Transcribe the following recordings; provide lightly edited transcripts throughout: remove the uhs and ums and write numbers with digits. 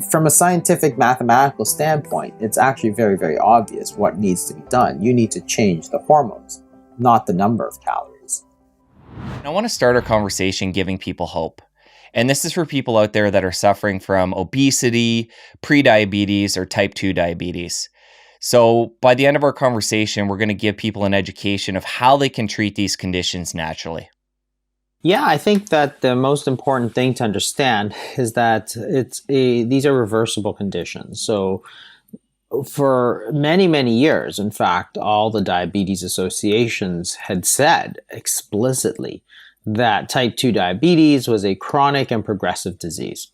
from a scientific mathematical standpoint, it's actually very, very obvious what needs to be done. You need to change the hormones, not the number of calories. I want to start our conversation giving people hope. And this is for people out there that are suffering from obesity, prediabetes, or type 2 diabetes. So by the end of our conversation, we're going to give people an education of how they can treat these conditions naturally. Yeah, I think that the most important thing to understand is that these are reversible conditions. So for many, many years, in fact, all the diabetes associations had said explicitly that type 2 diabetes was a chronic and progressive disease.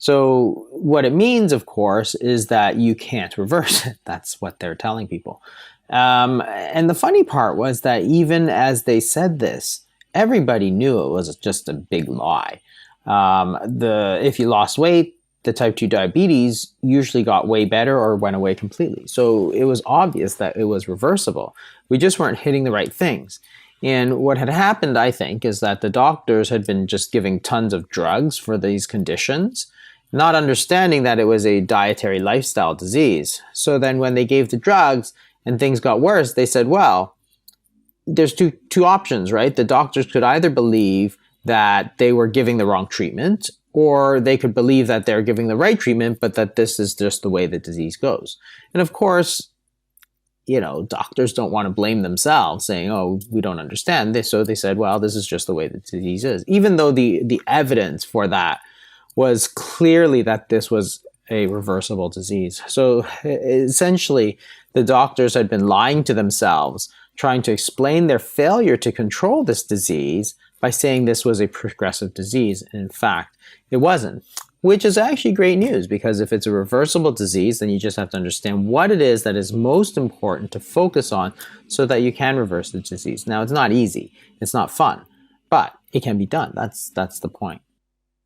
So what it means, of course, is that you can't reverse it. That's what they're telling people. And the funny part was that even as they said this, everybody knew it was just a big lie. If you lost weight, the type 2 diabetes usually got way better or went away completely. So it was obvious that it was reversible. We just weren't hitting the right things. And what had happened, I think, is that the doctors had been just giving tons of drugs for these conditions, not understanding that it was a dietary lifestyle disease. So then when they gave the drugs and things got worse, they said, well, there's two options, right? The doctors could either believe that they were giving the wrong treatment, or they could believe that they're giving the right treatment, but that this is just the way the disease goes. And of course, doctors don't want to blame themselves saying, oh, we don't understand this. So they said, well, this is just the way the disease is, even though the evidence for that was clearly that this was a reversible disease. So essentially, the doctors had been lying to themselves, trying to explain their failure to control this disease by saying this was a progressive disease. And in fact, it wasn't, which is actually great news, because if it's a reversible disease, then you just have to understand what it is that is most important to focus on so that you can reverse the disease. Now, it's not easy. It's not fun, but it can be done. That's the point.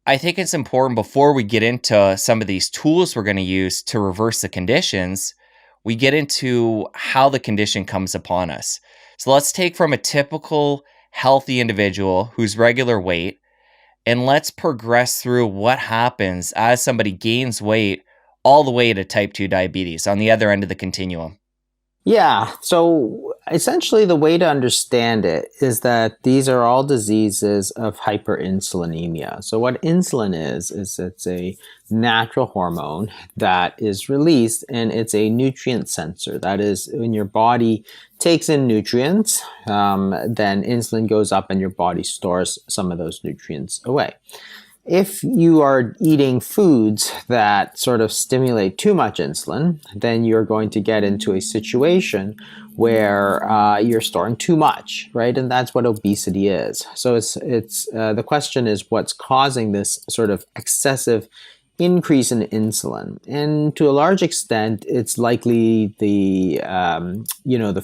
I think it's important, before we get into some of these tools we're going to use to reverse the conditions, we get into how the condition comes upon us. So let's take from a typical healthy individual who's regular weight, and let's progress through what happens as somebody gains weight all the way to type 2 diabetes on the other end of the continuum. Yeah, so essentially the way to understand it is that these are all diseases of hyperinsulinemia. So what insulin is it's a natural hormone that is released, and it's a nutrient sensor. That is, when your body takes in nutrients, then insulin goes up and your body stores some of those nutrients away. If you are eating foods that sort of stimulate too much insulin, then you're going to get into a situation where you're storing too much, right? And that's what obesity is. So it's the question is, what's causing this sort of excessive increase in insulin? And to a large extent, it's likely the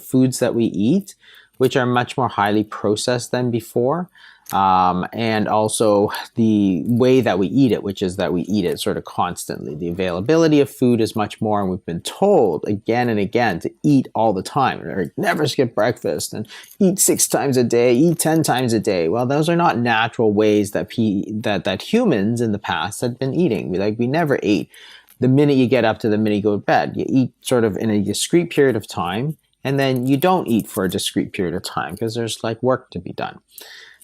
foods that we eat, which are much more highly processed than before. And also the way that we eat it, which is that we eat it sort of constantly. The availability of food is much more, and we've been told again and again to eat all the time, or never skip breakfast, and eat 6 times a day, eat 10 times a day. Well, those are not natural ways that humans in the past had been eating. We never ate the minute you get up to the minute you go to bed. You eat sort of in a discrete period of time, and then you don't eat for a discrete period of time because there's work to be done.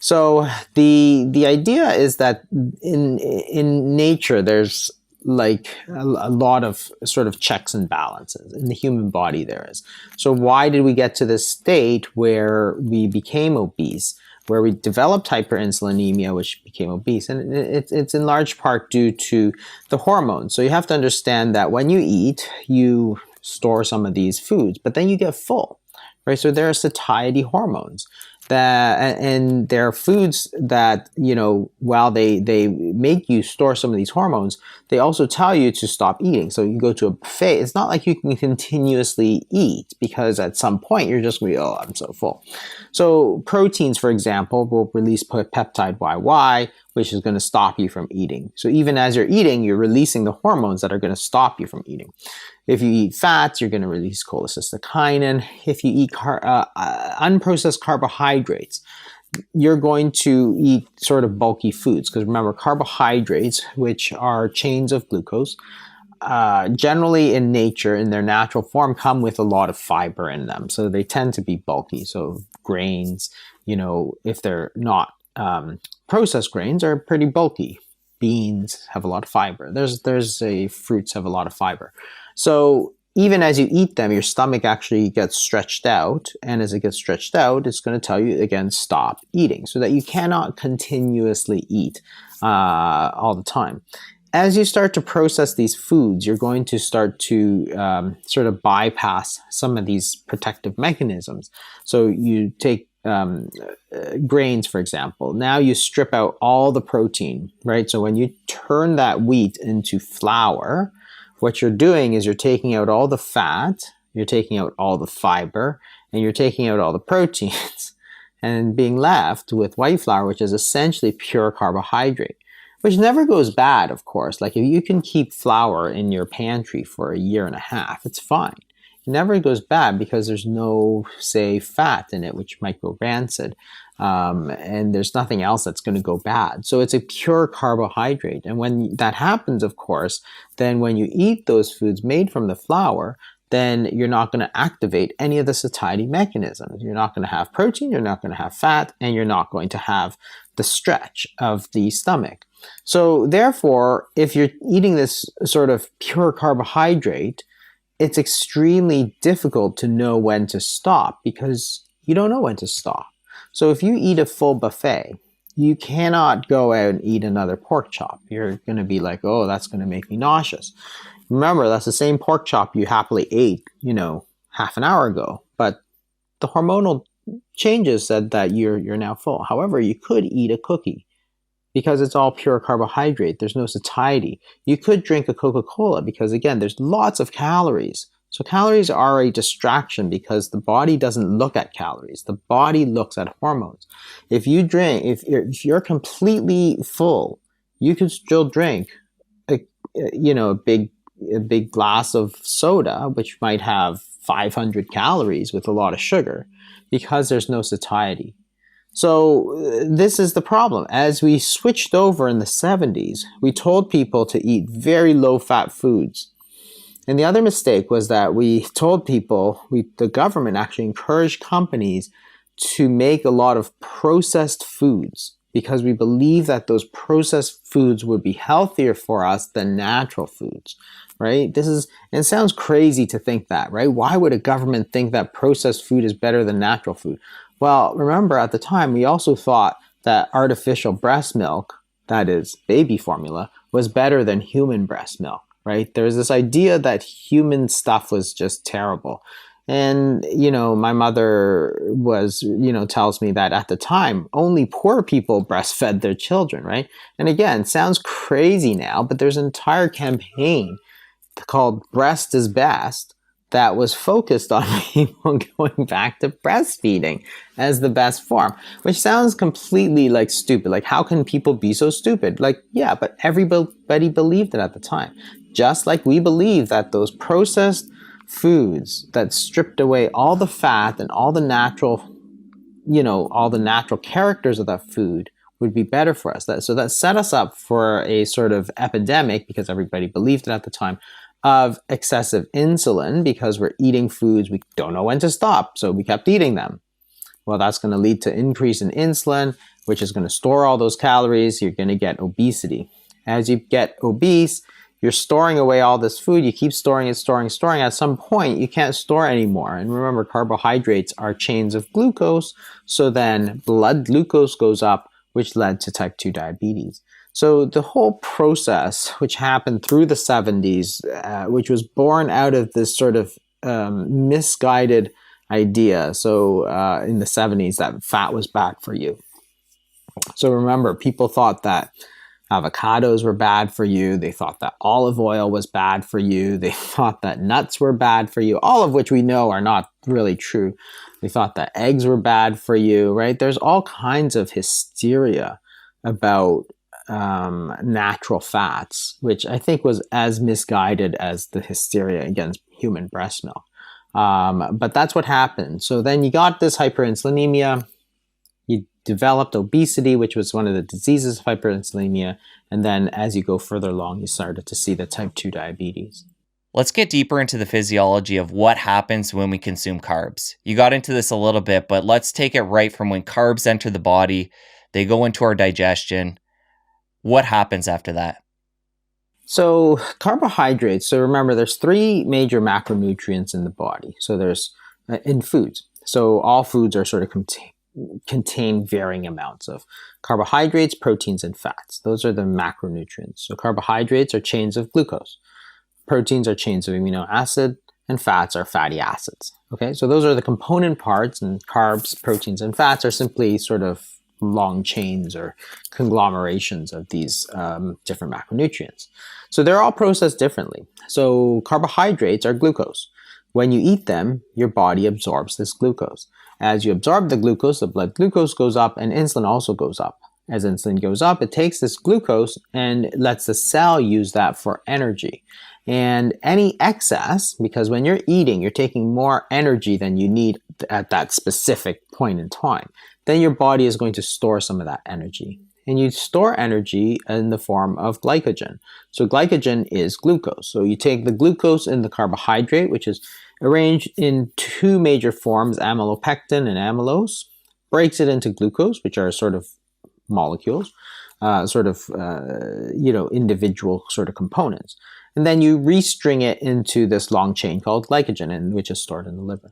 So the idea is that in nature, there's a lot of sort of checks and balances. In the human body there is. So why did we get to this state where we became obese, where we developed hyperinsulinemia, which became obese? And it's in large part due to the hormones. So you have to understand that when you eat, you store some of these foods, but then you get full, right? So there are satiety hormones. And there are foods that, while they make you store some of these hormones, they also tell you to stop eating. So you go to a buffet, it's not like you can continuously eat, because at some point you're just going to be, oh, I'm so full. So proteins, for example, will release peptide YY, which is going to stop you from eating. So even as you're eating, you're releasing the hormones that are going to stop you from eating. If you eat fats, you're going to release cholecystokinin. If you eat unprocessed carbohydrates, you're going to eat sort of bulky foods. Because remember, carbohydrates, which are chains of glucose, generally in nature, in their natural form, come with a lot of fiber in them. So they tend to be bulky. So grains, if they're not processed grains, are pretty bulky. Beans have a lot of fiber. Fruits have a lot of fiber. So even as you eat them, your stomach actually gets stretched out. And as it gets stretched out, it's going to tell you, again, stop eating, so that you cannot continuously eat all the time. As you start to process these foods, you're going to start to sort of bypass some of these protective mechanisms. So you take grains, for example. Now you strip out all the protein, right? So when you turn that wheat into flour, what you're doing is you're taking out all the fat, you're taking out all the fiber, and you're taking out all the proteins, and being left with white flour, which is essentially pure carbohydrate. Which never goes bad, of course. Like, if you can keep flour in your pantry for a year and a half, it's fine. It never goes bad because there's no, say, fat in it, which might go rancid. And there's nothing else that's going to go bad. So it's a pure carbohydrate. And when that happens, of course, then when you eat those foods made from the flour, then you're not going to activate any of the satiety mechanisms. You're not going to have protein, you're not going to have fat, and you're not going to have the stretch of the stomach. So therefore, if you're eating this sort of pure carbohydrate, it's extremely difficult to know when to stop, because you don't know when to stop. So if you eat a full buffet, you cannot go out and eat another pork chop. You're going to be like, oh, that's going to make me nauseous. Remember, that's the same pork chop you happily ate, half an hour ago. But the hormonal changes said that you're now full. However, you could eat a cookie because it's all pure carbohydrate. There's no satiety. You could drink a Coca-Cola because, again, there's lots of calories. So calories are a distraction because the body doesn't look at calories. The body looks at hormones. If you're completely full, you can still drink a big glass of soda, which might have 500 calories with a lot of sugar, because there's no satiety. So this is the problem. As we switched over in the 70s, we told people to eat very low-fat foods. And the other mistake was that we told people, the government actually encouraged companies to make a lot of processed foods, because we believe that those processed foods would be healthier for us than natural foods, right? It sounds crazy to think that, right? Why would a government think that processed food is better than natural food? Well, remember, at the time, we also thought that artificial breast milk, that is baby formula, was better than human breast milk, right? There's this idea that human stuff was just terrible. And, my mother tells me that at the time, only poor people breastfed their children, right? And again, sounds crazy now, but there's an entire campaign called Breast is Best that was focused on people going back to breastfeeding as the best form, which sounds completely stupid. Like, how can people be so stupid? Yeah, but everybody believed it at the time. Just like we believe that those processed foods that stripped away all the fat and all the natural characters of that food would be better for us. So that set us up for a sort of epidemic, because everybody believed it at the time, of excessive insulin, because we're eating foods we don't know when to stop, so we kept eating them. Well, that's going to lead to increase in insulin, which is going to store all those calories. You're going to get obesity. As you get obese, you're storing away all this food. You keep storing it. At some point, you can't store anymore. And remember, carbohydrates are chains of glucose. So then blood glucose goes up, which led to type 2 diabetes. So the whole process, which happened through the 70s, which was born out of this sort of misguided idea. So in the 70s, that fat was bad for you. So remember, people thought that avocados were bad for you. They thought that olive oil was bad for you. They thought that nuts were bad for you, all of which we know are not really true. They thought that eggs were bad for you, right? There's all kinds of hysteria about natural fats, which I think was as misguided as the hysteria against human breast milk. But that's what happened. So then you got this hyperinsulinemia. You developed obesity, which was one of the diseases of hyperinsulinemia. And then as you go further along, you started to see the type 2 diabetes. Let's get deeper into the physiology of what happens when we consume carbs. You got into this a little bit, but let's take it right from when carbs enter the body, they go into our digestion. What happens after that? So carbohydrates, so remember there's three major macronutrients in the body. So there's in foods. So all foods are sort of contain varying amounts of carbohydrates, proteins, and fats. Those are the macronutrients. So carbohydrates are chains of glucose. Proteins are chains of amino acid, and fats are fatty acids. Okay, so those are the component parts, and carbs, proteins, and fats are simply sort of long chains or conglomerations of these different macronutrients. So they're all processed differently. So carbohydrates are glucose. When you eat them, your body absorbs this glucose. As you absorb the glucose, the blood glucose goes up and insulin also goes up. As insulin goes up, it takes this glucose and lets the cell use that for energy. And any excess, because when you're eating, you're taking more energy than you need at that specific point in time, then your body is going to store some of that energy. And you store energy in the form of glycogen. So glycogen is glucose. So you take the glucose in the carbohydrate, which is arranged in two major forms, amylopectin and amylose, breaks it into glucose, which are sort of molecules, individual sort of components. And then you restring it into this long chain called glycogen, which is stored in the liver.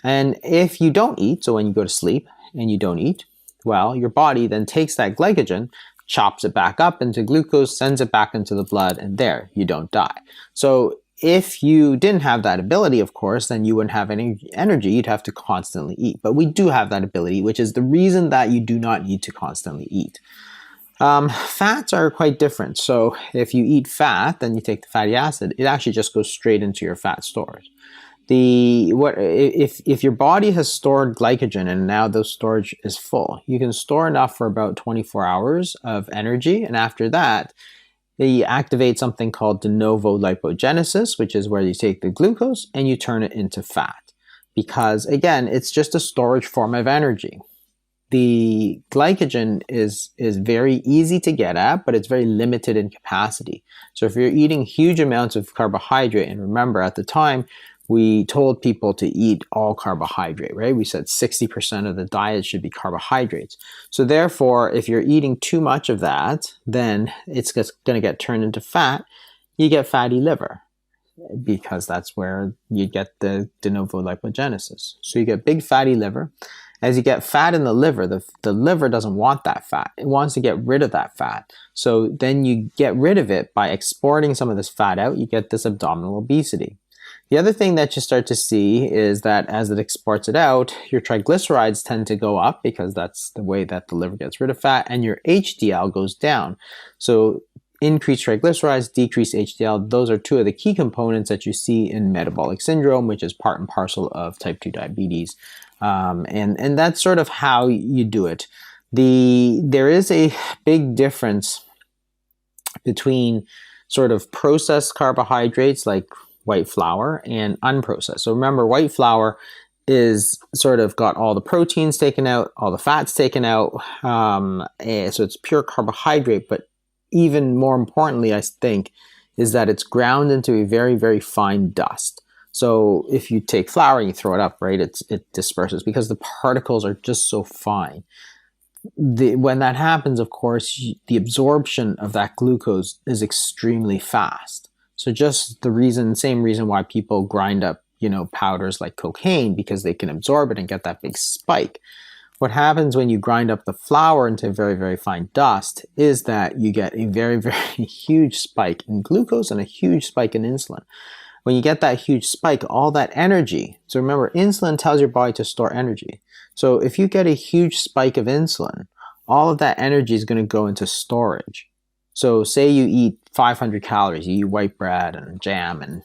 And if you don't eat, so when you go to sleep and you don't eat, well, your body then takes that glycogen, chops it back up into glucose, sends it back into the blood, and there, you don't die. So if you didn't have that ability, of course, then you wouldn't have any energy. You'd have to constantly eat. But we do have that ability, which is the reason that you do not need to constantly eat. Fats are quite different. So if you eat fat, then you take the fatty acid, it actually just goes straight into your fat stores. If your body has stored glycogen and now the storage is full, you can store enough for about 24 hours of energy. And after that, you activate something called de novo lipogenesis, which is where you take the glucose and you turn it into fat. Because again, it's just a storage form of energy. The glycogen is very easy to get at, but it's very limited in capacity. So if you're eating huge amounts of carbohydrate, and remember at the time, we told people to eat all carbohydrate, right? We said 60% of the diet should be carbohydrates. So therefore, if you're eating too much of that, then it's going to get turned into fat. You get fatty liver because that's where you get the de novo lipogenesis. So you get big fatty liver. As you get fat in the liver, the liver doesn't want that fat. It wants to get rid of that fat. So then you get rid of it by exporting some of this fat out. You get this abdominal obesity. The other thing that you start to see is that as it exports it out, your triglycerides tend to go up because that's the way that the liver gets rid of fat, and your HDL goes down. So increased triglycerides, decreased HDL, those are two of the key components that you see in metabolic syndrome, which is part and parcel of type 2 diabetes. And that's sort of how you do it. There is a big difference between sort of processed carbohydrates like white flour and unprocessed. So remember, white flour is sort of got all the proteins taken out, all the fats taken out. So it's pure carbohydrate, but even more importantly, I think, is that it's ground into a very, very fine dust. So if you take flour and you throw it up, right, it disperses because the particles are just so fine. When that happens, of course, the absorption of that glucose is extremely fast. So just same reason why people grind up, powders like cocaine, because they can absorb it and get that big spike. What happens when you grind up the flour into very, very fine dust is that you get a very, very huge spike in glucose and a huge spike in insulin. When you get that huge spike, all that energy, so remember, insulin tells your body to store energy. So if you get a huge spike of insulin, all of that energy is going to go into storage. So say you eat 500 calories, you eat white bread and jam, and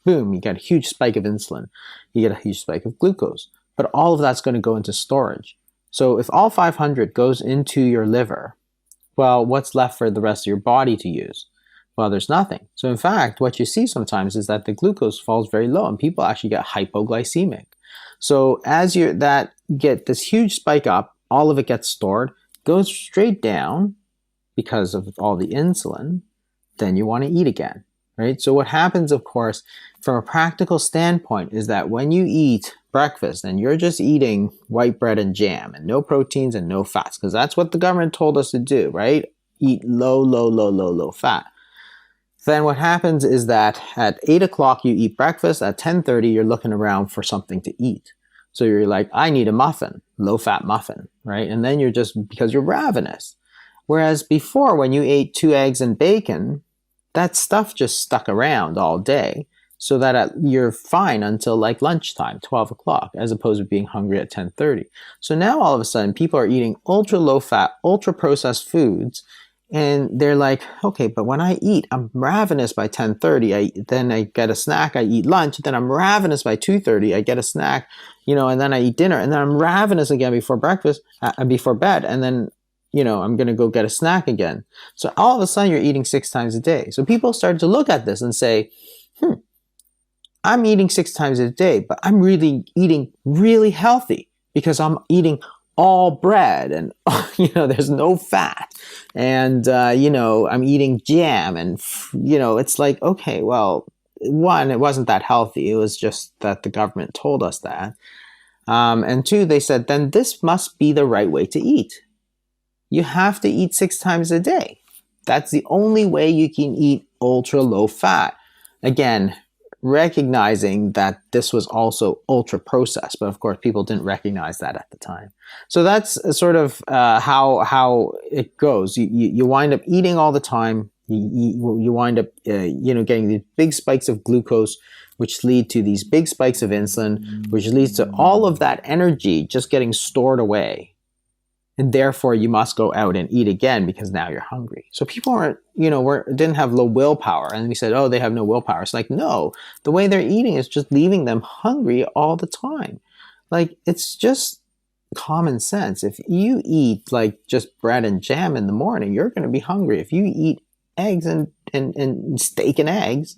boom, you get a huge spike of insulin. You get a huge spike of glucose. But all of that's going to go into storage. So if all 500 goes into your liver, well, what's left for the rest of your body to use? Well, there's nothing. So in fact, what you see sometimes is that the glucose falls very low and people actually get hypoglycemic. So as you get this huge spike up, all of it gets stored, goes straight down because of all the insulin, then you want to eat again, right? So what happens, of course, from a practical standpoint is that when you eat breakfast and you're just eating white bread and jam and no proteins and no fats, because that's what the government told us to do, right? Eat low fat. Then what happens is that at 8 o'clock you eat breakfast, at 10:30 you're looking around for something to eat. So you're like, I need a muffin, low-fat muffin, right? And then you're just, because you're ravenous. Whereas before, when you ate 2 eggs and bacon, that stuff just stuck around all day, so that you're fine until like lunchtime, 12 o'clock, as opposed to being hungry at 10:30. So now all of a sudden, people are eating ultra low-fat, ultra-processed foods, and they're like, okay, but when I eat, I'm ravenous by 10:30. Then I get a snack, I eat lunch, then I'm ravenous by 2:30. I get a snack, and then I eat dinner, and then I'm ravenous again before breakfast, before bed, and then I'm going to go get a snack again. So all of a sudden, you're eating 6 times a day. So people started to look at this and say, I'm eating 6 times a day, but I'm really eating really healthy because I'm eating all bread and, there's no fat. And, I'm eating jam and, it's like, okay, well, one, it wasn't that healthy. It was just that the government told us that. And two, they said, then this must be the right way to eat. You have to eat 6 times a day. That's the only way you can eat ultra low fat. Again, recognizing that this was also ultra processed, but of course people didn't recognize that at the time. So that's sort of how it goes. You wind up eating all the time. You wind up getting these big spikes of glucose, which lead to these big spikes of insulin, which leads to all of that energy just getting stored away. And therefore, you must go out and eat again because now you're hungry. So people didn't have low willpower. And we said, oh, they have no willpower. It's like, no, the way they're eating is just leaving them hungry all the time. Like, it's just common sense. If you eat like just bread and jam in the morning, you're going to be hungry. If you eat eggs and steak and eggs,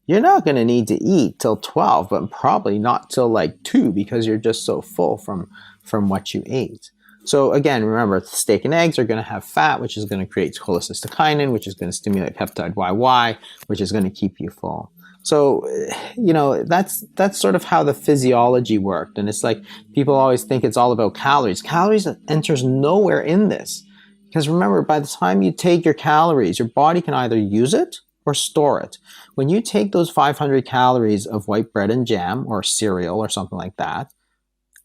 you're not going to need to eat till 12, but probably not till like 2 because you're just so full from what you ate. So again, remember, steak and eggs are going to have fat, which is going to create cholecystokinin, which is going to stimulate peptide YY, which is going to keep you full. So, that's sort of how the physiology worked. And it's like people always think it's all about calories. Calories enters nowhere in this. Because remember, by the time you take your calories, your body can either use it or store it. When you take those 500 calories of white bread and jam or cereal or something like that,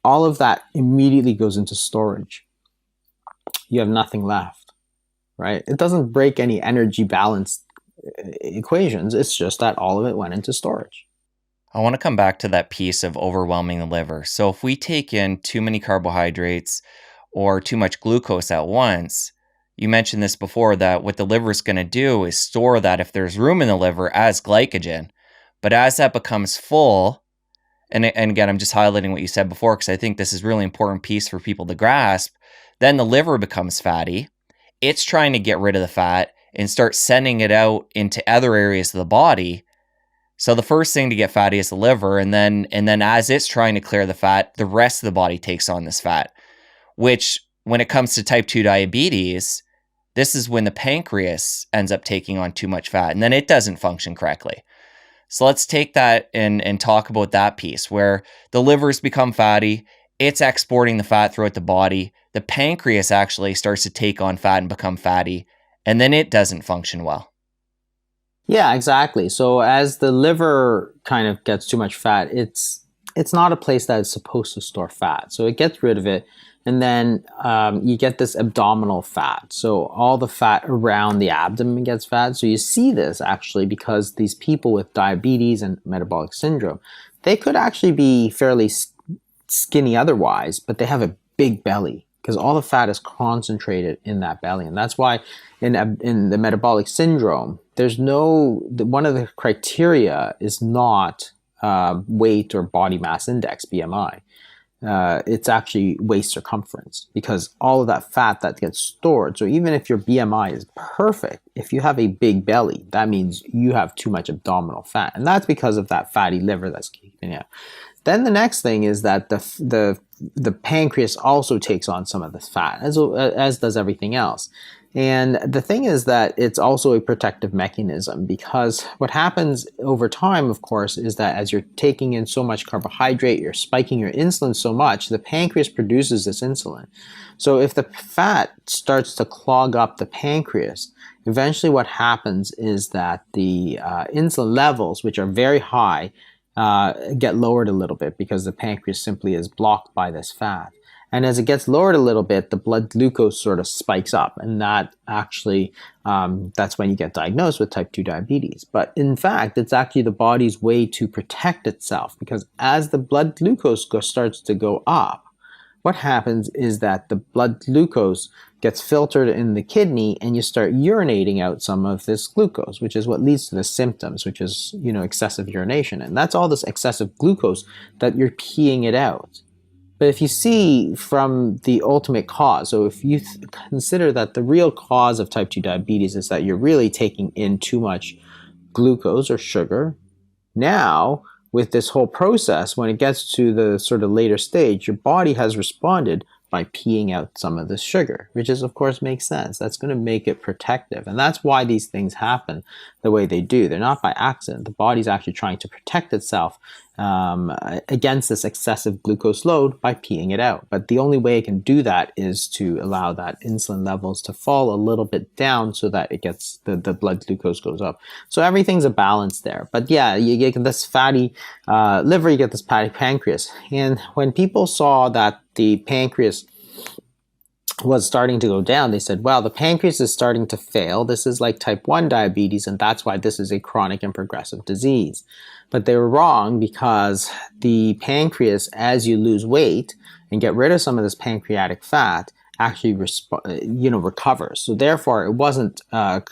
all of that immediately goes into storage. You have nothing left, right? It doesn't break any energy balance equations. It's just that all of it went into storage. I want to come back to that piece of overwhelming the liver. So if we take in too many carbohydrates or too much glucose at once, you mentioned this before, that what the liver is going to do is store that, if there's room in the liver, as glycogen. But as that becomes full, and again, I'm just highlighting what you said before because I think this is a really important piece for people to grasp, then the liver becomes fatty. It's trying to get rid of the fat and start sending it out into other areas of the body. So the first thing to get fatty is the liver, and then as it's trying to clear the fat, the rest of the body takes on this fat, which when it comes to type 2 diabetes, this is when the pancreas ends up taking on too much fat, and then it doesn't function correctly. So let's take that and talk about that piece where the liver's become fatty. It's exporting the fat throughout the body. The pancreas actually starts to take on fat and become fatty, and then it doesn't function well. Yeah, exactly. So as the liver kind of gets too much fat, it's not a place that is supposed to store fat. So it gets rid of it. And then you get this abdominal fat. So all the fat around the abdomen gets fat. So you see this actually because these people with diabetes and metabolic syndrome, they could actually be fairly skinny otherwise, but they have a big belly because all the fat is concentrated in that belly. And that's why in the metabolic syndrome, one of the criteria is not weight or body mass index, BMI. It's actually waist circumference because all of that fat that gets stored. So even if your BMI is perfect, if you have a big belly, that means you have too much abdominal fat. And that's because of that fatty liver that's keeping it. Then the next thing is that the pancreas also takes on some of this fat, as does everything else. And the thing is that it's also a protective mechanism, because what happens over time, of course, is that as you're taking in so much carbohydrate, you're spiking your insulin so much, the pancreas produces this insulin. So if the fat starts to clog up the pancreas, eventually what happens is that the insulin levels, which are very high, get lowered a little bit, because the pancreas simply is blocked by this fat. And as it gets lowered a little bit, the blood glucose sort of spikes up, and that actually, that's when you get diagnosed with type 2 diabetes. But in fact, it's actually the body's way to protect itself, because as the blood glucose starts to go up, what happens is that the blood glucose gets filtered in the kidney, and you start urinating out some of this glucose, which is what leads to the symptoms, which is, excessive urination. And that's all this excessive glucose that you're peeing it out. But if you see from the ultimate cause, so if you consider that the real cause of type 2 diabetes is that you're really taking in too much glucose or sugar, now with this whole process, when it gets to the sort of later stage, your body has responded by peeing out some of this sugar, which is, of course, makes sense. That's going to make it protective. And that's why these things happen the way they do. They're not by accident. The body's actually trying to protect itself against this excessive glucose load by peeing it out. But the only way it can do that is to allow that insulin levels to fall a little bit down, so that it gets the blood glucose goes up. So everything's a balance there. But yeah, you get this fatty liver, you get this fatty pancreas. And when people saw that the pancreas was starting to go down, they said, well, the pancreas is starting to fail. This is like type 1 diabetes, and that's why this is a chronic and progressive disease. But they were wrong, because the pancreas, as you lose weight and get rid of some of this pancreatic fat, actually recovers. So therefore, it wasn't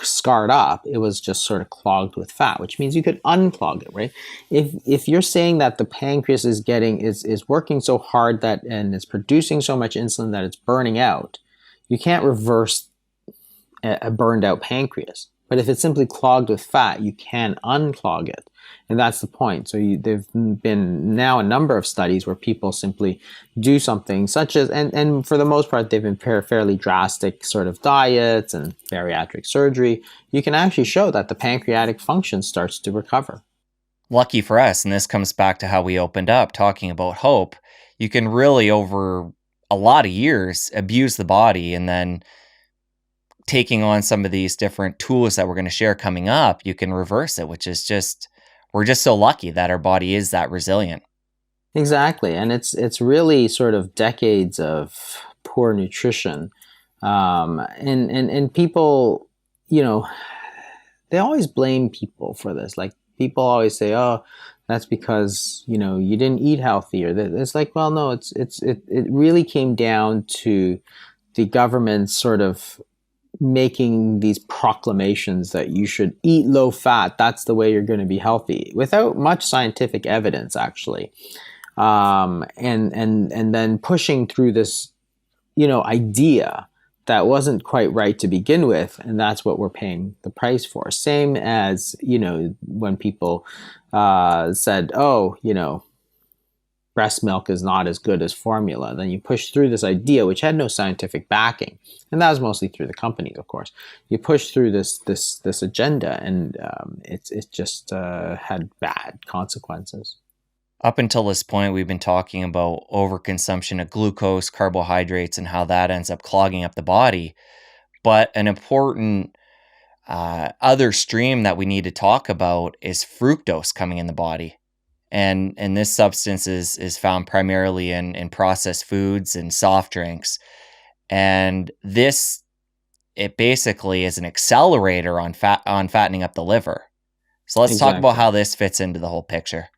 scarred up. It was just sort of clogged with fat, which means you could unclog it, right? If you're saying that the pancreas is working so hard that, and it's producing so much insulin that it's burning out, you can't reverse a burned out pancreas. But if it's simply clogged with fat, you can unclog it. And that's the point. So there've been now a number of studies where people simply do something such as, and for the most part, they've been fairly drastic sort of diets and bariatric surgery. You can actually show that the pancreatic function starts to recover. Lucky for us, and this comes back to how we opened up talking about hope, you can really, over a lot of years, abuse the body, and then taking on some of these different tools that we're going to share coming up, you can reverse it, which is just, we're just so lucky that our body is that resilient. Exactly. And it's really sort of decades of poor nutrition. And people, they always blame people for this. Like, people always say, oh, that's because, you didn't eat healthy, or that. It's like, well, no, it really came down to the government sort of making these proclamations that you should eat low fat, that's the way you're going to be healthy, without much scientific evidence, actually. And then pushing through this, idea that wasn't quite right to begin with, and that's what we're paying the price for. Same as, when people said, oh, breast milk is not as good as formula. Then you push through this idea, which had no scientific backing, and that was mostly through the companies, of course. You push through this agenda, and it just had bad consequences. Up until this point, we've been talking about overconsumption of glucose, carbohydrates, and how that ends up clogging up the body. But an important other stream that we need to talk about is fructose coming in the body. And this substance is found primarily in processed foods and soft drinks. And it basically is an accelerator on fattening up the liver. So let's talk about how this fits into the whole picture.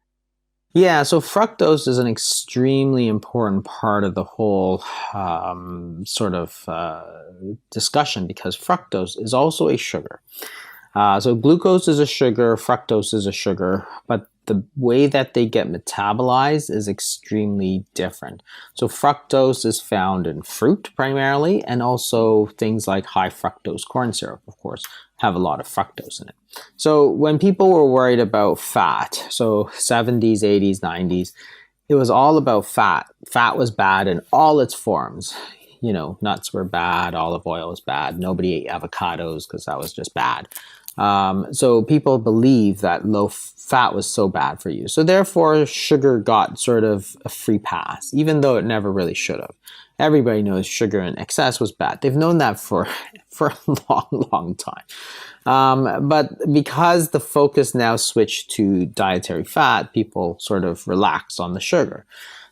Yeah, so fructose is an extremely important part of the whole discussion, because fructose is also a sugar. So glucose is a sugar, fructose is a sugar, but the way that they get metabolized is extremely different. So fructose is found in fruit primarily, and also things like high fructose corn syrup, of course, have a lot of fructose in it. So when people were worried about fat, so 70s, 80s, 90s, It was all about fat. Fat was bad in all its forms. Nuts were bad, olive oil was bad. Nobody ate avocados because that was just bad. So people believed that low fat was so bad for you. So therefore, sugar got sort of a free pass, even though it never really should have. Everybody knows sugar in excess was bad. They've known that for for a long, long time. But because the focus now switched to dietary fat, people sort of relaxed on the sugar.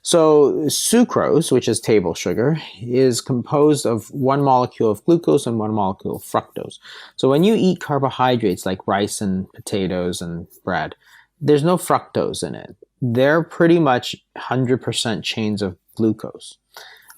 So sucrose, which is table sugar, is composed of one molecule of glucose and one molecule of fructose. So when you eat carbohydrates like rice and potatoes and bread, there's no fructose in it. They're pretty much 100% chains of glucose.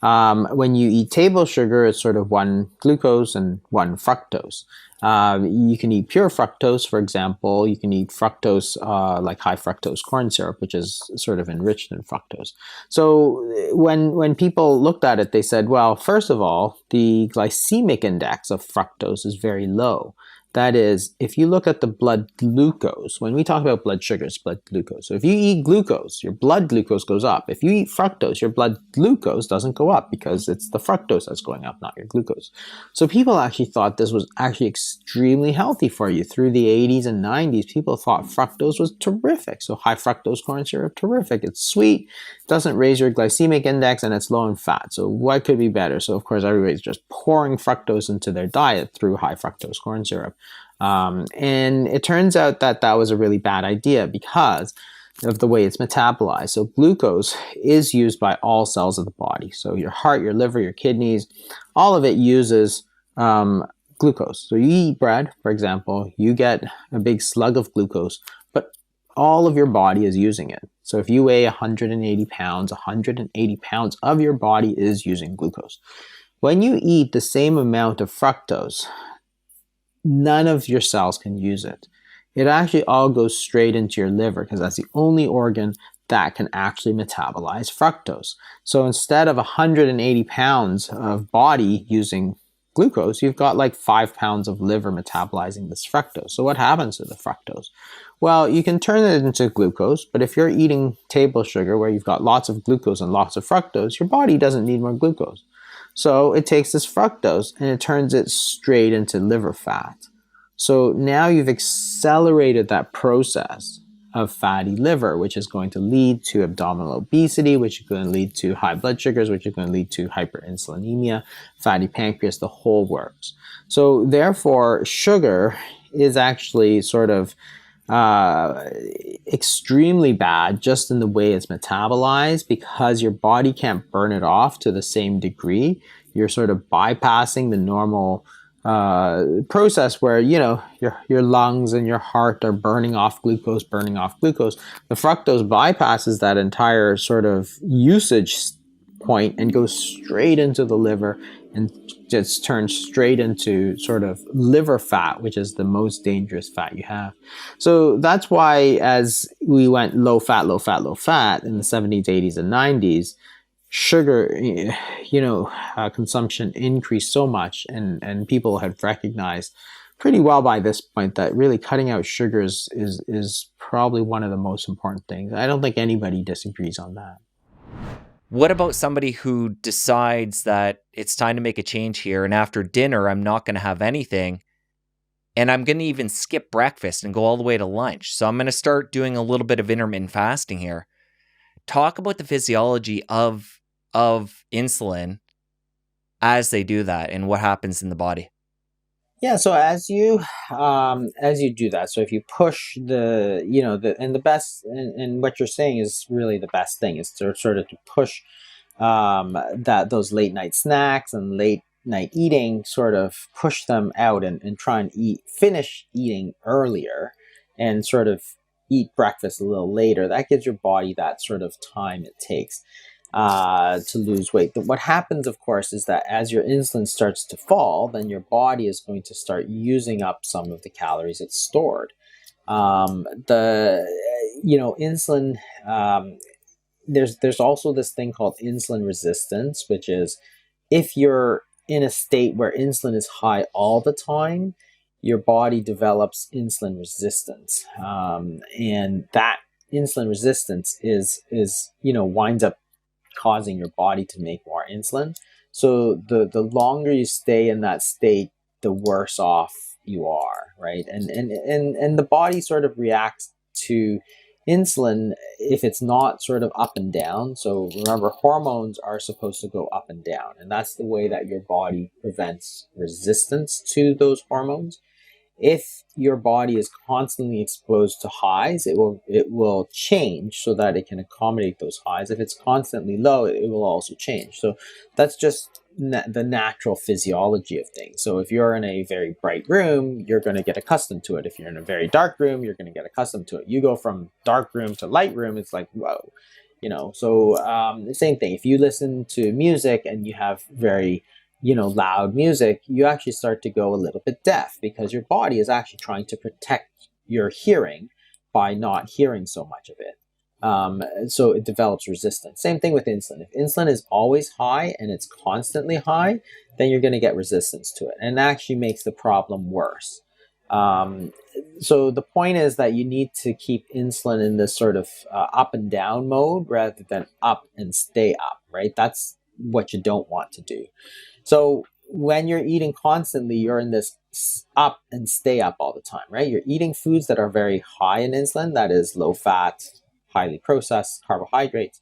When you eat table sugar, it's sort of one glucose and one fructose. You can eat pure fructose, for example. You can eat fructose like high fructose corn syrup, which is sort of enriched in fructose. So when people looked at it, they said, well, first of all, the glycemic index of fructose is very low. That is, if you look at the blood glucose, when we talk about blood sugars, blood glucose. So if you eat glucose, your blood glucose goes up. If you eat fructose, your blood glucose doesn't go up because it's the fructose that's going up, not your glucose. So people actually thought this was actually extremely healthy for you. Through the 80s and 90s, people thought fructose was terrific. So high fructose corn syrup, terrific. It's sweet, doesn't raise your glycemic index, and it's low in fat. So what could be better? So of course, everybody's just pouring fructose into their diet through high fructose corn syrup. And it turns out that that was a really bad idea because of the way it's metabolized. So glucose is used by all cells of the body. So your heart, your liver, your kidneys, all of it uses glucose. So you eat bread, for example, you get a big slug of glucose, but all of your body is using it. So if you weigh 180 pounds, 180 pounds of your body is using glucose. When you eat the same amount of fructose, none of your cells can use it. It actually all goes straight into your liver because that's the only organ that can actually metabolize fructose. So instead of 180 pounds of body using glucose, you've got like 5 pounds of liver metabolizing this fructose. So what happens to the fructose? Well, you can turn it into glucose, but if you're eating table sugar where you've got lots of glucose and lots of fructose, your body doesn't need more glucose. So it takes this fructose and it turns it straight into liver fat. So now you've accelerated that process of fatty liver, which is going to lead to abdominal obesity, which is going to lead to high blood sugars, which is going to lead to hyperinsulinemia, fatty pancreas, the whole works. So therefore, sugar is actually sort of extremely bad just in the way it's metabolized because your body can't burn it off to the same degree. You're sort of bypassing the normal process where your lungs and your heart are burning off glucose. The fructose bypasses that entire sort of usage point and goes straight into the liver and just turns straight into sort of liver fat, which is the most dangerous fat you have. So that's why as we went low fat in the 70s, 80s, and 90s, sugar, consumption increased so much, and people had recognized pretty well by this point that really cutting out sugars is probably one of the most important things. I don't think anybody disagrees on that. What about somebody who decides that it's time to make a change here, and after dinner, I'm not going to have anything, and I'm going to even skip breakfast and go all the way to lunch? So I'm going to start doing a little bit of intermittent fasting here. Talk about the physiology of insulin as they do that and what happens in the body. Yeah, so as you do that, so if you push the best, and what you're saying is really the best thing is to sort of to push that those late night snacks and late night eating, sort of push them out and try and finish eating earlier and sort of eat breakfast a little later. That gives your body that sort of time it takes to lose weight. But what happens, of course, is that as your insulin starts to fall, then your body is going to start using up some of the calories it's stored. Insulin. There's also this thing called insulin resistance, which is if you're in a state where insulin is high all the time, your body develops insulin resistance, and that insulin resistance is winds up causing your body to make more insulin. So the longer you stay in that state, the worse off you are, right? And the body sort of reacts to insulin if it's not sort of up and down. So remember, hormones are supposed to go up and down, and that's the way that your body prevents resistance to those hormones. If your body is constantly exposed to highs, it will change so that it can accommodate those highs. If it's constantly low, it will also change. So that's just the natural physiology of things. So if you're in a very bright room, you're going to get accustomed to it. If you're in a very dark room, you're going to get accustomed to it. You go from dark room to light room, it's like, whoa. So the same thing. If you listen to music and you have very loud music, you actually start to go a little bit deaf because your body is actually trying to protect your hearing by not hearing so much of it. So it develops resistance. Same thing with insulin. If insulin is always high and it's constantly high, then you're going to get resistance to it, and it actually makes the problem worse. So the point is that you need to keep insulin in this sort of up and down mode rather than up and stay up, right? That's what you don't want to do. So when you're eating constantly, you're in this up and stay up all the time, right? You're eating foods that are very high in insulin, that is low fat, highly processed carbohydrates,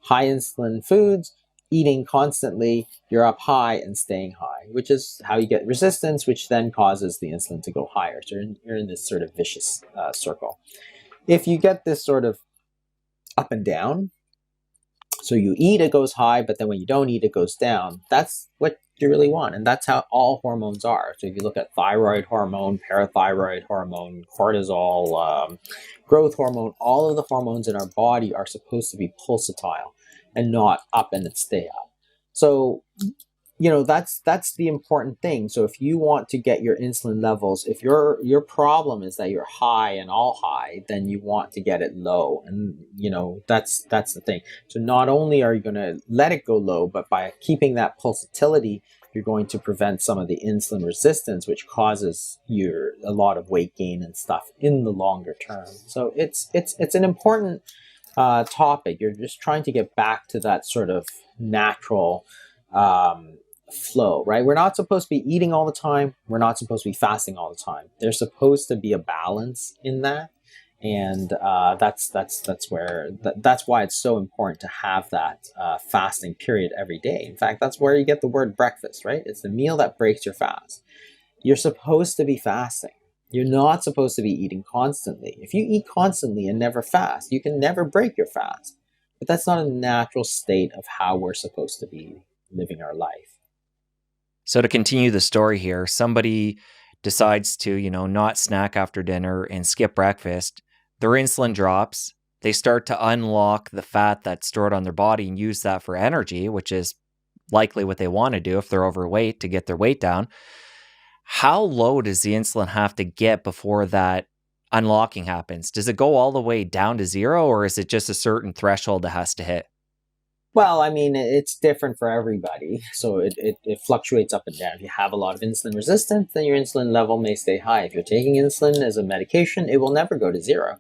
high insulin foods, eating constantly, you're up high and staying high, which is how you get resistance, which then causes the insulin to go higher. So you're in this sort of vicious circle. If you get this sort of up and down, so you eat, it goes high, but then when you don't eat, it goes down. That's what you really want. And that's how all hormones are. So if you look at thyroid hormone, parathyroid hormone, cortisol, growth hormone, all of the hormones in our body are supposed to be pulsatile and not up and stay up. So that's the important thing. So if you want to get your insulin levels, if your problem is that you're high and all high, then you want to get it low. And that's the thing. So not only are you going to let it go low, but by keeping that pulsatility, you're going to prevent some of the insulin resistance, which causes a lot of weight gain and stuff in the longer term. So it's an important topic. You're just trying to get back to that sort of natural flow, right? We're not supposed to be eating all the time. We're not supposed to be fasting all the time. There's supposed to be a balance in that, and that's why it's so important to have that fasting period every day. In fact, that's where you get the word breakfast, right? It's the meal that breaks your fast. You're supposed to be fasting. You're not supposed to be eating constantly. If you eat constantly and never fast, you can never break your fast. But that's not a natural state of how we're supposed to be living our life. So to continue the story here, somebody decides to, not snack after dinner and skip breakfast. Their insulin drops. They start to unlock the fat that's stored on their body and use that for energy, which is likely what they want to do if they're overweight to get their weight down. How low does the insulin have to get before that unlocking happens? Does it go all the way down to zero, or is it just a certain threshold it has to hit? Well, I mean, it's different for everybody. So it fluctuates up and down. If you have a lot of insulin resistance, then your insulin level may stay high. If you're taking insulin as a medication, it will never go to zero.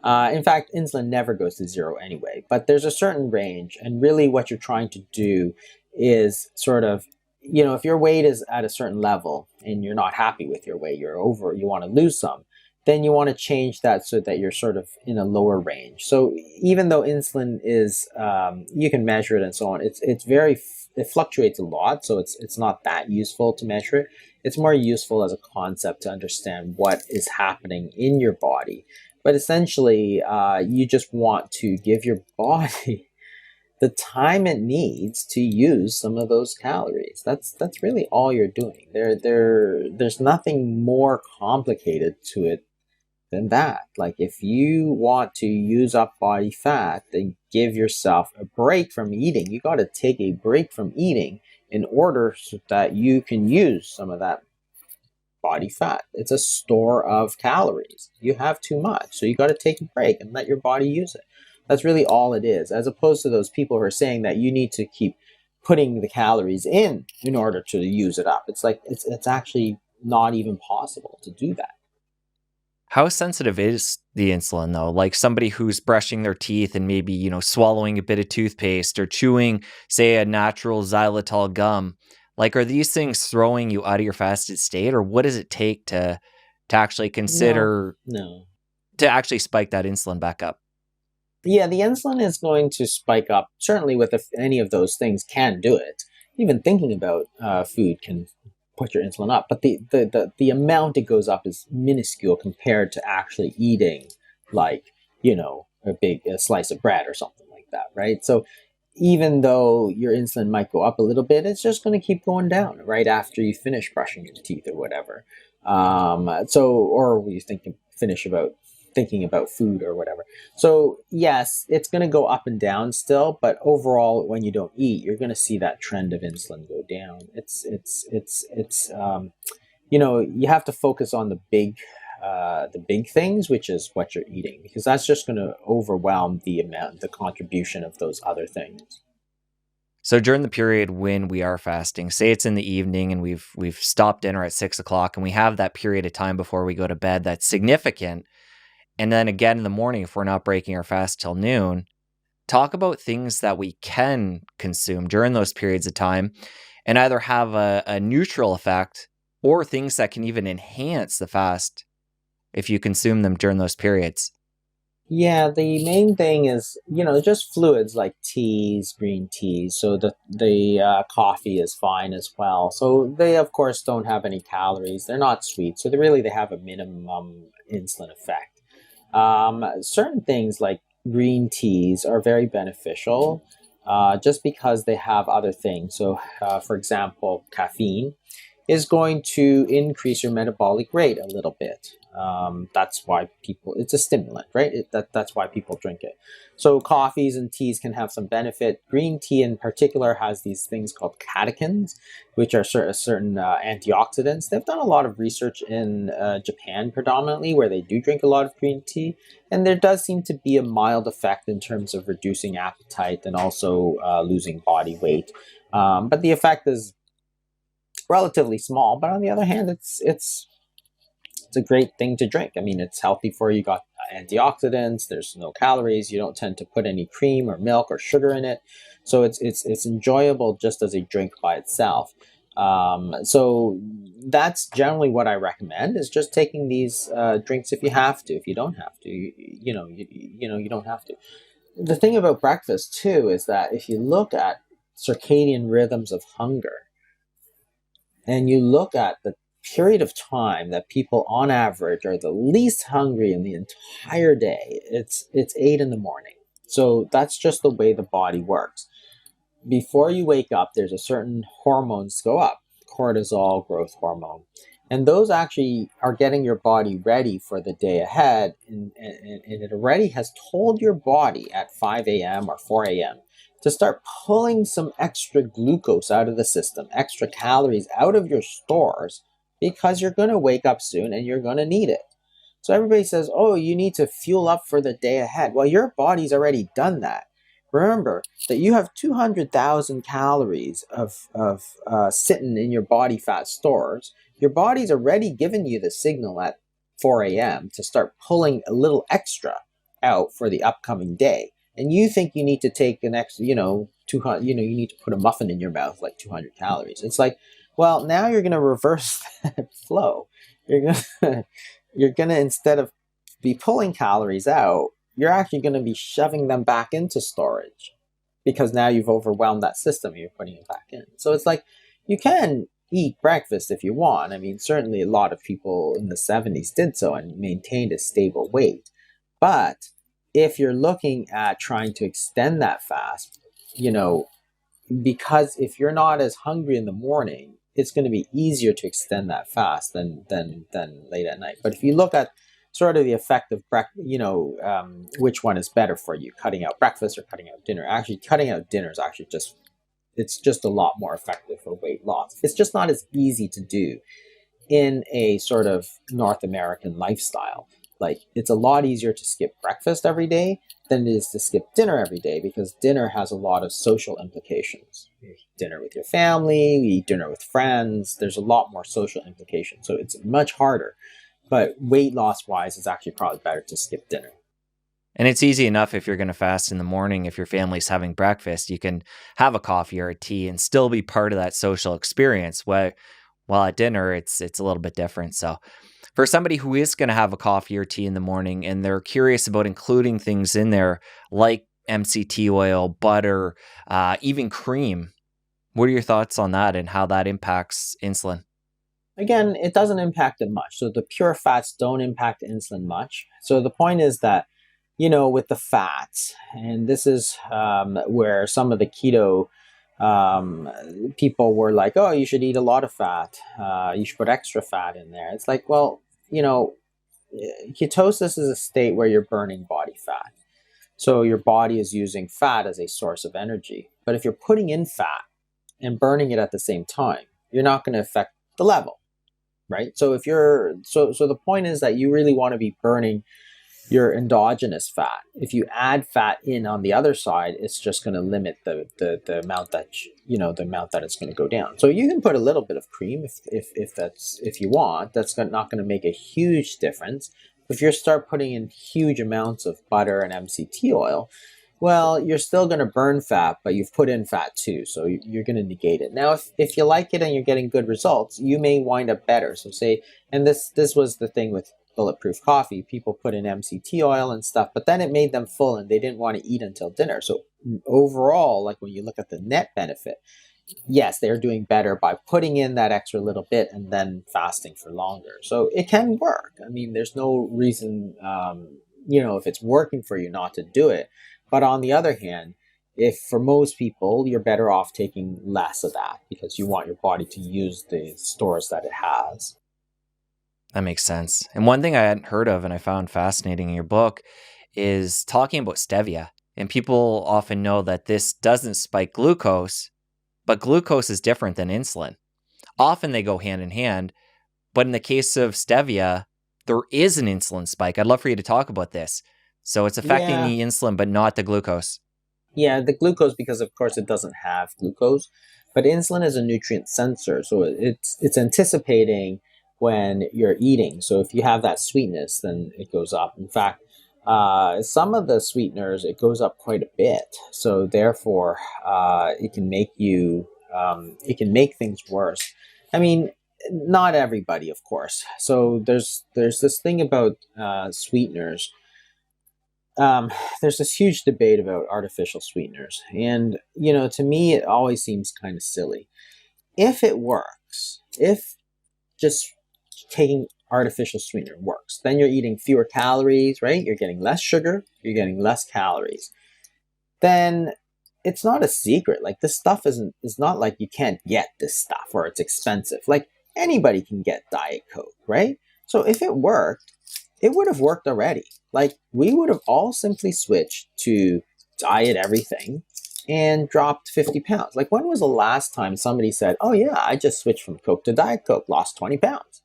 In fact, insulin never goes to zero anyway. But there's a certain range. And really what you're trying to do is sort of, if your weight is at a certain level and you're not happy with your weight, you want to lose some, then you want to change that so that you're sort of in a lower range. So even though insulin is, you can measure it and so on, it fluctuates a lot. So it's not that useful to measure it. It's more useful as a concept to understand what is happening in your body. But essentially, you just want to give your body the time it needs to use some of those calories. That's really all you're doing. There's nothing more complicated to it than that. Like if you want to use up body fat, then give yourself a break from eating. You got to take a break from eating in order so that you can use some of that body fat. It's a store of calories. You have too much, so you got to take a break and let your body use it. That's really all it is, as opposed to those people who are saying that you need to keep putting the calories in order to use it up. It's like it's actually not even possible to do that. How sensitive is the insulin though? Like somebody who's brushing their teeth and maybe, swallowing a bit of toothpaste or chewing, say, a natural xylitol gum. Like, are these things throwing you out of your fasted state, or what does it take to actually No, consider no. to actually spike that insulin back up? Yeah, the insulin is going to spike up. Certainly, with any of those things, can do it. Even thinking about food can put your insulin up, but the amount it goes up is minuscule compared to actually eating, like a slice of bread or something like that, right? So even though your insulin might go up a little bit, it's just going to keep going down right after you finish brushing your teeth or whatever. Or you finish about thinking about food or whatever. So yes, it's going to go up and down still, but overall, when you don't eat, you're going to see that trend of insulin go down. You have to focus on the big things, which is what you're eating, because that's just going to overwhelm the contribution of those other things. So during the period when we are fasting, say it's in the evening and we've stopped dinner at 6 o'clock and we have that period of time before we go to bed that's significant. And then again in the morning, if we're not breaking our fast till noon, talk about things that we can consume during those periods of time and either have a neutral effect or things that can even enhance the fast if you consume them during those periods. Yeah, the main thing is, just fluids like teas, green teas. So the coffee is fine as well. So they, of course, don't have any calories. They're not sweet. So they have a minimum insulin effect. Certain things like green teas are very beneficial just because they have other things. So, for example, caffeine is going to increase your metabolic rate a little bit. That's why it's a stimulant, right? That's why people drink it. So coffees and teas can have some benefit. Green tea in particular has these things called catechins, which are certain antioxidants. They've done a lot of research in Japan predominantly, where they do drink a lot of green tea. And there does seem to be a mild effect in terms of reducing appetite and also losing body weight. But the effect is relatively small, but on the other hand, it's a great thing to drink. I mean, it's healthy for you. Got antioxidants. There's no calories. You don't tend to put any cream or milk or sugar in it, so it's enjoyable just as a drink by itself. So that's generally what I recommend, is just taking these drinks if you have to. If you don't have to, you don't have to. The thing about breakfast too is that if you look at circadian rhythms of hunger, and you look at the period of time that people on average are the least hungry in the entire day, it's 8 in the morning. So that's just the way the body works. Before you wake up, there's a certain hormones go up, cortisol, growth hormone. And those actually are getting your body ready for the day ahead. And it already has told your body at 5 a.m. or 4 a.m. to start pulling some extra glucose out of the system, extra calories out of your stores, because you're going to wake up soon and you're going to need it. So everybody says, oh, you need to fuel up for the day ahead. Well, your body's already done that. Remember that you have 200,000 calories of sitting in your body fat stores. Your body's already given you the signal at 4 a.m. to start pulling a little extra out for the upcoming day. And you think you need to take an extra, 200, you need to put a muffin in your mouth, like 200 calories. It's like, well, now you're going to reverse that flow. You're going to, instead of be pulling calories out, you're actually going to be shoving them back into storage, because now you've overwhelmed that system. You're putting it back in. So it's like, you can eat breakfast if you want. I mean, certainly a lot of people in the 70s did so and maintained a stable weight. But if you're looking at trying to extend that fast, because if you're not as hungry in the morning, it's going to be easier to extend that fast than late at night. But if you look at sort of the effect of which one is better for you, cutting out breakfast or cutting out dinner? Actually, cutting out dinner is actually just a lot more effective for weight loss. It's just not as easy to do in a sort of North American lifestyle. Like, it's a lot easier to skip breakfast every day than it is to skip dinner every day, because dinner has a lot of social implications. You eat dinner with your family, you eat dinner with friends. There's a lot more social implications. So it's much harder But weight loss wise, it's actually probably better to skip dinner. And it's easy enough if you're going to fast in the morning. If your family's having breakfast, you can have a coffee or a tea and still be part of that social experience. While at dinner, it's a little bit different. So, for somebody who is going to have a coffee or tea in the morning and they're curious about including things in there like MCT oil, butter, even cream, what are your thoughts on that and how that impacts insulin? Again, it doesn't impact it much. So the pure fats don't impact insulin much. So the point is that, with the fats, and this is where some of the keto um, people were like, oh, you should eat a lot of fat. You should put extra fat in there. It's like, well, ketosis is a state where you're burning body fat. So your body is using fat as a source of energy. But if you're putting in fat and burning it at the same time, you're not going to affect the level, right? So if you're so the point is that you really want to be burning your endogenous fat. If you add fat in on the other side, it's just going to limit the amount that the amount that it's going to go down. So you can put a little bit of cream if you want. That's not going to make a huge difference. If you start putting in huge amounts of butter and MCT oil, well, you're still going to burn fat, but you've put in fat too, so you're going to negate it. Now, if you like it and you're getting good results, you may wind up better. So say, and this was the thing with bulletproof coffee, people put in MCT oil and stuff, but then it made them full and they didn't want to eat until dinner. So overall, like when you look at the net benefit, yes, they're doing better by putting in that extra little bit and then fasting for longer. So it can work. I mean, there's no reason, if it's working for you, not to do it. But on the other hand, if for most people, you're better off taking less of that because you want your body to use the stores that it has. That makes sense. And one thing I hadn't heard of and I found fascinating in your book is talking about stevia. And people often know that this doesn't spike glucose, but glucose is different than insulin. Often they go hand in hand, but in the case of stevia, there is an insulin spike. I'd love for you to talk about this. So it's affecting Yeah, the insulin, but not the glucose. yeah, the glucose because of course it doesn't have glucose, but insulin is a nutrient sensor, so it's anticipating when you're eating. So if you have that sweetness, then it goes up. In fact, some of the sweeteners it goes up quite a bit. So therefore, it can make things worse. I mean, not everybody, of course. So there's this thing about sweeteners. There's this huge debate about artificial sweeteners. And, to me, it always seems kind of silly. If it works, if just taking artificial sweetener works, then you're eating fewer calories, right? You're getting less sugar, you're getting less calories. Then it's not a secret. Like this stuff is not like you can't get this stuff or it's expensive. Like anybody can get Diet Coke, right? So if it worked, it would have worked already. Like we would have all simply switched to diet everything and dropped 50 pounds. Like when was the last time somebody said, oh yeah, I just switched from Coke to Diet Coke, lost 20 pounds?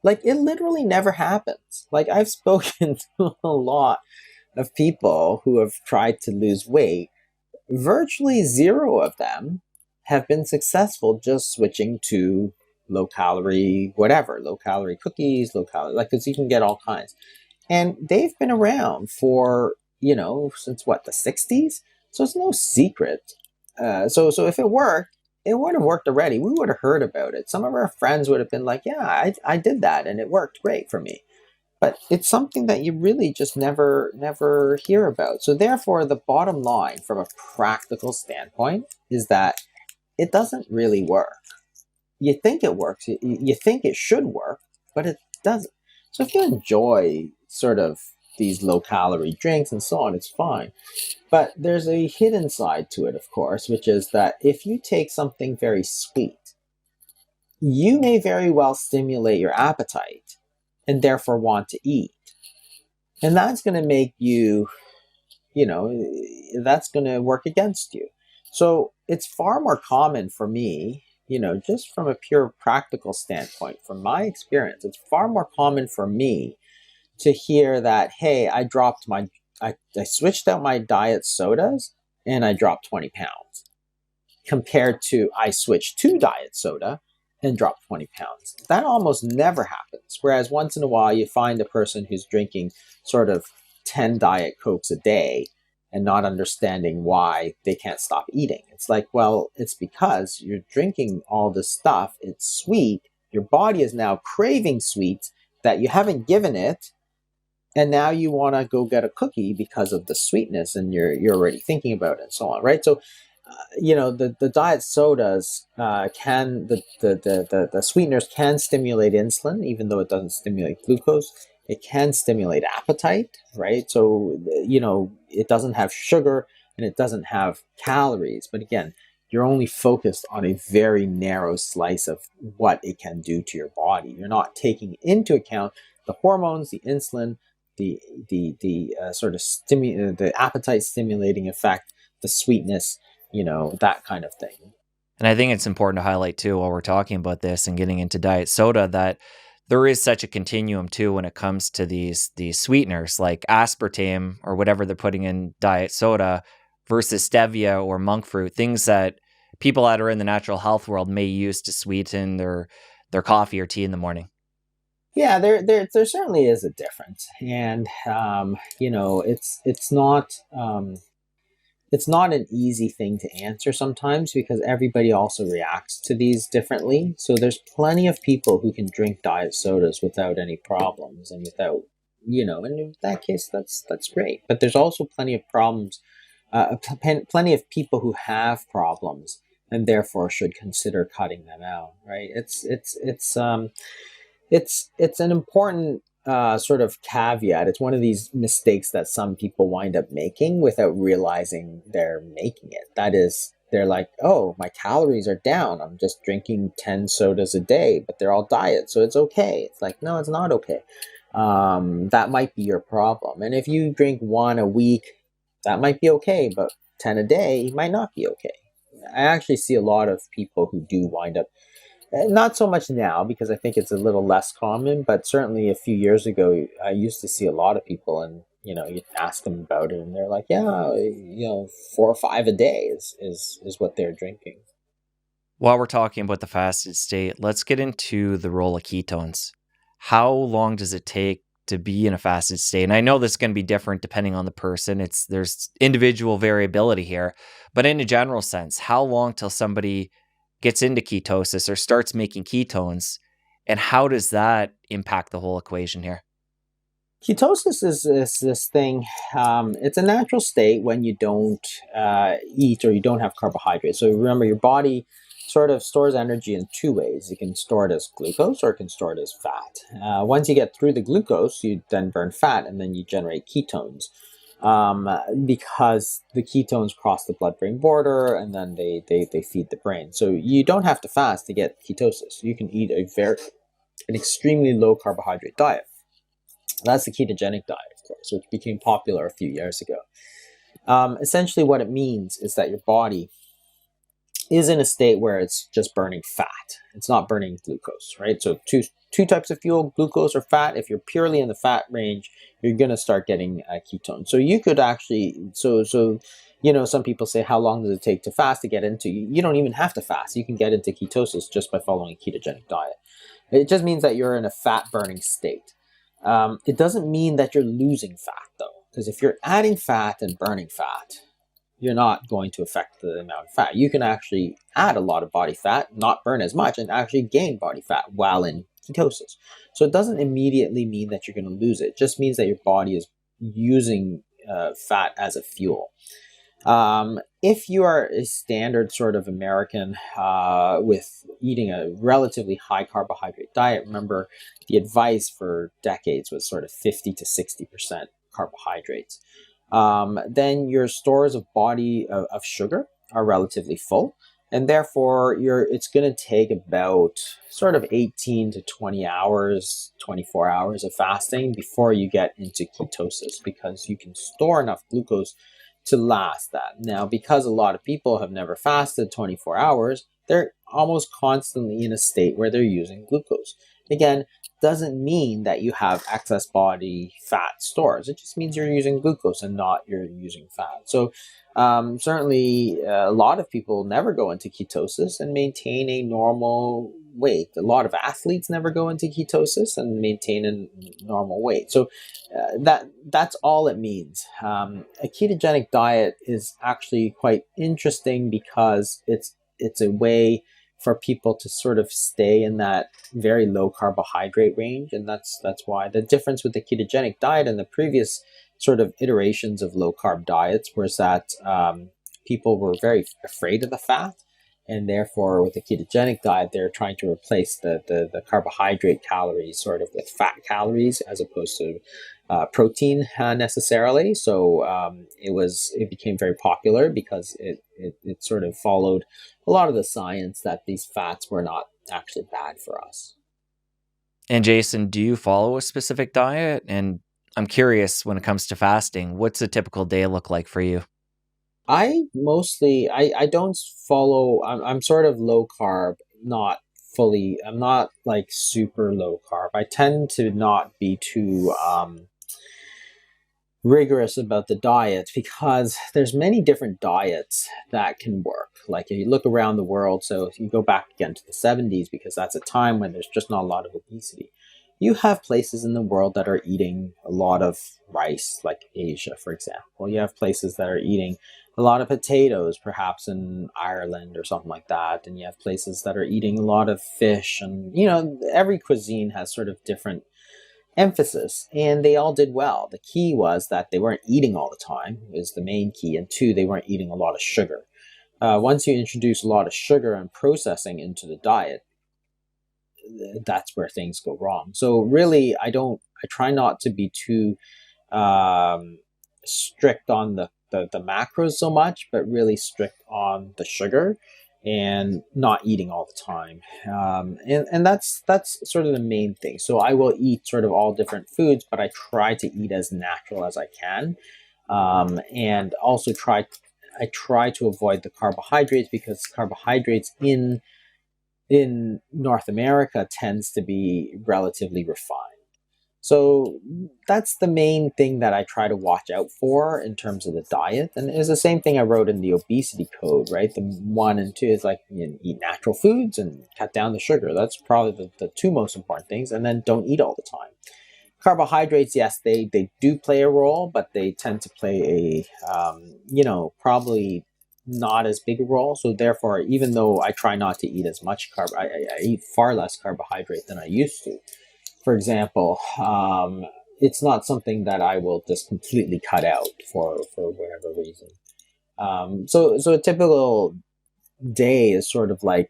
Like it literally never happens. Like I've spoken to a lot of people who have tried to lose weight. Virtually zero of them have been successful just switching to low calorie, whatever, low calorie cookies, low calorie, like, because you can get all kinds. And they've been around for, since what, the 60s? So it's no secret. So if it worked, it would have worked already. We would have heard about it. Some of our friends would have been like, yeah, I did that and it worked great for me. But it's something that you really just never hear about. So therefore, the bottom line from a practical standpoint is that it doesn't really work. You think it works, you think it should work, but it doesn't. So if you enjoy sort of these low calorie drinks and so on, it's fine. But there's a hidden side to it, of course, which is that if you take something very sweet, you may very well stimulate your appetite and therefore want to eat. And that's going to make you, that's going to work against you. So it's far more common for me, just from a pure practical standpoint, from my experience, it's far more common for me to hear that, hey, I switched out my diet sodas and I dropped 20 pounds compared to I switched to diet soda and drop 20 pounds. That almost never happens. Whereas once in a while, you find a person who's drinking sort of 10 Diet Cokes a day and not understanding why they can't stop eating. It's like, well, it's because you're drinking all this stuff. It's sweet. Your body is now craving sweets that you haven't given it, and now you want to go get a cookie because of the sweetness, and you're already thinking about it and so on, right? So the diet sodas can the sweeteners can stimulate insulin, even though it doesn't stimulate glucose. It can stimulate appetite, right? So it doesn't have sugar and it doesn't have calories, but again, you're only focused on a very narrow slice of what it can do to your body. You're not taking into account the hormones, the insulin, the sort of the appetite stimulating effect, the sweetness, that kind of thing. And I think it's important to highlight too, while we're talking about this and getting into diet soda, that there is such a continuum too when it comes to these sweeteners like aspartame or whatever they're putting in diet soda versus stevia or monk fruit, things that people that are in the natural health world may use to sweeten their coffee or tea in the morning. Yeah, there certainly is a difference, and it's not an easy thing to answer sometimes because everybody also reacts to these differently. So there's plenty of people who can drink diet sodas without any problems and without, and in that case, that's great. But there's also plenty of problems, plenty of people who have problems and therefore should consider cutting them out. Right? It's an important sort of caveat. It's one of these mistakes that some people wind up making without realizing they're making it. That is, they're like, oh, my calories are down. I'm just drinking 10 sodas a day, but they're all diet, so it's okay. It's like, no, it's not okay. That might be your problem. And if you drink one a week, that might be okay, but 10 a day might not be okay. I actually see a lot of people who do wind up, not so much now because I think it's a little less common, but certainly a few years ago, I used to see a lot of people, and you'd ask them about it, and they're like, "Yeah, 4 or 5 a day is what they're drinking." While we're talking about the fasted state, let's get into the role of ketones. How long does it take to be in a fasted state? And I know this is going to be different depending on the person. There's individual variability here, but in a general sense, how long till somebody gets into ketosis or starts making ketones, and how does that impact the whole equation here? Ketosis is this thing. It's a natural state when you don't eat or you don't have carbohydrates. So remember, your body sort of stores energy in two ways. You can store it as glucose or it can store it as fat. Once you get through the glucose, you then burn fat and then you generate ketones. Because the ketones cross the blood-brain border and then they feed the brain. So you don't have to fast to get ketosis. You can eat an extremely low carbohydrate diet. That's the ketogenic diet, of course, which became popular a few years ago. Essentially, what it means is that your body is in a state where it's just burning fat. It's not burning glucose, right? So two types of fuel, glucose or fat. If you're purely in the fat range, you're going to start getting ketones. So you could actually, some people say, how long does it take to fast to get into? You don't even have to fast. You can get into ketosis just by following a ketogenic diet. It just means that you're in a fat burning state. It doesn't mean that you're losing fat, though, because if you're adding fat and burning fat, you're not going to affect the amount of fat. You can actually add a lot of body fat, not burn as much, and actually gain body fat while in ketosis. So it doesn't immediately mean that you're going to lose it. It just means that your body is using fat as a fuel. If you are a standard sort of American with eating a relatively high carbohydrate diet, remember the advice for decades was sort of 50 to 60% carbohydrates. Then your stores of sugar are relatively full, and therefore it's going to take about sort of 18 to 20 hours, 24 hours of fasting before you get into ketosis, because you can store enough glucose to last that. Now, because a lot of people have never fasted 24 hours, they're almost constantly in a state where they're using glucose. Again, doesn't mean that you have excess body fat stores. It just means you're using glucose and not you're using fat. So certainly a lot of people never go into ketosis and maintain a normal weight. A lot of athletes never go into ketosis and maintain a normal weight. So that's all it means. A ketogenic diet is actually quite interesting because it's a way for people to sort of stay in that very low carbohydrate range, and that's why the difference with the ketogenic diet and the previous sort of iterations of low carb diets was that people were very afraid of the fat, and therefore with the ketogenic diet they're trying to replace the carbohydrate calories sort of with fat calories as opposed to protein necessarily. So it became very popular because it sort of followed a lot of the science that these fats were not actually bad for us. And Jason, do you follow a specific diet? And I'm curious when it comes to fasting, what's a typical day look like for you? I don't follow. I'm sort of low carb, not fully. I'm not like super low carb. I tend to not be too rigorous about the diet because there's many different diets that can work. Like if you look around the world, so if you go back again to the 70s, because that's a time when there's just not a lot of obesity, you have places in the world that are eating a lot of rice, like Asia, for example. You have places that are eating a lot of potatoes, perhaps in Ireland or something like that. And you have places that are eating a lot of fish. And, every cuisine has sort of different emphasis, and they all did well. The key was that they weren't eating all the time, is the main key, and two, they weren't eating a lot of sugar. Once you introduce a lot of sugar and processing into the diet, that's where things go wrong. So really, I try not to be too um, strict on the macros so much, but really strict on the sugar and not eating all the time. And that's sort of the main thing. So I will eat sort of all different foods, but I try to eat as natural as I can. And also I try to avoid the carbohydrates because carbohydrates in North America tends to be relatively refined. So that's the main thing that I try to watch out for in terms of the diet. And it's the same thing I wrote in the obesity code, right? The 1 and 2 is like, eat natural foods and cut down the sugar. That's probably the two most important things. And then don't eat all the time. Carbohydrates, yes, they do play a role, but they tend to play probably not as big a role. So therefore, even though I try not to eat as much I eat far less carbohydrate than I used to. For example, it's not something that I will just completely cut out for whatever reason. So a typical day is sort of like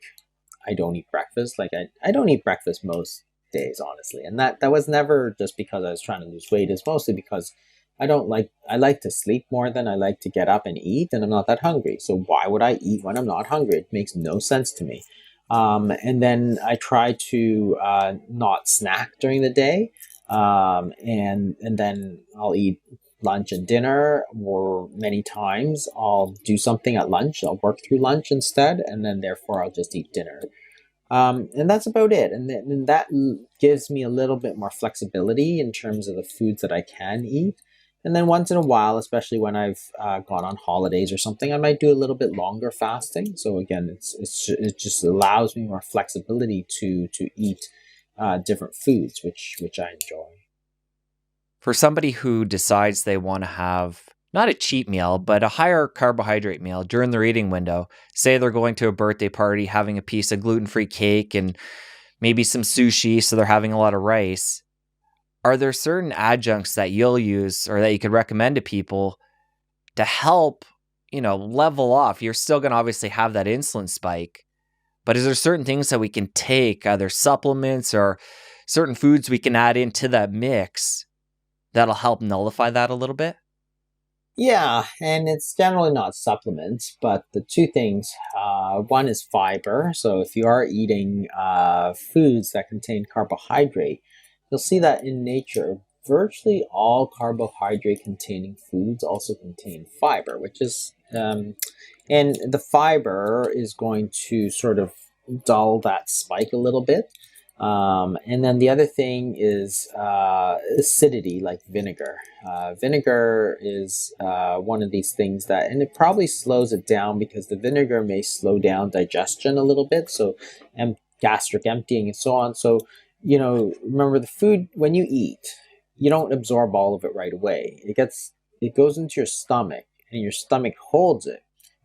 I don't eat breakfast. Like I don't eat breakfast most days, honestly. And that was never just because I was trying to lose weight. It's mostly because I like to sleep more than I like to get up and eat, and I'm not that hungry. So why would I eat when I'm not hungry? It makes no sense to me. And then I try to not snack during the day, and then I'll eat lunch and dinner, or many times I'll do something at lunch. I'll work through lunch instead, and then therefore I'll just eat dinner. And that's about it. And that gives me a little bit more flexibility in terms of the foods that I can eat. And then once in a while, especially when I've gone on holidays or something, I might do a little bit longer fasting. So again, it just allows me more flexibility to eat different foods, which I enjoy. For somebody who decides they want to have not a cheat meal, but a higher carbohydrate meal during their eating window, say they're going to a birthday party, having a piece of gluten-free cake and maybe some sushi, so they're having a lot of rice. Are there certain adjuncts that you'll use or that you could recommend to people to help, level off? You're still going to obviously have that insulin spike, but is there certain things that we can take, either supplements or certain foods we can add into that mix that'll help nullify that a little bit? Yeah, and it's generally not supplements, but the two things. One is fiber. So if you are eating foods that contain carbohydrate, you'll see that in nature, virtually all carbohydrate containing foods also contain fiber, which is, and the fiber is going to sort of dull that spike a little bit. And then the other thing is acidity, like vinegar. Vinegar is one of these things that, and it probably slows it down because the vinegar may slow down digestion a little bit. So, and gastric emptying and so on. So, remember the food, when you eat, you don't absorb all of it right away. It goes into your stomach, and your stomach holds it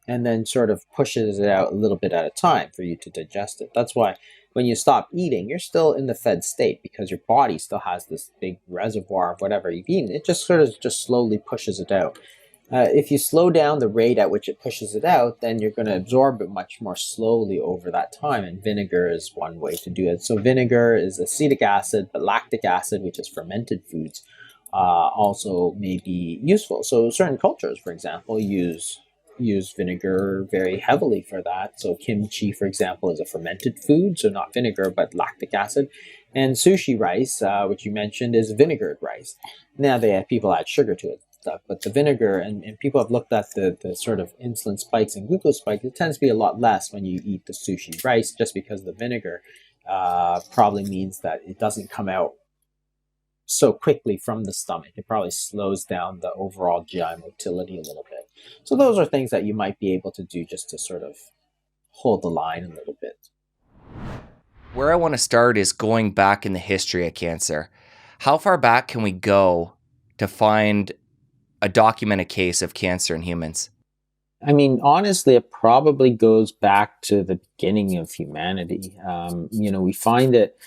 and then sort of pushes it out a little bit at a time for you to digest it. That's why when you stop eating, you're still in the fed state because your body still has this big reservoir of whatever you've eaten. It just sort of just slowly pushes it out. If you slow down the rate at which it pushes it out, then you're going to absorb it much more slowly over that time. And vinegar is one way to do it. So vinegar is acetic acid, but lactic acid, which is fermented foods, also may be useful. So certain cultures, for example, use vinegar very heavily for that. So kimchi, for example, is a fermented food, so not vinegar, but lactic acid. And sushi rice, which you mentioned, is vinegared rice. Now people add sugar to it. Stuff, but the vinegar, and people have looked at the sort of insulin spikes and glucose spikes, it tends to be a lot less when you eat the sushi rice, just because the vinegar probably means that it doesn't come out so quickly from the stomach. It probably slows down the overall GI motility a little bit. So those are things that you might be able to do just to sort of hold the line a little bit. Where I want to start is going back in the history of cancer. How far back can we go to find a documented case of cancer in humans? I mean, honestly, it probably goes back to the beginning of humanity. We find it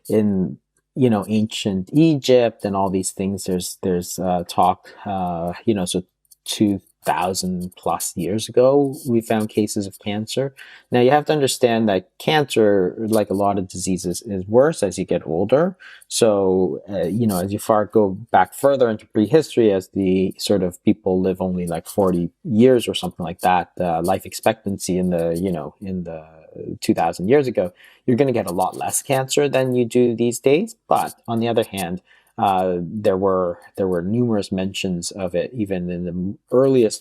in ancient Egypt and all these things. There's talk, so 2,000 plus years ago, we found cases of cancer. Now, you have to understand that cancer, like a lot of diseases, is worse as you get older. So, as you go back further into prehistory, as the sort of people live only like 40 years or something like that, life expectancy in the 2,000 years ago, you're going to get a lot less cancer than you do these days. But on the other hand, there were numerous mentions of it, even in the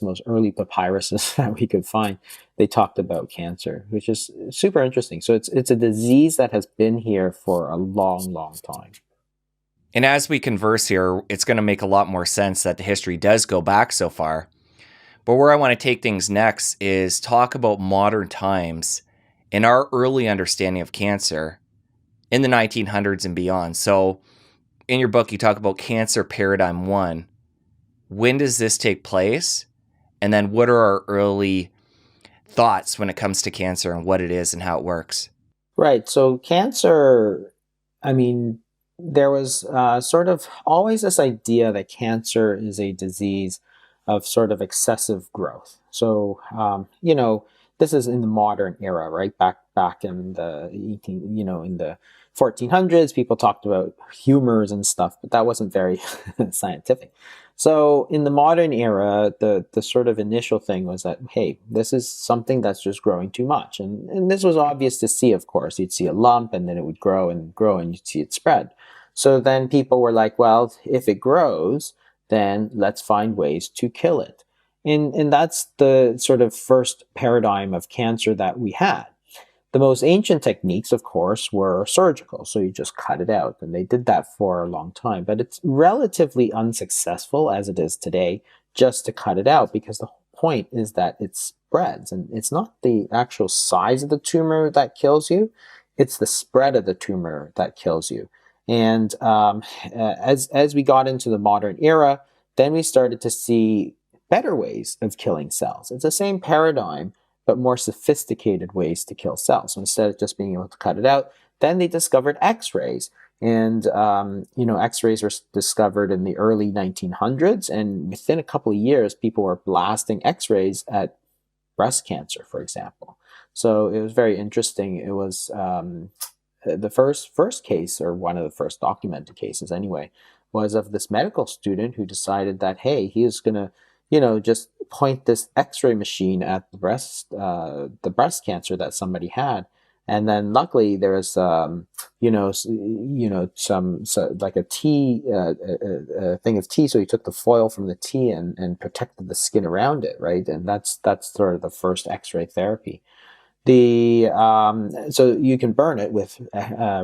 most early papyruses that we could find. They talked about cancer, which is super interesting. So it's a disease that has been here for a long, long time. And as we converse here, it's going to make a lot more sense that the history does go back so far. But where I want to take things next is talk about modern times and our early understanding of cancer in the 1900s and beyond. So in your book, you talk about cancer paradigm 1. When does this take place? And then what are our early thoughts when it comes to cancer and what it is and how it works? Right. So cancer, I mean, there was sort of always this idea that cancer is a disease of sort of excessive growth. So, this is in the modern era, right? Back in the 1400s, people talked about humors and stuff, but that wasn't very scientific. So in the modern era, the sort of initial thing was that, hey, this is something that's just growing too much. And this was obvious to see, of course. You'd see a lump and then it would grow and grow and you'd see it spread. So then people were like, well, if it grows, then let's find ways to kill it. And that's the sort of first paradigm of cancer that we had. The most ancient techniques, of course, were surgical. So you just cut it out. And they did that for a long time. But it's relatively unsuccessful as it is today just to cut it out, because the whole point is that it spreads. And it's not the actual size of the tumor that kills you. It's the spread of the tumor that kills you. And as we got into the modern era, then we started to see better ways of killing cells. It's the same paradigm, but more sophisticated ways to kill cells. So instead of just being able to cut it out, then they discovered X-rays. And, X-rays were discovered in the early 1900s. And within a couple of years, people were blasting X-rays at breast cancer, for example. So it was very interesting. It was the first case, or one of the first documented cases anyway, was of this medical student who decided that, hey, he is going to just point this X-ray machine at the breast cancer that somebody had, and then luckily there was, some like a tea, a thing of tea. So he took the foil from the tea and protected the skin around it, right? And that's sort of the first X-ray therapy. So you can burn it with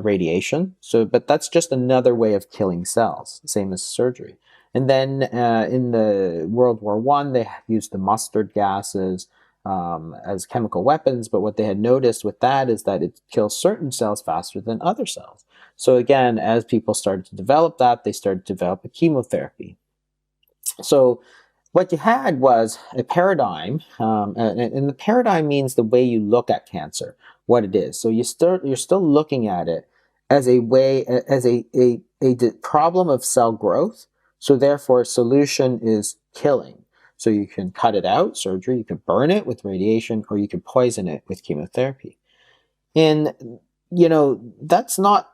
radiation. But that's just another way of killing cells, same as surgery. And then in the World War I, they used the mustard gases. as chemical weapons. But what they had noticed with that is that it kills certain cells faster than other cells. So again, as people started to develop that, they started to develop a chemotherapy. So what you had was a paradigm, and the paradigm means the way you look at cancer, what it is. So you're still looking at it as a way, as a problem of cell growth. So therefore, a solution is killing. So you can cut it out, surgery, you can burn it with radiation, or you can poison it with chemotherapy. And that's not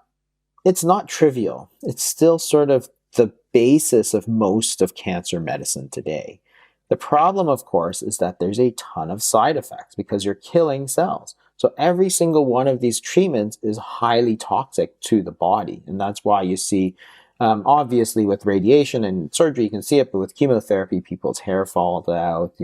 it's not trivial. It's still sort of the basis of most of cancer medicine today. The problem, of course, is that there's a ton of side effects because you're killing cells. So every single one of these treatments is highly toxic to the body. And that's why you see, obviously with radiation and surgery, you can see it, but with chemotherapy, people's hair falls out,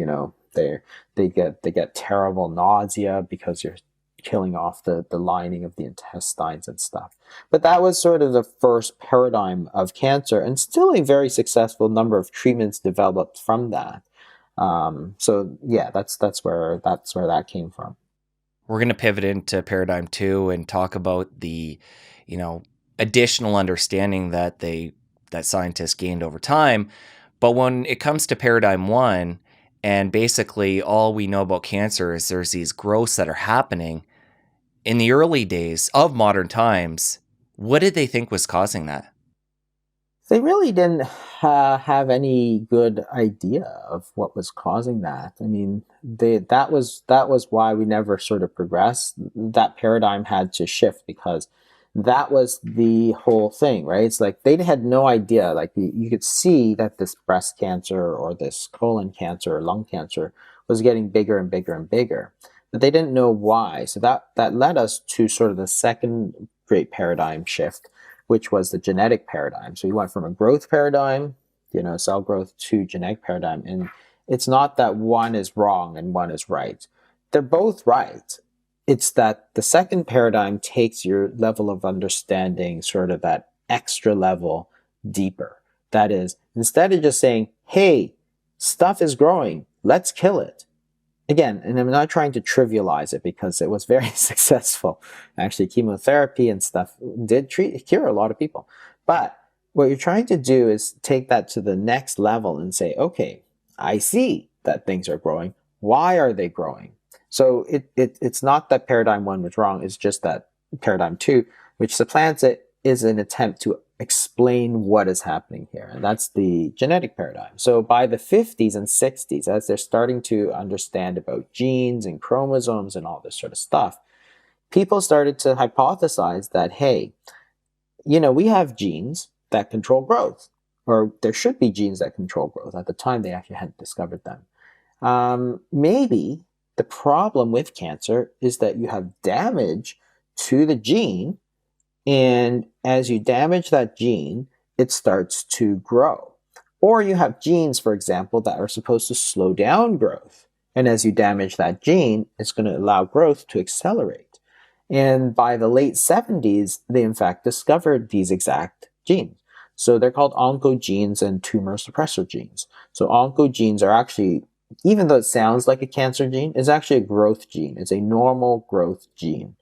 they get terrible nausea because you're killing off the lining of the intestines and stuff. But that was sort of the first paradigm of cancer, and still a very successful number of treatments developed from that. So yeah, that's where that came from. We're going to pivot into paradigm 2 and talk about the, you know, additional understanding that scientists gained over time. But when it comes to paradigm 1, and basically all we know about cancer is there's these growths that are happening in the early days of modern times, what did they think was causing that? They really didn't have any good idea of what was causing that. I mean, that was why we never sort of progressed. That paradigm had to shift because that was the whole thing, right? It's like they had no idea. Like you could see that this breast cancer or this colon cancer or lung cancer was getting bigger and bigger and bigger, but they didn't know why. So that led us to sort of the second great paradigm shift, which was the genetic paradigm. So we went from a growth paradigm, cell growth, to genetic paradigm. And it's not that one is wrong and one is right. They're both right. It's that the second paradigm takes your level of understanding sort of that extra level deeper. That is, instead of just saying, hey, stuff is growing, let's kill it. Again, and I'm not trying to trivialize it because it was very successful. Actually, chemotherapy and stuff did cure a lot of people. But what you're trying to do is take that to the next level and say, okay, I see that things are growing. Why are they growing? So it's not that paradigm 1 was wrong. It's just that paradigm 2, which supplants it, is an attempt to explain what is happening here. And that's the genetic paradigm. So by the 50s and 60s, as they're starting to understand about genes and chromosomes and all this sort of stuff, people started to hypothesize that, hey, we have genes that control growth, or there should be genes that control growth. At the time, they actually hadn't discovered them. Maybe the problem with cancer is that you have damage to the gene, and as you damage that gene, it starts to grow. Or you have genes, for example, that are supposed to slow down growth. And as you damage that gene, it's going to allow growth to accelerate. And by the late 70s, they in fact discovered these exact genes. So they're called oncogenes and tumor suppressor genes. So oncogenes are actually, even though it sounds like a cancer gene, it's actually a growth gene. It's a normal growth gene.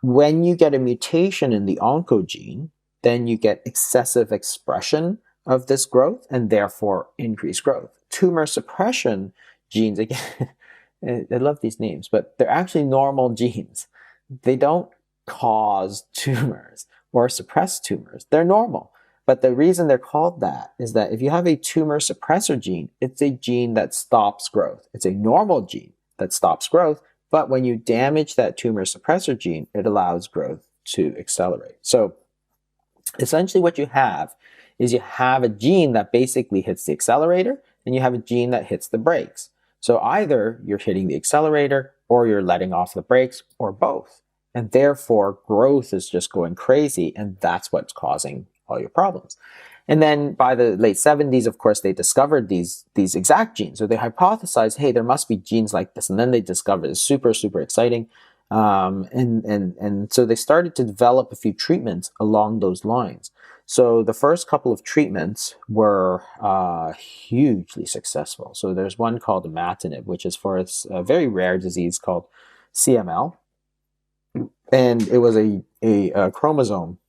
When you get a mutation in the oncogene, then you get excessive expression of this growth and therefore increased growth. Tumor suppression genes, again, I love these names, but they're actually normal genes. They don't cause tumors or suppress tumors. They're normal. But the reason they're called that is that if you have a tumor suppressor gene, it's a gene that stops growth. It's a normal gene that stops growth. But when you damage that tumor suppressor gene, it allows growth to accelerate. So essentially what you have is you have a gene that basically hits the accelerator, and you have a gene that hits the brakes. So either you're hitting the accelerator or you're letting off the brakes, or both. And therefore, growth is just going crazy, and that's what's causing all your problems. And then by the late 70s, of course, they discovered these exact genes. So they hypothesized, hey, there must be genes like this. And then they discovered it's super, super exciting. And so they started to develop a few treatments along those lines. So the first couple of treatments were hugely successful. So there's one called imatinib, which is for a very rare disease called CML, and it was a chromosome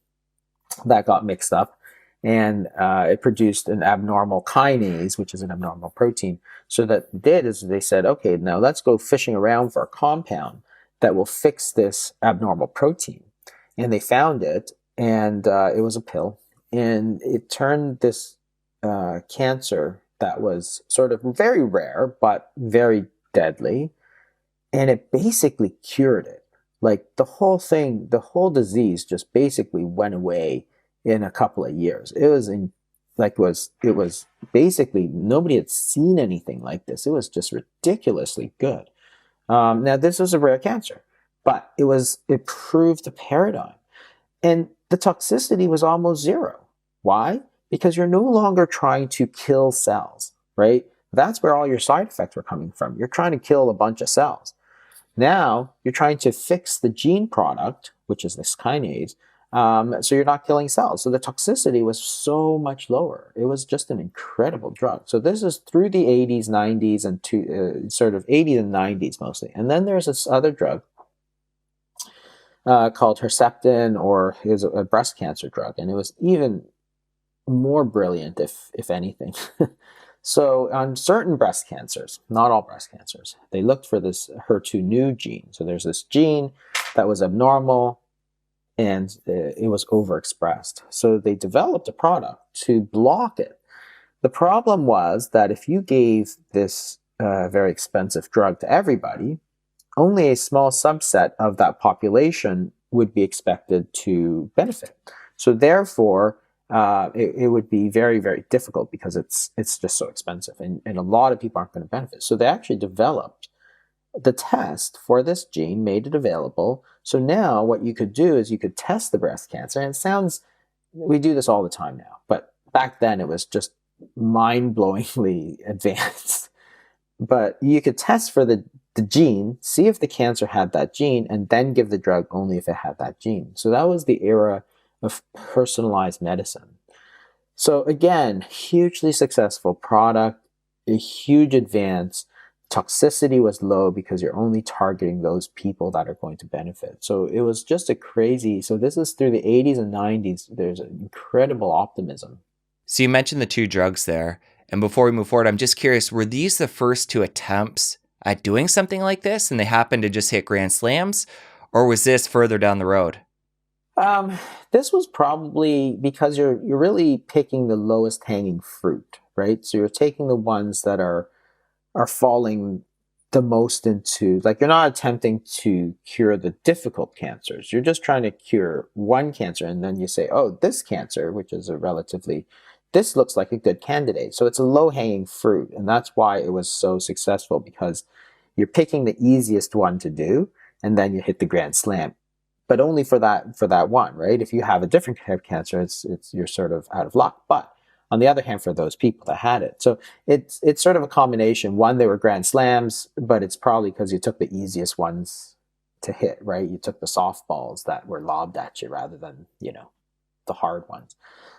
that got mixed up, and it produced an abnormal kinase, which is an abnormal protein. So that they did is they said, okay, now let's go fishing around for a compound that will fix this abnormal protein. And they found it, and it was a pill, and it turned this cancer that was sort of very rare but very deadly, and it basically cured it. Like the whole thing, the whole disease just basically went away in a couple of years. It was basically nobody had seen anything like this. It was just ridiculously good. Now this was a rare cancer, but it proved the paradigm, and the toxicity was almost zero. Why? Because you're no longer trying to kill cells, right? That's where all your side effects were coming from. You're trying to kill a bunch of cells. Now you're trying to fix the gene product, which is this kinase, so you're not killing cells. So the toxicity was so much lower. It was just an incredible drug. So this is through the 80s, 90s, and sort of 80s and 90s mostly. And then there's this other drug called Herceptin, or is a breast cancer drug, and it was even more brilliant, if anything. So on certain breast cancers, not all breast cancers, they looked for this HER2/neu gene. So there's this gene that was abnormal, and it was overexpressed. So they developed a product to block it. The problem was that if you gave this very expensive drug to everybody, only a small subset of that population would be expected to benefit. So therefore, it would be very, very difficult because it's just so expensive, and a lot of people aren't going to benefit. So they actually developed the test for this gene, made it available. So now what you could do is you could test the breast cancer, and we do this all the time now, but back then it was just mind-blowingly advanced. But you could test for the gene, see if the cancer had that gene, and then give the drug only if it had that gene. So that was the era of personalized medicine. So again, hugely successful product, a huge advance. Toxicity was low because you're only targeting those people that are going to benefit. So it was just so this is through the 80s and 90s. There's an incredible optimism. So you mentioned the two drugs there. And before we move forward, I'm just curious, were these the first two attempts at doing something like this and they happened to just hit grand slams? Or was this further down the road? This was probably because you're really picking the lowest hanging fruit, right? So you're taking the ones that are falling the most into, like, you're not attempting to cure the difficult cancers. You're just trying to cure one cancer, and then you say, oh, this cancer, which is this looks like a good candidate. So it's a low hanging fruit, and that's why it was so successful, because you're picking the easiest one to do, and then you hit the grand slam. But only for that one, right? If you have a different kind of cancer, you're sort of out of luck. But on the other hand, for those people that had it, so it's sort of a combination. One, they were grand slams, but it's probably because you took the easiest ones to hit, right? You took the softballs that were lobbed at you rather than the hard ones.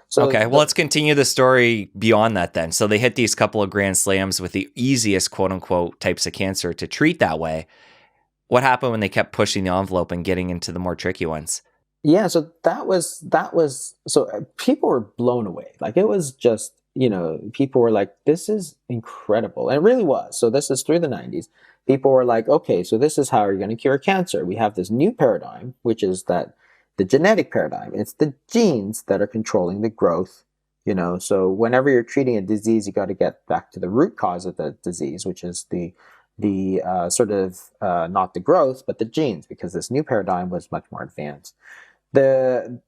So okay, well, let's continue the story beyond that then. So they hit these couple of grand slams with the easiest quote unquote types of cancer to treat that way. What happened when they kept pushing the envelope and getting into the more tricky ones? Yeah, so that was so people were blown away. Like, it was just, people were like, this is incredible. And it really was. So this is through the 90s. People were like, okay, so this is how you're going to cure cancer. We have this new paradigm, which is that the genetic paradigm. It's the genes that are controlling the growth. So whenever you're treating a disease, you got to get back to the root cause of the disease, which is the sort of not the growth, but the genes, because this new paradigm was much more advanced. The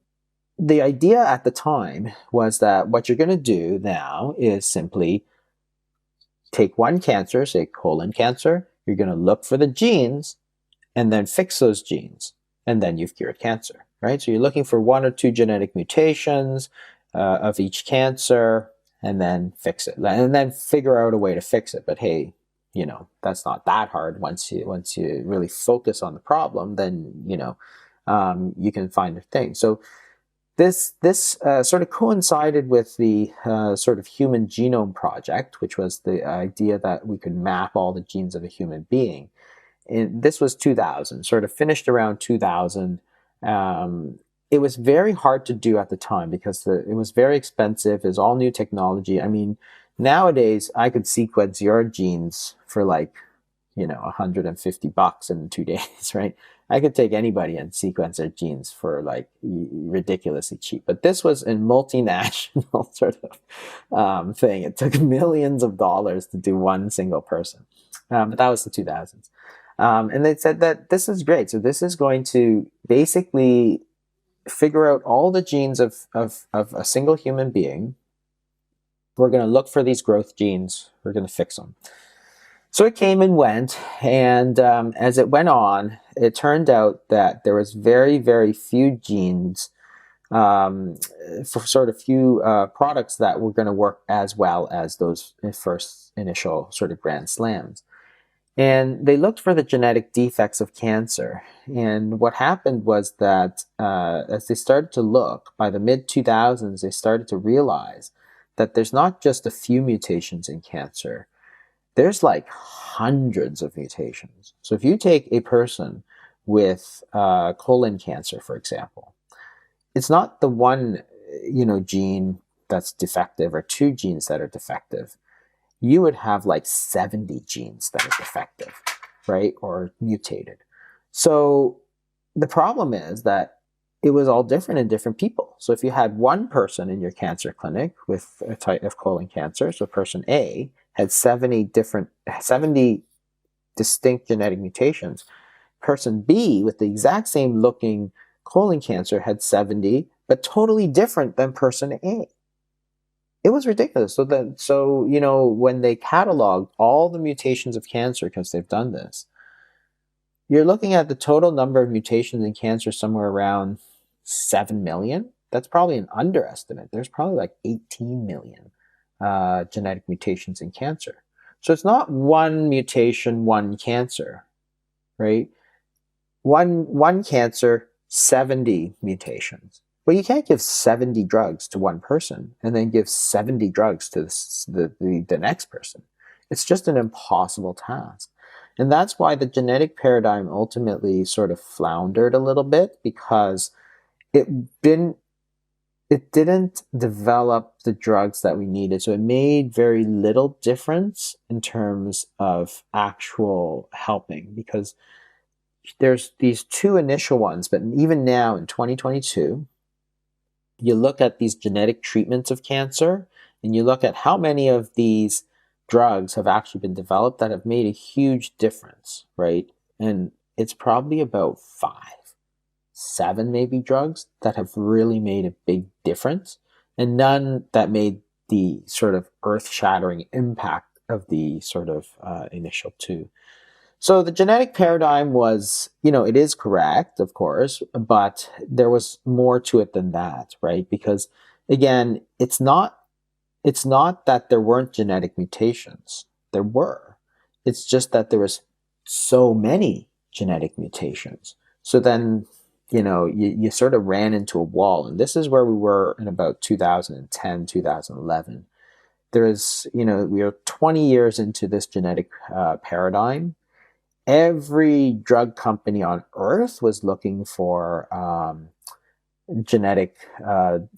idea at the time was that what you're going to do now is simply take one cancer, say colon cancer, you're going to look for the genes and then fix those genes, and then you've cured cancer, right? So you're looking for one or two genetic mutations of each cancer, and then fix it, and then figure out a way to fix it. But hey, that's not that hard. Once you really focus on the problem, then you can find a thing. So This sort of coincided with the sort of Human Genome Project, which was the idea that we could map all the genes of a human being. And this was 2000, sort of finished around 2000. Um, it was very hard to do at the time because it was very expensive. It was all new technology. I mean, nowadays I could sequence your genes for like, $150 in 2 days, right? I could take anybody and sequence their genes for like ridiculously cheap. But this was a multinational sort of thing. It took millions of dollars to do one single person. But that was the 2000s. And they said that this is great. So this is going to basically figure out all the genes of a single human being. We're going to look for these growth genes. We're going to fix them. So it came and went, and as it went on, it turned out that there was very, very few genes for sort of few products that were going to work as well as those first initial sort of grand slams. And they looked for the genetic defects of cancer. And what happened was that as they started to look, by the mid 2000s, they started to realize that there's not just a few mutations in cancer, there's like hundreds of mutations. So if you take a person with colon cancer, for example, it's not the one gene that's defective or two genes that are defective. You would have like 70 genes that are defective, right? Or mutated. So the problem is that it was all different in different people. So if you had one person in your cancer clinic with a type of colon cancer, so person A had 70 distinct genetic mutations. Person B with the exact same looking colon cancer had 70, but totally different than person A. It was ridiculous. So when they cataloged all the mutations of cancer, because they've done this, you're looking at the total number of mutations in cancer somewhere around 7 million. That's probably an underestimate. There's probably like 18 million genetic mutations in cancer. So it's not one mutation, one cancer, right? One cancer, 70 mutations. But you can't give 70 drugs to one person and then give 70 drugs to the next person. It's just an impossible task. And that's why the genetic paradigm ultimately sort of floundered a little bit, because it didn't develop the drugs that we needed. So it made very little difference in terms of actual helping, because there's these two initial ones, but even now in 2022, you look at these genetic treatments of cancer and you look at how many of these drugs have actually been developed that have made a huge difference, right? And it's probably about 5, 7 maybe drugs that have really made a big difference, and none that made the sort of earth-shattering impact of the sort of initial two. So the genetic paradigm was, it is correct, of course, but there was more to it than that, right? Because again, it's not that there weren't genetic mutations. There were. It's just that there was so many genetic mutations. So then, you sort of ran into a wall. And this is where we were in about 2010, 2011. We are 20 years into this genetic paradigm. Every drug company on earth was looking for genetic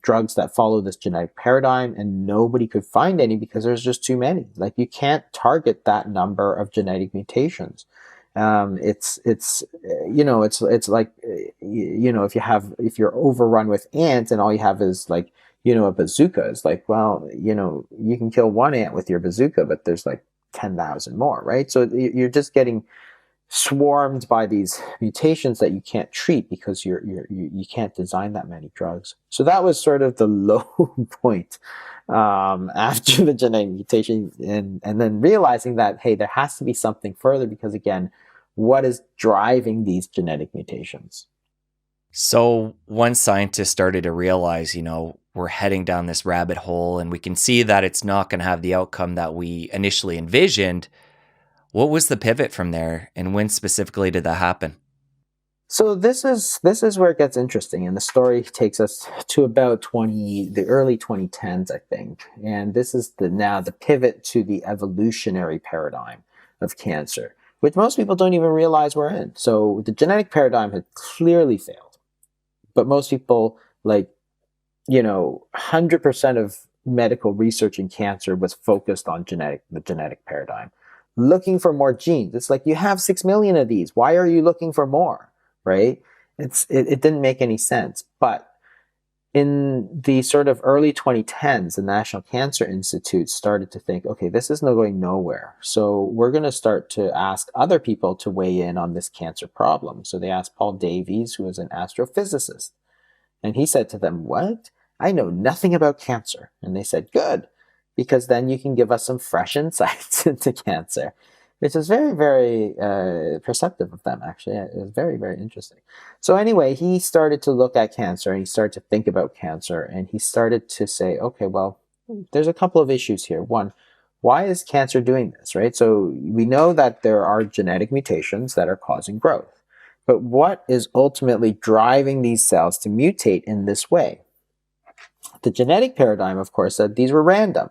drugs that follow this genetic paradigm, and nobody could find any because there's just too many. Like, you can't target that number of genetic mutations. It's like, if you're overrun with ants and all you have is like, a bazooka, it's like, well, you can kill one ant with your bazooka, but there's like 10,000 more, right? So you're just getting swarmed by these mutations that you can't treat because you can't design that many drugs. So that was sort of the low point after the genetic mutation, and then realizing that, hey, there has to be something further, because again, what is driving these genetic mutations? So one scientist started to realize, we're heading down this rabbit hole and we can see that it's not going to have the outcome that we initially envisioned. What was the pivot from there, and when specifically did that happen? So this is where it gets interesting, and the story takes us to about the early 2010s, I think. And this is now the pivot to the evolutionary paradigm of cancer, which most people don't even realize we're in. So the genetic paradigm had clearly failed, but most people, like, 100% of medical research in cancer was focused on the genetic paradigm, looking for more genes. It's like, you have 6 million of these. Why are you looking for more? Right? It didn't make any sense. But in the sort of early 2010s, the National Cancer Institute started to think, okay, this is not going nowhere. So we're going to start to ask other people to weigh in on this cancer problem. So they asked Paul Davies, who is an astrophysicist. And he said to them, "What? I know nothing about cancer." And they said, "Good, because then you can give us some fresh insights into cancer," which is very, very perceptive of them, actually. It was very, very interesting. So, anyway, he started to look at cancer and he started to think about cancer and he started to say, okay, well, there's a couple of issues here. One, why is cancer doing this, right? So, we know that there are genetic mutations that are causing growth. But what is ultimately driving these cells to mutate in this way? The genetic paradigm, of course, said these were random.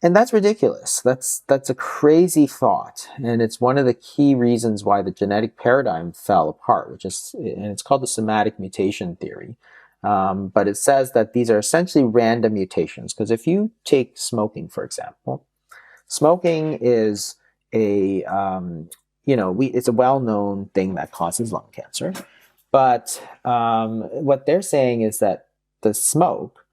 And that's ridiculous. That's a crazy thought. And it's one of the key reasons why the genetic paradigm fell apart, and it's called the somatic mutation theory. But it says that these are essentially random mutations. Because if you take smoking, for example, smoking is it's a well-known thing that causes lung cancer. But what they're saying is that the smoke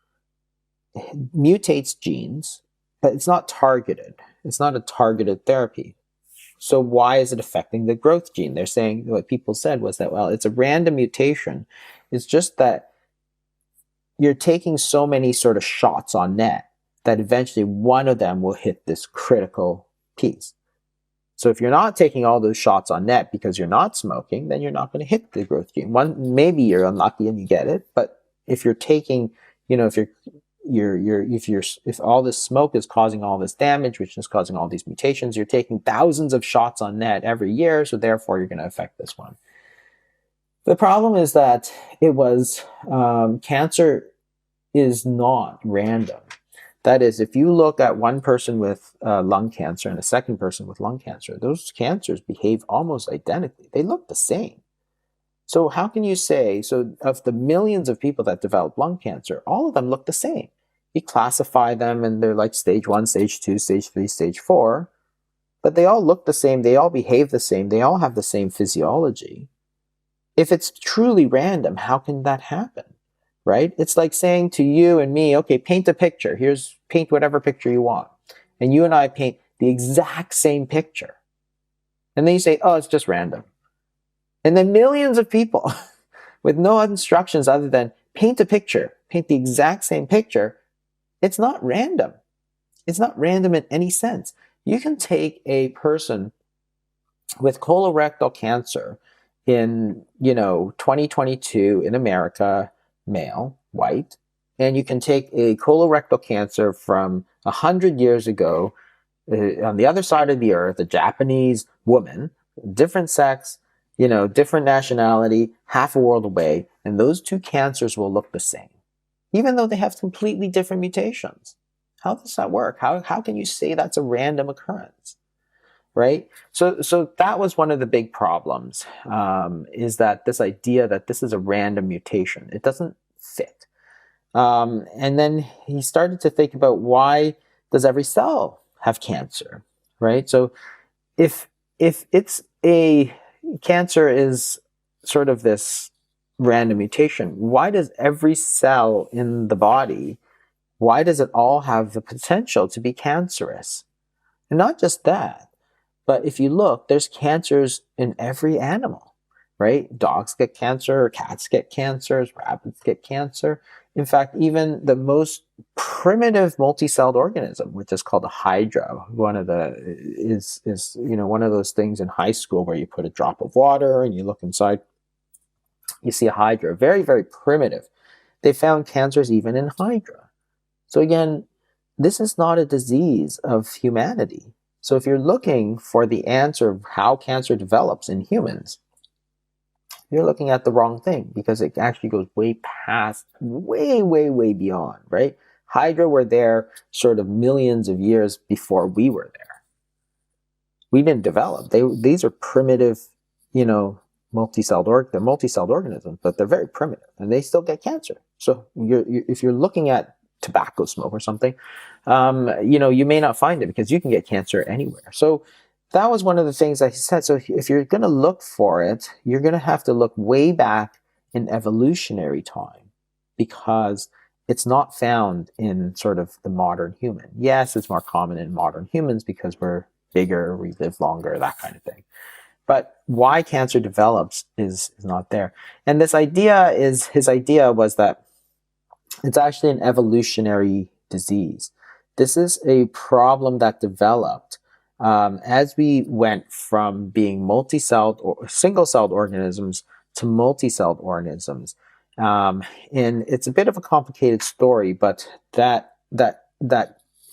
mutates genes, but it's not targeted. It's not a targeted therapy. So why is it affecting the growth gene? They're saying, what people said was that, well, it's a random mutation. It's just that you're taking so many sort of shots on net that eventually one of them will hit this critical piece. So if you're not taking all those shots on net because you're not smoking, then you're not going to hit the growth gene. Maybe you're unlucky and you get it, but if you're taking, if all this smoke is causing all this damage, which is causing all these mutations, you're taking thousands of shots on net every year, so therefore you're going to affect this one. The problem is that cancer is not random. That is, if you look at one person with lung cancer and a second person with lung cancer, those cancers behave almost identically. They look the same. So how can you say, so of the millions of people that develop lung cancer, all of them look the same? You classify them and they're like stage 1, stage 2, stage 3, stage 4, but they all look the same. They all behave the same. They all have the same physiology. If it's truly random, how can that happen? Right? It's like saying to you and me, okay, paint a picture. Paint whatever picture you want. And you and I paint the exact same picture. And then you say, oh, it's just random. And then millions of people with no instructions other than paint a picture, paint the exact same picture. It's not random. It's not random in any sense. You can take a person with colorectal cancer in 2022 in America, male, white, and you can take a colorectal cancer from 100 years ago on the other side of the earth, a Japanese woman, different sex, different nationality, half a world away, and those two cancers will look the same, even though they have completely different mutations. How does that work? How can you say that's a random occurrence? Right? So that was one of the big problems, is that this idea that this is a random mutation, it doesn't fit. And then he started to think about, why does every cell have cancer, right? So if cancer is sort of this random mutation, why does every cell in the body, why does it all have the potential to be cancerous? And not just that, but if you look, there's cancers in every animal, right? Dogs get cancer, cats get cancers, rabbits get cancer. In fact, even the most primitive multi-celled organism, which is called a hydra, one of those things in high school where you put a drop of water and you look inside, you see a hydra, very, very primitive. They found cancers even in hydra. So again, this is not a disease of humanity. So if you're looking for the answer of how cancer develops in humans, you're looking at the wrong thing, because it actually goes way past, way beyond, right? Hydra were there sort of millions of years before we were there. We didn't develop. These are primitive, you know, they're multi-celled organisms, but they're very primitive, and they still get cancer. So if you're looking at tobacco smoke or something, you may not find it, because you can get cancer anywhere. So that was one of the things I said. So if you're going to look for it, you're going to have to look way back in evolutionary time, because it's not found in sort of the modern human. Yes, it's more common in modern humans because we're bigger, we live longer, that kind of thing. But why cancer develops is not there. And his idea was that it's actually an evolutionary disease. This is a problem that developed as we went from being multi-celled or single-celled organisms to multi-celled organisms. And it's a bit of a complicated story, but that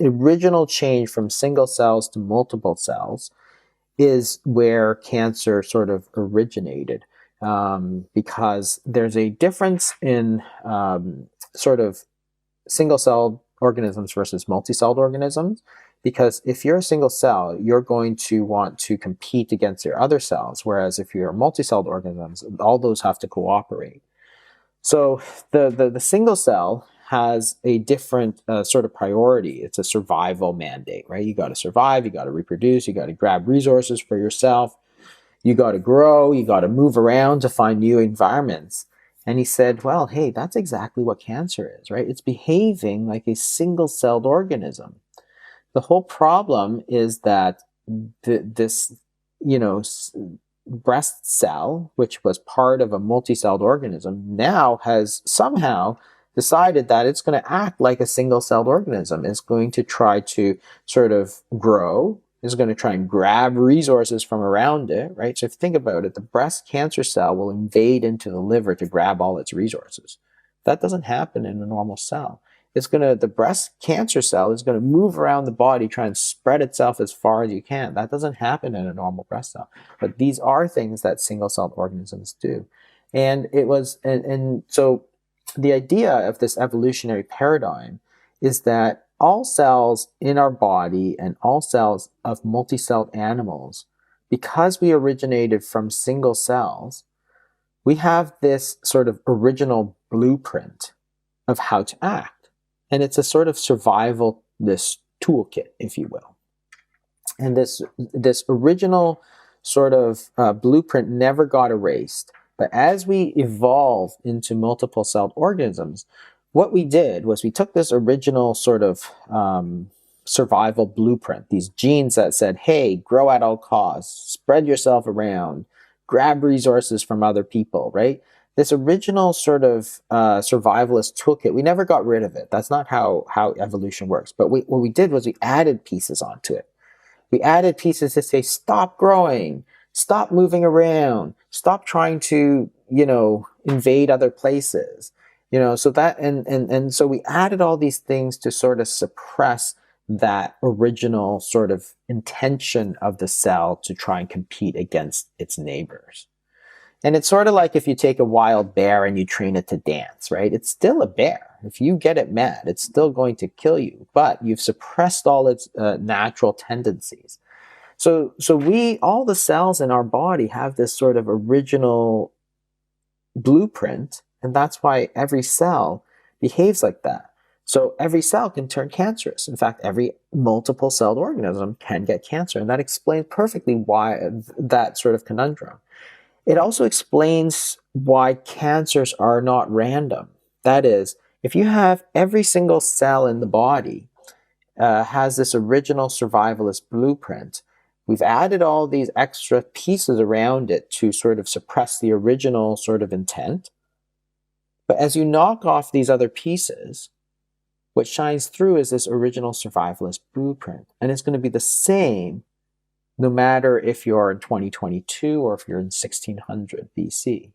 original change from single cells to multiple cells is where cancer sort of originated, because there's a difference in sort of single-celled organisms versus multi-celled organisms. Because if you're a single cell, you're going to want to compete against your other cells, whereas if you're multi-celled organisms, all those have to cooperate. So the single cell has a different sort of priority. It's a survival mandate, right? You got to survive, you got to reproduce, you got to grab resources for yourself, you got to grow, you got to move around to find new environments. And he said, well, hey, that's exactly what cancer is, right? It's behaving like a single-celled organism. The whole problem is that this, breast cell, which was part of a multi-celled organism, now has somehow decided that it's going to act like a single-celled organism. It's going to try to sort of grow. It's going to try and grab resources from around it, right? So if you think about it, the breast cancer cell will invade into the liver to grab all its resources. That doesn't happen in a normal cell. The breast cancer cell is going to move around the body, try and spread itself as far as you can. That doesn't happen in a normal breast cell. But these are things that single-celled organisms do. And so the idea of this evolutionary paradigm is that all cells in our body and all cells of multi-celled animals, because we originated from single cells, we have this sort of original blueprint of how to act. And it's a sort of survival, this toolkit, if you will. And this original sort of blueprint never got erased. But as we evolved into multiple celled organisms, what we did was we took this original sort of survival blueprint, these genes that said, hey, grow at all costs, spread yourself around, grab resources from other people, right? This original sort of survivalist toolkit, we never got rid of it. That's not how evolution works. But what we did was we added pieces onto it. We added pieces to say, stop growing, stop moving around, stop trying to, invade other places. So that, and so we added all these things to sort of suppress that original sort of intention of the cell to try and compete against its neighbors. And it's sort of like if you take a wild bear and you train it to dance, right? It's still a bear. If you get it mad, it's still going to kill you, but you've suppressed all its natural tendencies. So all the cells in our body have this sort of original blueprint, and that's why every cell behaves like that. So every cell can turn cancerous. In fact, every multiple celled organism can get cancer, and that explains perfectly why that sort of conundrum. It also explains why cancers are not random. That is, if you have every single cell in the body has this original survivalist blueprint, we've added all these extra pieces around it to sort of suppress the original sort of intent. But as you knock off these other pieces, what shines through is this original survivalist blueprint. And it's going to be the same no matter if you're in 2022 or if you're in 1600 BC,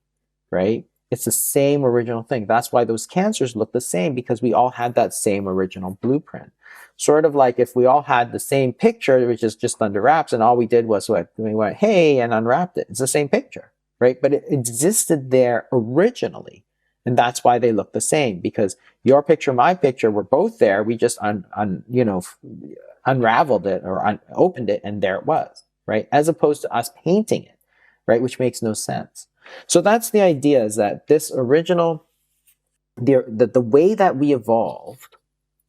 right? It's the same original thing. That's why those cancers look the same, because we all had that same original blueprint. Sort of like if we all had the same picture, which is just under wraps, and all we did was we went, hey, and unwrapped it. It's the same picture. right? But it existed there originally. And that's why they look the same, because your picture, my picture, were both there. We just unraveled it or opened it, and there it was, right? As opposed to us painting it, right? Which makes no sense. So that's the idea, is that this original, the way that we evolved,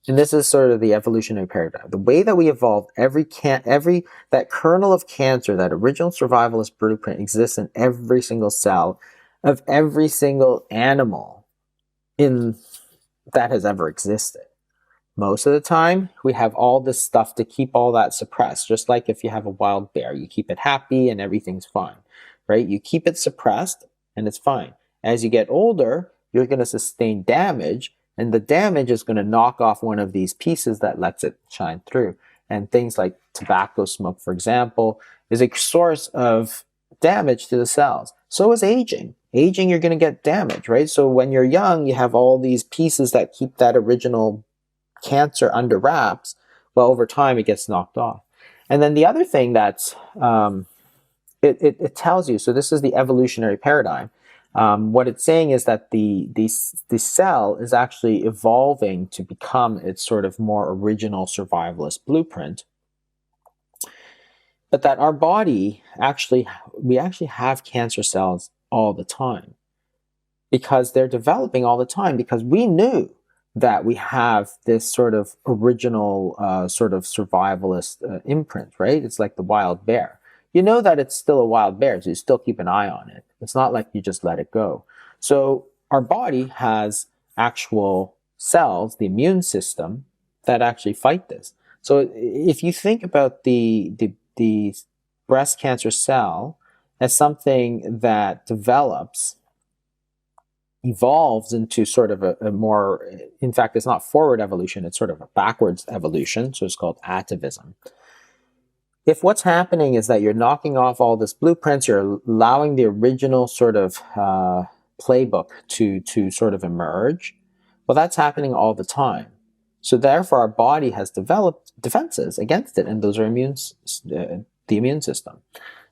and this is sort of the evolutionary paradigm, the way that we evolved, that kernel of cancer, that original survivalist blueprint exists in every single cell of every single animal in that has ever existed. Most of the time, we have all this stuff to keep all that suppressed. Just like if you have a wild bear, you keep it happy and everything's fine, right? You keep it suppressed and it's fine. As you get older, you're going to sustain damage, and the damage is going to knock off one of these pieces that lets it shine through. And things like tobacco smoke, for example, is a source of damage to the cells. So is aging. Aging, you're going to get damage, right? So when you're young, you have all these pieces that keep that original cancer under wraps. Well, over time, it gets knocked off. And then the other thing that's it tells you, so this is the evolutionary paradigm. What it's saying is that the cell is actually evolving to become its sort of more original survivalist blueprint, but that our body we actually have cancer cells all the time, because they're developing all the time, because we knew that we have this sort of original sort of survivalist imprint, right? It's like the wild bear. You know that it's still a wild bear, so you still keep an eye on it. It's not like you just let it go. So our body has actual cells, the immune system, that actually fight this. So if you think about the breast cancer cell as something that evolves into sort of a more, in fact, it's not forward evolution, it's sort of a backwards evolution, so it's called atavism. If what's happening is that you're knocking off all this blueprints, you're allowing the original sort of playbook to sort of emerge, well, that's happening all the time. So therefore, our body has developed defenses against it, and those are the immune system.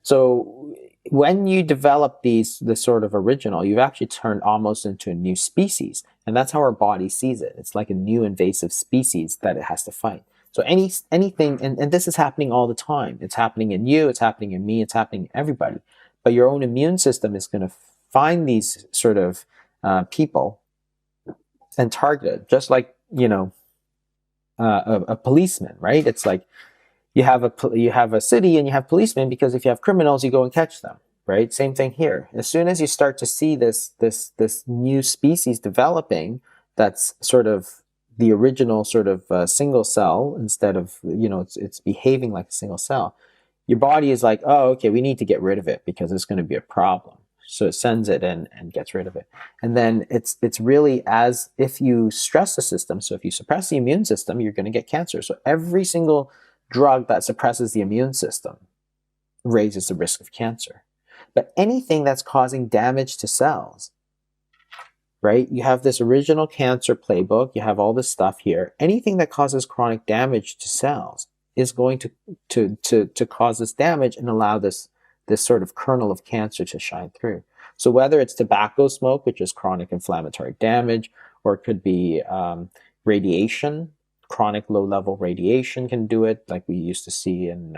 So when you develop this sort of original, you've actually turned almost into a new species. And that's how our body sees it. It's like a new invasive species that it has to fight. So anything, and this is happening all the time. It's happening in you, it's happening in me, it's happening in everybody. But your own immune system is going to find these sort of people and target it, just like, a policeman, right? It's like, you have a city and you have policemen, because if you have criminals, you go and catch them, right? Same thing here. As soon as you start to see this new species developing, that's sort of the original sort of single cell, instead of, it's behaving like a single cell, your body is like, oh, okay, we need to get rid of it because it's going to be a problem. So it sends it in and gets rid of it. And then it's really as if you stress the system. So if you suppress the immune system, you're going to get cancer. So every single drug that suppresses the immune system raises the risk of cancer. But anything that's causing damage to cells, right? You have this original cancer playbook, you have all this stuff here. Anything that causes chronic damage to cells is going to cause this damage and allow this sort of kernel of cancer to shine through. So whether it's tobacco smoke, which is chronic inflammatory damage, or it could be radiation, chronic low-level radiation can do it, like we used to see in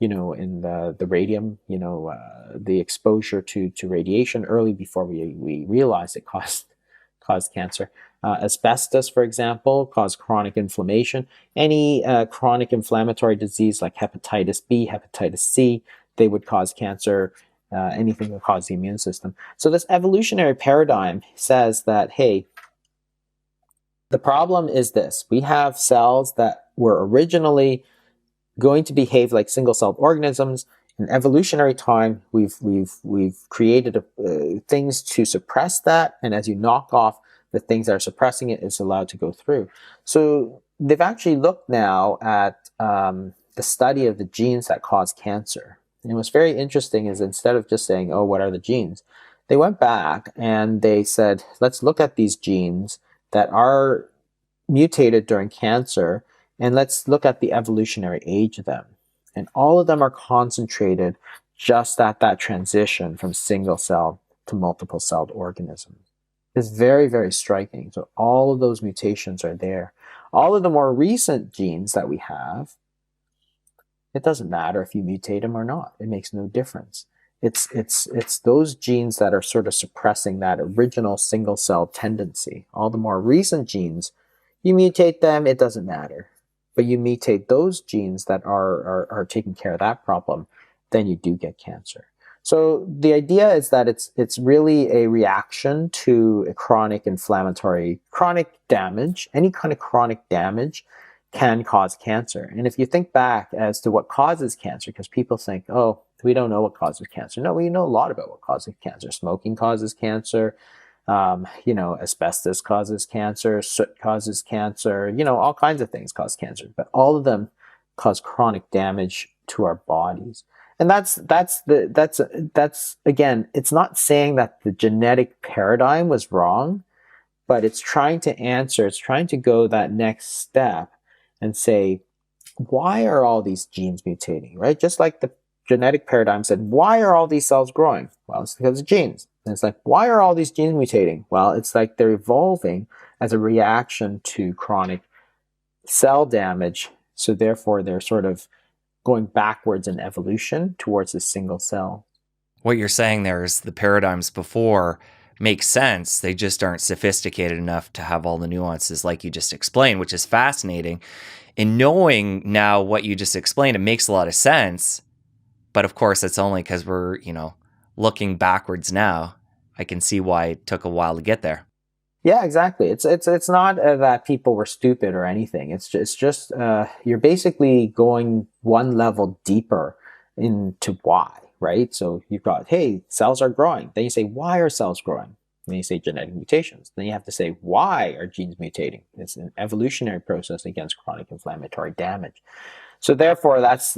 in the radium, the exposure to radiation early before we realized it caused cancer. Asbestos, for example, caused chronic inflammation. Any chronic inflammatory disease like hepatitis B, hepatitis C, they would cause cancer. Anything that causes the immune system. So this evolutionary paradigm says that, hey, the problem is this: we have cells that were originally going to behave like single-celled organisms. In evolutionary time, we've created things to suppress that, and as you knock off the things that are suppressing it, it's allowed to go through. So they've actually looked now at the study of the genes that cause cancer. And what's very interesting is, instead of just saying, oh, what are the genes? They went back and they said, let's look at these genes that are mutated during cancer, and let's look at the evolutionary age of them. And all of them are concentrated just at that transition from single cell to multiple celled organisms. It's very, very striking. So all of those mutations are there. All of the more recent genes that we have, it doesn't matter if you mutate them or not. It makes no difference. It's those genes that are sort of suppressing that original single cell tendency. All the more recent genes, you mutate them, it doesn't matter. But you mutate those genes that are taking care of that problem, then you do get cancer. So the idea is that it's really a reaction to a chronic damage. Any kind of chronic damage can cause cancer. And if you think back as to what causes cancer, because people think, oh, we don't know what causes cancer. No, we know a lot about what causes cancer. Smoking causes cancer. Asbestos causes cancer. Soot causes cancer. All kinds of things cause cancer. But all of them cause chronic damage to our bodies. And that's again, it's not saying that the genetic paradigm was wrong, but it's trying to go that next step and say, why are all these genes mutating, right? Just like the genetic paradigm said, why are all these cells growing? Well, it's because of genes. And it's like, why are all these genes mutating? Well, it's like they're evolving as a reaction to chronic cell damage. So therefore, they're sort of going backwards in evolution towards a single cell. What you're saying there is the paradigms before make sense. They just aren't sophisticated enough to have all the nuances like you just explained, which is fascinating. In knowing now what you just explained, it makes a lot of sense. But of course, it's only because we're, looking backwards now. I can see why it took a while to get there. Yeah, exactly. It's not that people were stupid or anything. It's just you're basically going one level deeper into why, right? So you've got, hey, cells are growing. Then you say, why are cells growing? Then you say genetic mutations. Then you have to say, why are genes mutating? It's an evolutionary process against chronic inflammatory damage. So therefore, that's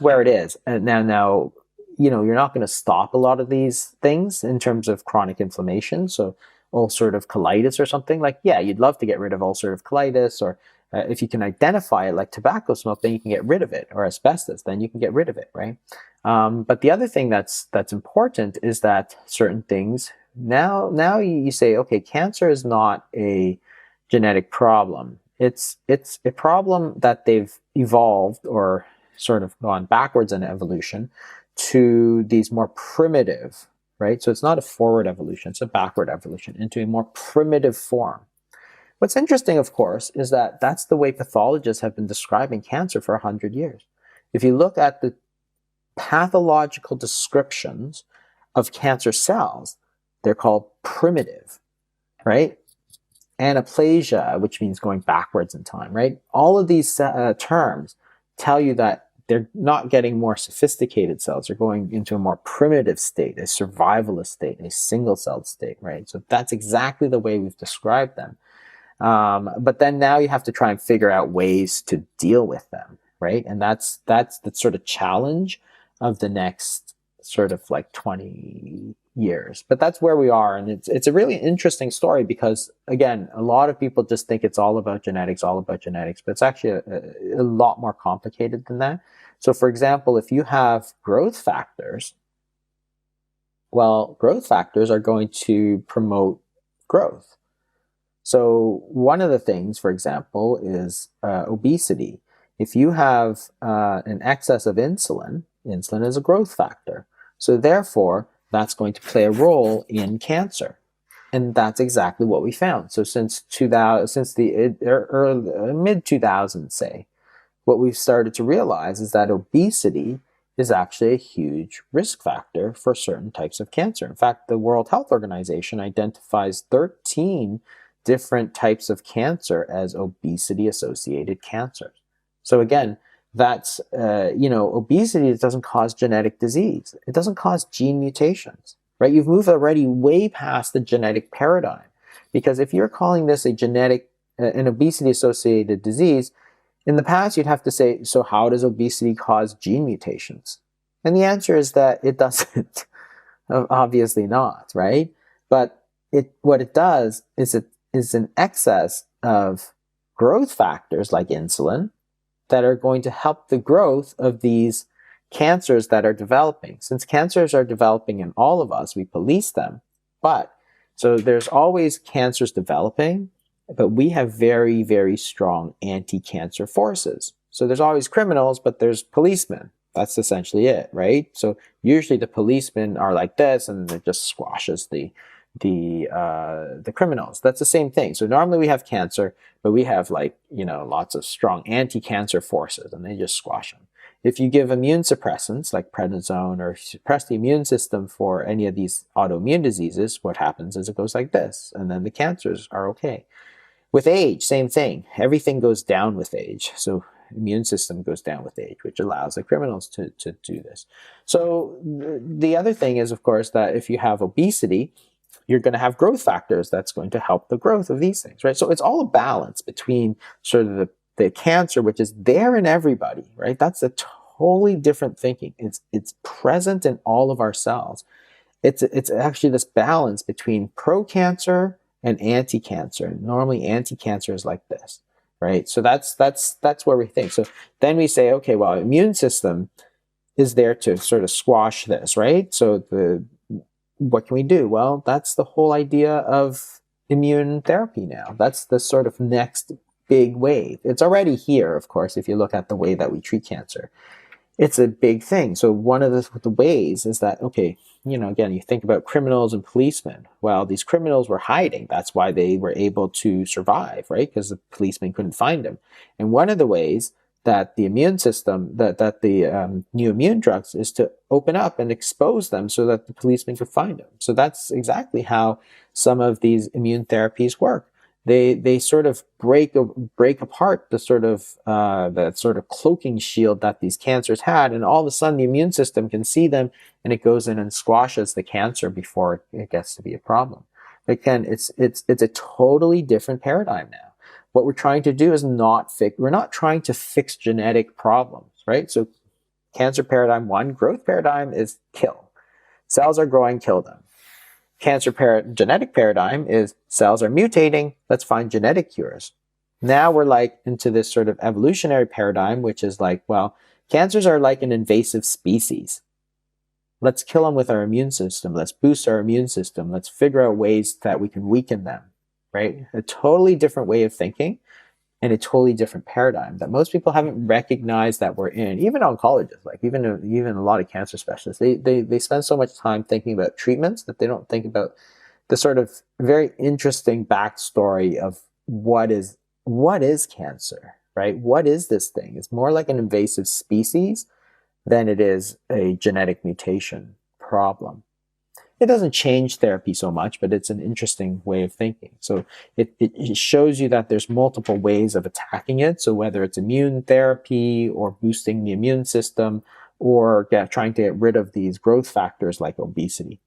where it is. And now, you're not going to stop a lot of these things in terms of chronic inflammation. So ulcerative colitis or something, like, yeah, you'd love to get rid of ulcerative colitis, or if you can identify it like tobacco smoke, then you can get rid of it, or asbestos, then you can get rid of it, right? But the other thing that's important is that certain things, now you say, okay, cancer is not a genetic problem. It's a problem that they've evolved or sort of gone backwards in evolution to these more primitive, right? So it's not a forward evolution, it's a backward evolution into a more primitive form. What's interesting, of course, is that that's the way pathologists have been describing cancer for 100 years. If you look at the pathological descriptions of cancer cells, they're called primitive, right? Anaplasia, which means going backwards in time, right? All of these terms tell you that they're not getting more sophisticated cells. They're going into a more primitive state, a survivalist state, a single-celled state, right? So that's exactly the way we've described them. But then now you have to try and figure out ways to deal with them, right? And that's the sort of challenge of the next sort of like 20 years. But that's where we are. And it's a really interesting story because, again, a lot of people just think it's all about genetics, but it's actually a lot more complicated than that. So for example, if you have growth factors, well, growth factors are going to promote growth. So one of the things, for example, is obesity. If you have an excess of insulin, insulin is a growth factor. So therefore, that's going to play a role in cancer. And that's exactly what we found. So since the mid 2000s, say, what we've started to realize is that obesity is actually a huge risk factor for certain types of cancer. In fact, the World Health Organization identifies 13 different types of cancer as obesity-associated cancers. So again, that's, obesity doesn't cause genetic disease. It doesn't cause gene mutations, right? You've moved already way past the genetic paradigm. Because if you're calling this an obesity-associated disease, in the past, you'd have to say, so how does obesity cause gene mutations? And the answer is that it doesn't. Obviously not, right? But what it does is it is an excess of growth factors like insulin that are going to help the growth of these cancers that are developing. Since cancers are developing in all of us, we police them. But so there's always cancers developing, but we have very, very strong anti-cancer forces. So there's always criminals, but there's policemen. That's essentially it, right? So usually the policemen are like this, and it just squashes the criminals. That's the same thing. So normally we have cancer, but we have lots of strong anti-cancer forces, and they just squash them. If you give immune suppressants like prednisone or suppress the immune system for any of these autoimmune diseases, what happens is it goes like this, and then the cancers are okay. With age, same thing. Everything goes down with age. So immune system goes down with age, which allows the criminals to do this. So the other thing is, of course, that if you have obesity, you're going to have growth factors that's going to help the growth of these things, right? So it's all a balance between sort of the cancer, which is there in everybody, right? That's a totally different thinking. It's present in all of our cells. It's actually this balance between pro-cancer and anti-cancer. Normally anti-cancer is like this, right? So that's where we think. So then we say, okay, well, immune system is there to sort of squash this, right? So what can we do? Well, that's the whole idea of immune therapy now. That's the sort of next big wave. It's already here, of course, if you look at the way that we treat cancer. It's a big thing. So one of the ways is that, okay, again, you think about criminals and policemen. Well, these criminals were hiding. That's why they were able to survive, right? Because the policemen couldn't find them. And one of the ways that the immune system, that the new immune drugs is to open up and expose them so that the policemen could find them. So that's exactly how some of these immune therapies work. They sort of break apart the sort of cloaking shield that these cancers had, and all of a sudden the immune system can see them, and it goes in and squashes the cancer before it gets to be a problem. Again, it's a totally different paradigm now. What we're trying to do is we're not trying to fix genetic problems, right? So cancer paradigm 1, growth paradigm is kill. Cells are growing, kill them. Genetic paradigm is cells are mutating, let's find genetic cures. Now we're into this sort of evolutionary paradigm, which is well, cancers are like an invasive species. Let's kill them with our immune system. Let's boost our immune system. Let's figure out ways that we can weaken them, right? A totally different way of thinking and a totally different paradigm that most people haven't recognized that we're in. Even oncologists, even a lot of cancer specialists, they spend so much time thinking about treatments that they don't think about the sort of very interesting backstory of what is cancer, right? What is this thing? It's more like an invasive species than it is a genetic mutation problem. It doesn't change therapy so much, but it's an interesting way of thinking. So it shows you that there's multiple ways of attacking it. So whether it's immune therapy or boosting the immune system or trying to get rid of these growth factors like obesity.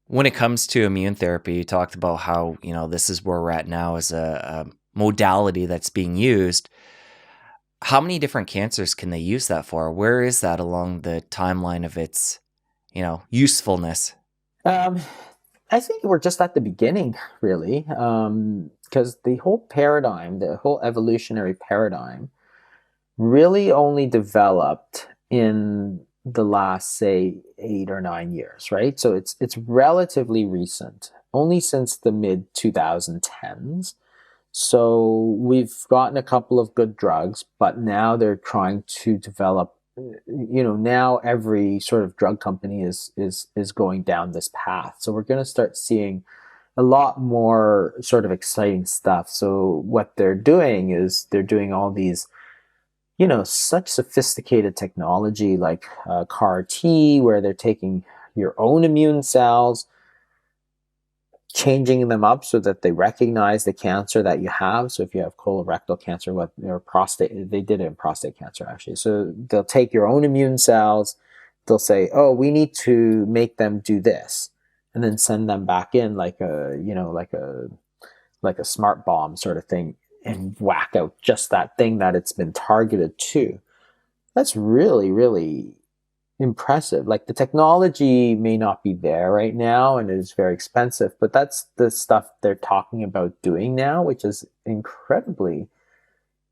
When it comes to immune therapy, you talked about how, this is where we're at now as a modality that's being used. How many different cancers can they use that for? Where is that along the timeline of its, usefulness? I think we're just at the beginning, really, because the whole evolutionary paradigm really only developed in the last, say, 8 or 9 years, right? So it's relatively recent, only since the mid 2010s. So we've gotten a couple of good drugs, but now they're trying to develop. Now every sort of drug company is going down this path. So we're going to start seeing a lot more sort of exciting stuff. So what they're doing is they're doing all these, such sophisticated technology like CAR T, where they're taking your own immune cells, changing them up so that they recognize the cancer that you have. So if you have colorectal cancer or prostate, they did it in prostate cancer actually. So they'll take your own immune cells, they'll say, oh, we need to make them do this, and then send them back in like a smart bomb sort of thing and whack out just that thing that it's been targeted to. That's really, really impressive. The technology may not be there right now and it is very expensive, but that's the stuff they're talking about doing now, which is incredibly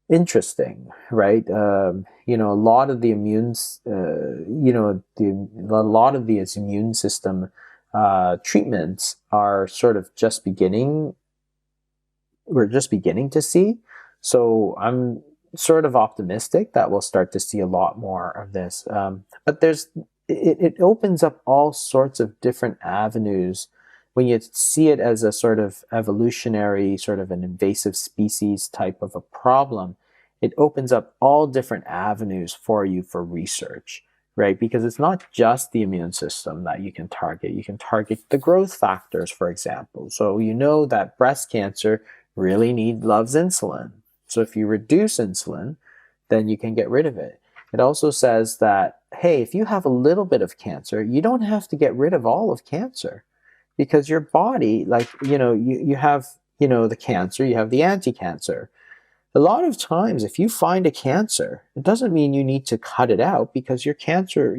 interesting, right? A lot of the a lot of these immune system treatments are sort of just beginning. We're just beginning to see. So I'm sort of optimistic that we'll start to see a lot more of this. But it opens up all sorts of different avenues when you see it as a sort of evolutionary, sort of an invasive species type of a problem. It opens up all different avenues for you for research, right? Because it's not just the immune system that you can target. You can target the growth factors, for example. So you know that breast cancer loves insulin. So if you reduce insulin, then you can get rid of it. It also says that, hey, if you have a little bit of cancer, you don't have to get rid of all of cancer because your body, you have, the cancer, you have the anti-cancer. A lot of times, if you find a cancer, it doesn't mean you need to cut it out because your cancer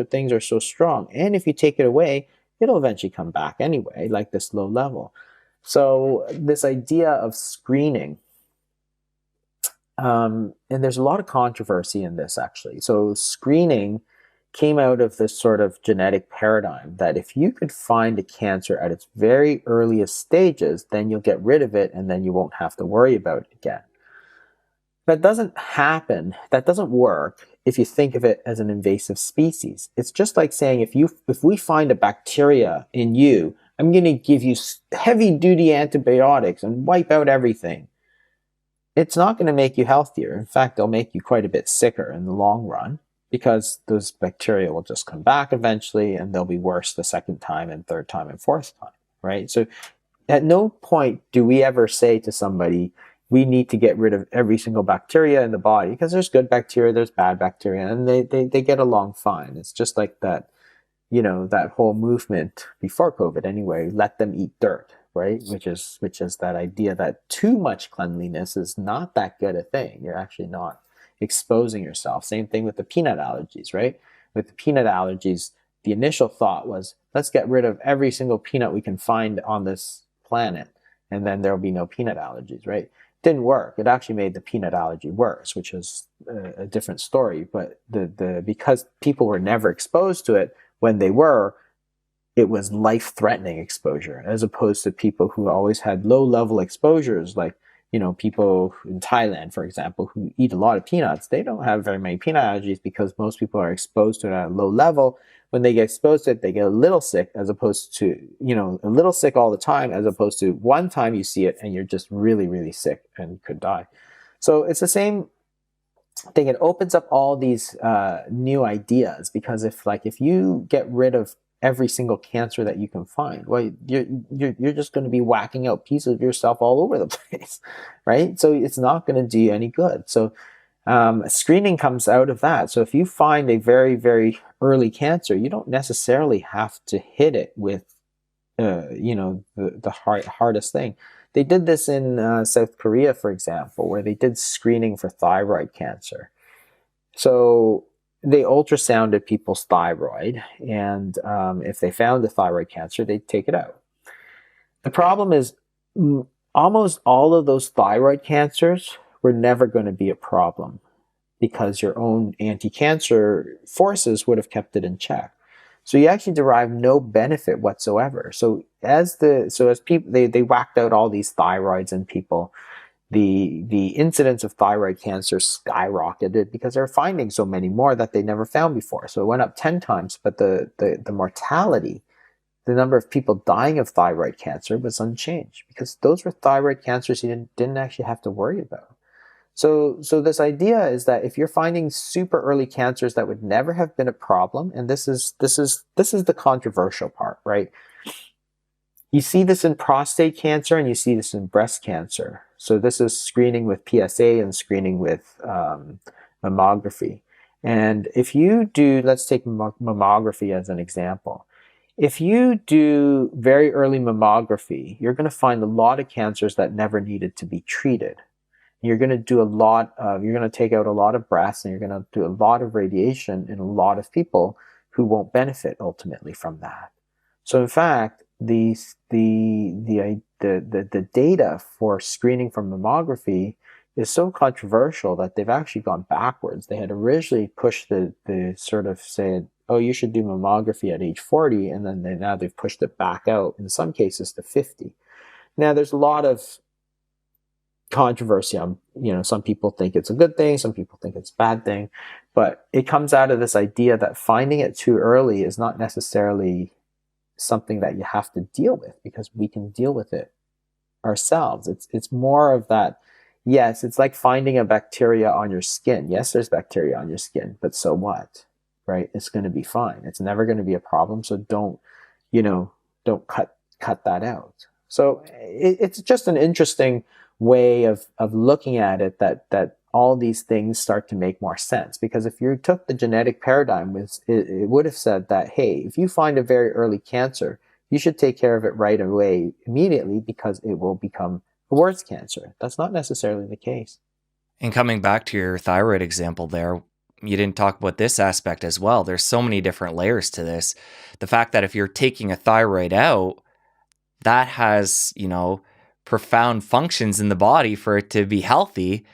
things are so strong. And if you take it away, it'll eventually come back anyway, like this low level. So this idea of screening, and there's a lot of controversy in this actually. So screening came out of this sort of genetic paradigm that if you could find a cancer at its very earliest stages, then you'll get rid of it and then you won't have to worry about it again. That doesn't happen. That doesn't work if you think of it as an invasive species. It's just like saying if we find a bacteria in you, I'm going to give you heavy duty antibiotics and wipe out everything. It's not going to make you healthier. In fact, they'll make you quite a bit sicker in the long run because those bacteria will just come back eventually and they'll be worse the second time and third time and fourth time, right? So at no point do we ever say to somebody, we need to get rid of every single bacteria in the body because there's good bacteria, there's bad bacteria, and they get along fine. It's just like that, that whole movement before COVID anyway, let them eat dirt, right? Which is that idea that too much cleanliness is not that good a thing. You're actually not exposing yourself. Same thing with the peanut allergies, right? With the peanut allergies, the initial thought was, let's get rid of every single peanut we can find on this planet, and then there'll be no peanut allergies, right? Didn't work. It actually made the peanut allergy worse, which is a different story. But because people were never exposed to it, when they were, it was life-threatening exposure, as opposed to people who always had low-level exposures, like people in Thailand, for example, who eat a lot of peanuts. They don't have very many peanut allergies because most people are exposed to it at a low level. When they get exposed to it, they get a little sick, as opposed to, a little sick all the time, as opposed to one time you see it and you're just really, really sick and could die. So it's the same thing. It opens up all these new ideas because if you get rid of every single cancer that you can find, well, you're just going to be whacking out pieces of yourself all over the place, right? So it's not going to do you any good. So screening comes out of that. So if you find a very, very early cancer, you don't necessarily have to hit it with, the hardest thing. They did this in South Korea, for example, where they did screening for thyroid cancer. So they ultrasounded people's thyroid, and if they found a thyroid cancer, they'd take it out. The problem is almost all of those thyroid cancers were never going to be a problem because your own anti-cancer forces would have kept it in check. So you actually derive no benefit whatsoever. So as people they whacked out all these thyroids in people, the incidence of thyroid cancer skyrocketed because they're finding so many more that they never found before. So it went up 10 times, but the mortality, the number of people dying of thyroid cancer was unchanged because those were thyroid cancers you didn't actually have to worry about. So this idea is that if you're finding super early cancers that would never have been a problem, and this is the controversial part, right? You see this in prostate cancer and you see this in breast cancer. So this is screening with PSA and screening with mammography. And if you do, let's take mammography as an example. If you do very early mammography, you're going to find a lot of cancers that never needed to be treated. You're going to you're going to take out a lot of breasts, and you're going to do a lot of radiation in a lot of people who won't benefit ultimately from that. So in fact, the data for screening from mammography is so controversial that they've actually gone backwards. They had originally pushed the sort of said, oh, you should do mammography at age 40, and then now they've pushed it back out in some cases to 50. Now there's a lot of controversy on, some people think it's a good thing, some people think it's a bad thing, but it comes out of this idea that finding it too early is not necessarily something that you have to deal with, because we can deal with it ourselves. It's more of that. Yes, it's like finding a bacteria on your skin. Yes, there's bacteria on your skin, but so what? Right? It's going to be fine. It's never going to be a problem. So don't cut that out. So it's just an interesting way of looking at it, that all these things start to make more sense. Because if you took the genetic paradigm, it would have said that, hey, if you find a very early cancer, you should take care of it right away, immediately, because it will become a worse cancer. That's not necessarily the case. And coming back to your thyroid example there, you didn't talk about this aspect as well. There's so many different layers to this. The fact that if you're taking a thyroid out, that has, profound functions in the body for it to be healthy.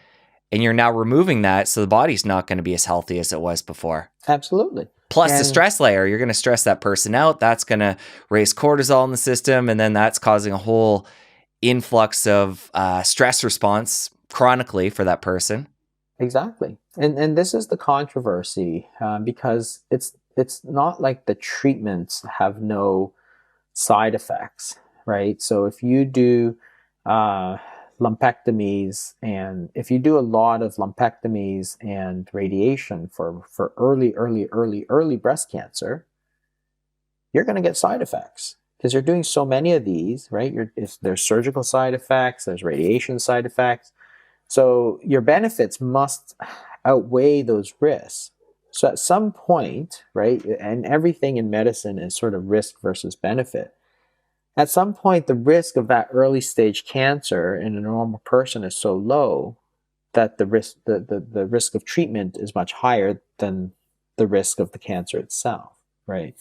And you're now removing that, so the body's not going to be as healthy as it was before. Absolutely. Plus the stress layer, you're going to stress that person out. That's going to raise cortisol in the system. And then that's causing a whole influx of stress response chronically for that person. Exactly. And this is the controversy, because it's not like the treatments have no side effects, right? So if you do lumpectomies, and if you do a lot of lumpectomies and radiation for early breast cancer, you're going to get side effects, because you're doing so many of these, right? There's surgical side effects, there's radiation side effects. So your benefits must outweigh those risks. So at some point, right, and everything in medicine is sort of risk versus benefit. At some point, the risk of that early stage cancer in a normal person is so low that the risk of treatment is much higher than the risk of the cancer itself, right?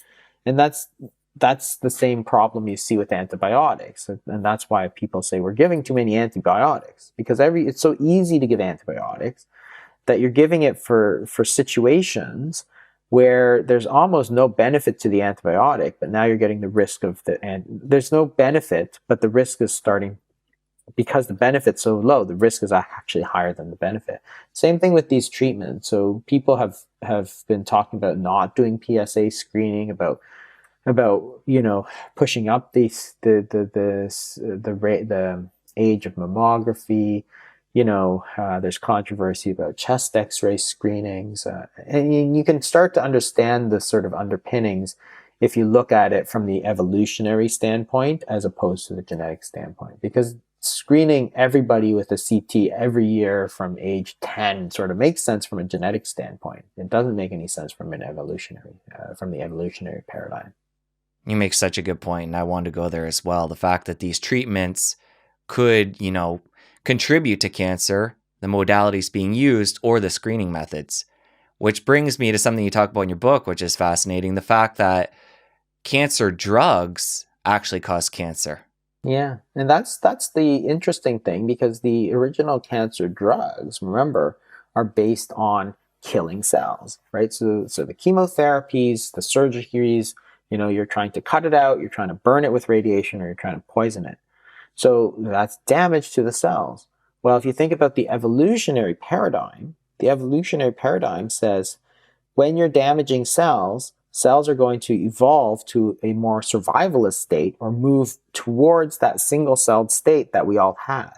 And that's the same problem you see with antibiotics. And that's why people say we're giving too many antibiotics, because it's so easy to give antibiotics that you're giving it for situations where there's almost no benefit to the antibiotic, but now you're getting the risk of there's no benefit, but the risk is starting, because the benefit's so low, the risk is actually higher than the benefit. Same thing with these treatments. So people have been talking about not doing PSA screening, about pushing up the age of mammography. There's controversy about chest X-ray screenings, and you can start to understand the sort of underpinnings if you look at it from the evolutionary standpoint as opposed to the genetic standpoint. Because screening everybody with a CT every year from age 10 sort of makes sense from a genetic standpoint. It doesn't make any sense from the evolutionary paradigm. You make such a good point, and I wanted to go there as well. The fact that these treatments could, contribute to cancer, the modalities being used, or the screening methods. Which brings me to something you talk about in your book, which is fascinating. The fact that cancer drugs actually cause cancer. Yeah, and that's the interesting thing, because the original cancer drugs, remember, are based on killing cells, right? So the chemotherapies, the surgeries, you're trying to cut it out, you're trying to burn it with radiation, or you're trying to poison it. So that's damage to the cells. Well, if you think about the evolutionary paradigm says when you're damaging cells, cells are going to evolve to a more survivalist state, or move towards that single-celled state that we all had,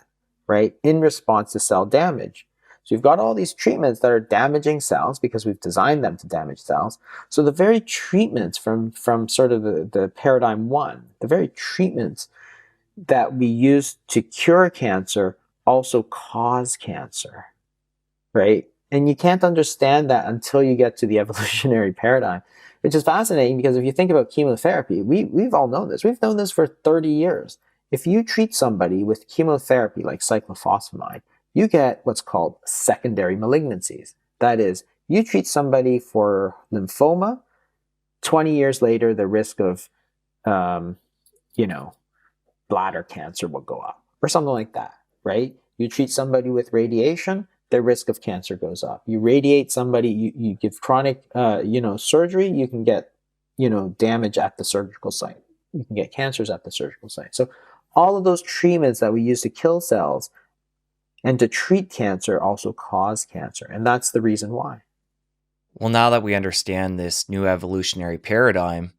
right, in response to cell damage. So you've got all these treatments that are damaging cells because we've designed them to damage cells. So the very treatments from sort of the paradigm one, the very treatments that we use to cure cancer also cause cancer, right? And you can't understand that until you get to the evolutionary paradigm, which is fascinating, because if you think about chemotherapy, we've all known this. We've known this for 30 years. If you treat somebody with chemotherapy like cyclophosphamide, you get what's called secondary malignancies. That is, you treat somebody for lymphoma, 20 years later, the risk of, bladder cancer will go up, or something like that, right? You treat somebody with radiation, their risk of cancer goes up. You radiate somebody, you give chronic, surgery, you can get, damage at the surgical site. You can get cancers at the surgical site. So all of those treatments that we use to kill cells and to treat cancer also cause cancer. And that's the reason why. Well, now that we understand this new evolutionary paradigm,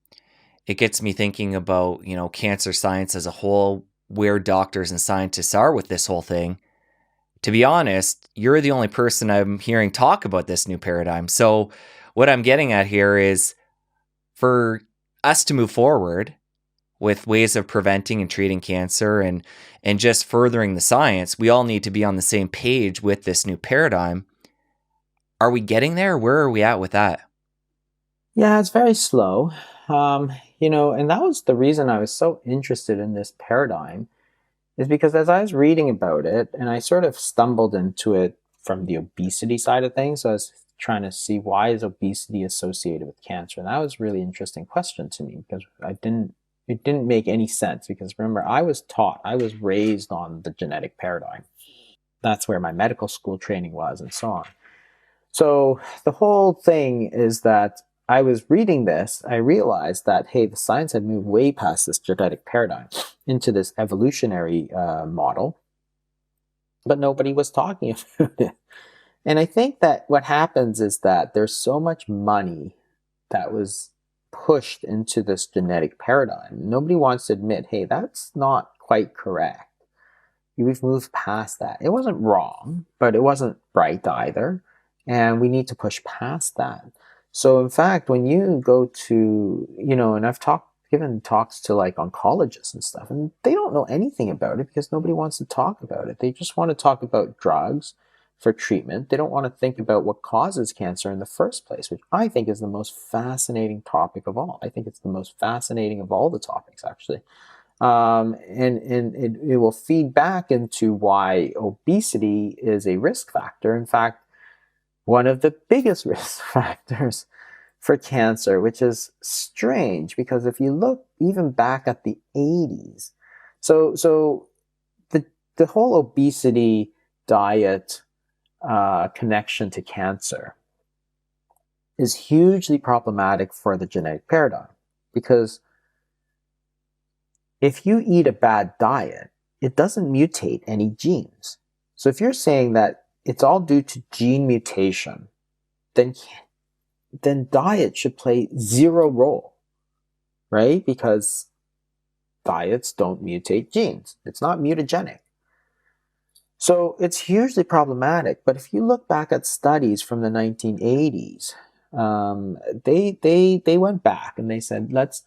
it gets me thinking about, cancer science as a whole, where doctors and scientists are with this whole thing. To be honest, you're the only person I'm hearing talk about this new paradigm. So, what I'm getting at here is for us to move forward with ways of preventing and treating cancer and just furthering the science, we all need to be on the same page with this new paradigm. Are we getting there? Where are we at with that? Yeah, it's very slow. And that was the reason I was so interested in this paradigm, is because as I was reading about it, and I sort of stumbled into it from the obesity side of things, so I was trying to see, why is obesity associated with cancer? And that was a really interesting question to me, because it didn't make any sense, because remember, I was raised on the genetic paradigm. That's where my medical school training was, and so on. So the whole thing is that I was reading this, I realized that, hey, the science had moved way past this genetic paradigm into this evolutionary model, but nobody was talking about it. And I think that what happens is that there's so much money that was pushed into this genetic paradigm. Nobody wants to admit, hey, that's not quite correct. We've moved past that. It wasn't wrong, but it wasn't right either. And we need to push past that. So in fact, when you go to, and given talks to like oncologists and stuff, and they don't know anything about it because nobody wants to talk about it. They just want to talk about drugs for treatment. They don't want to think about what causes cancer in the first place, which I think is the most fascinating topic of all. I think it's the most fascinating of all the topics, actually. And it will feed back into why obesity is a risk factor. In fact, one of the biggest risk factors for cancer, which is strange because if you look even back at the 80s, so the whole obesity diet connection to cancer is hugely problematic for the genetic paradigm, because if you eat a bad diet, it doesn't mutate any genes. So if you're saying that it's all due to gene mutation, then diet should play zero role, right? Because diets don't mutate genes. It's not mutagenic. So it's hugely problematic. But if you look back at studies from the 1980s, they went back and they said, let's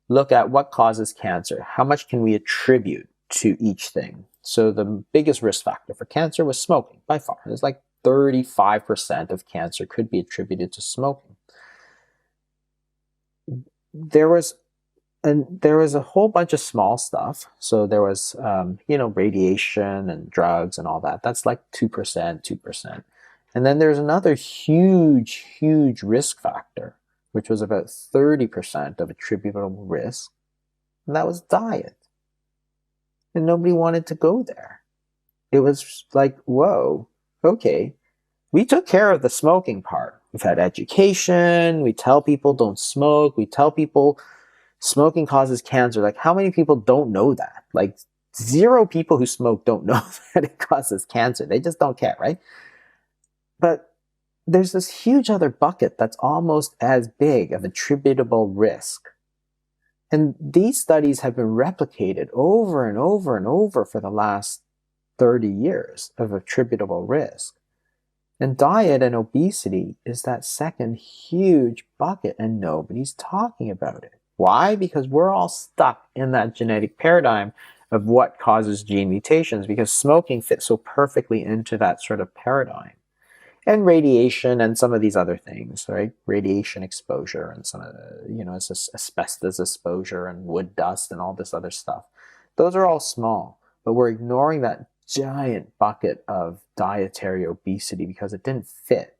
look at what causes cancer. How much can we attribute to each thing? So the biggest risk factor for cancer was smoking, by far. It's like 35% of cancer could be attributed to smoking. There was a whole bunch of small stuff. So there was, radiation and drugs and all that. That's like 2%, 2%. And then there's another huge, huge risk factor, which was about 30% of attributable risk. And that was diet. And nobody wanted to go there. It was like, whoa, okay. We took care of the smoking part. We've had education. We tell people don't smoke. We tell people smoking causes cancer. Like, how many people don't know that? Like, zero people who smoke don't know that it causes cancer. They just don't care, right? But there's this huge other bucket that's almost as big of attributable risk. And these studies have been replicated over and over and over for the last 30 years of attributable risk. And diet and obesity is that second huge bucket, and nobody's talking about it. Why? Because we're all stuck in that genetic paradigm of what causes gene mutations, because smoking fits so perfectly into that sort of paradigm. And radiation and some of these other things, right? Radiation exposure and some of the, asbestos exposure and wood dust and all this other stuff. Those are all small, but we're ignoring that giant bucket of dietary obesity because it didn't fit.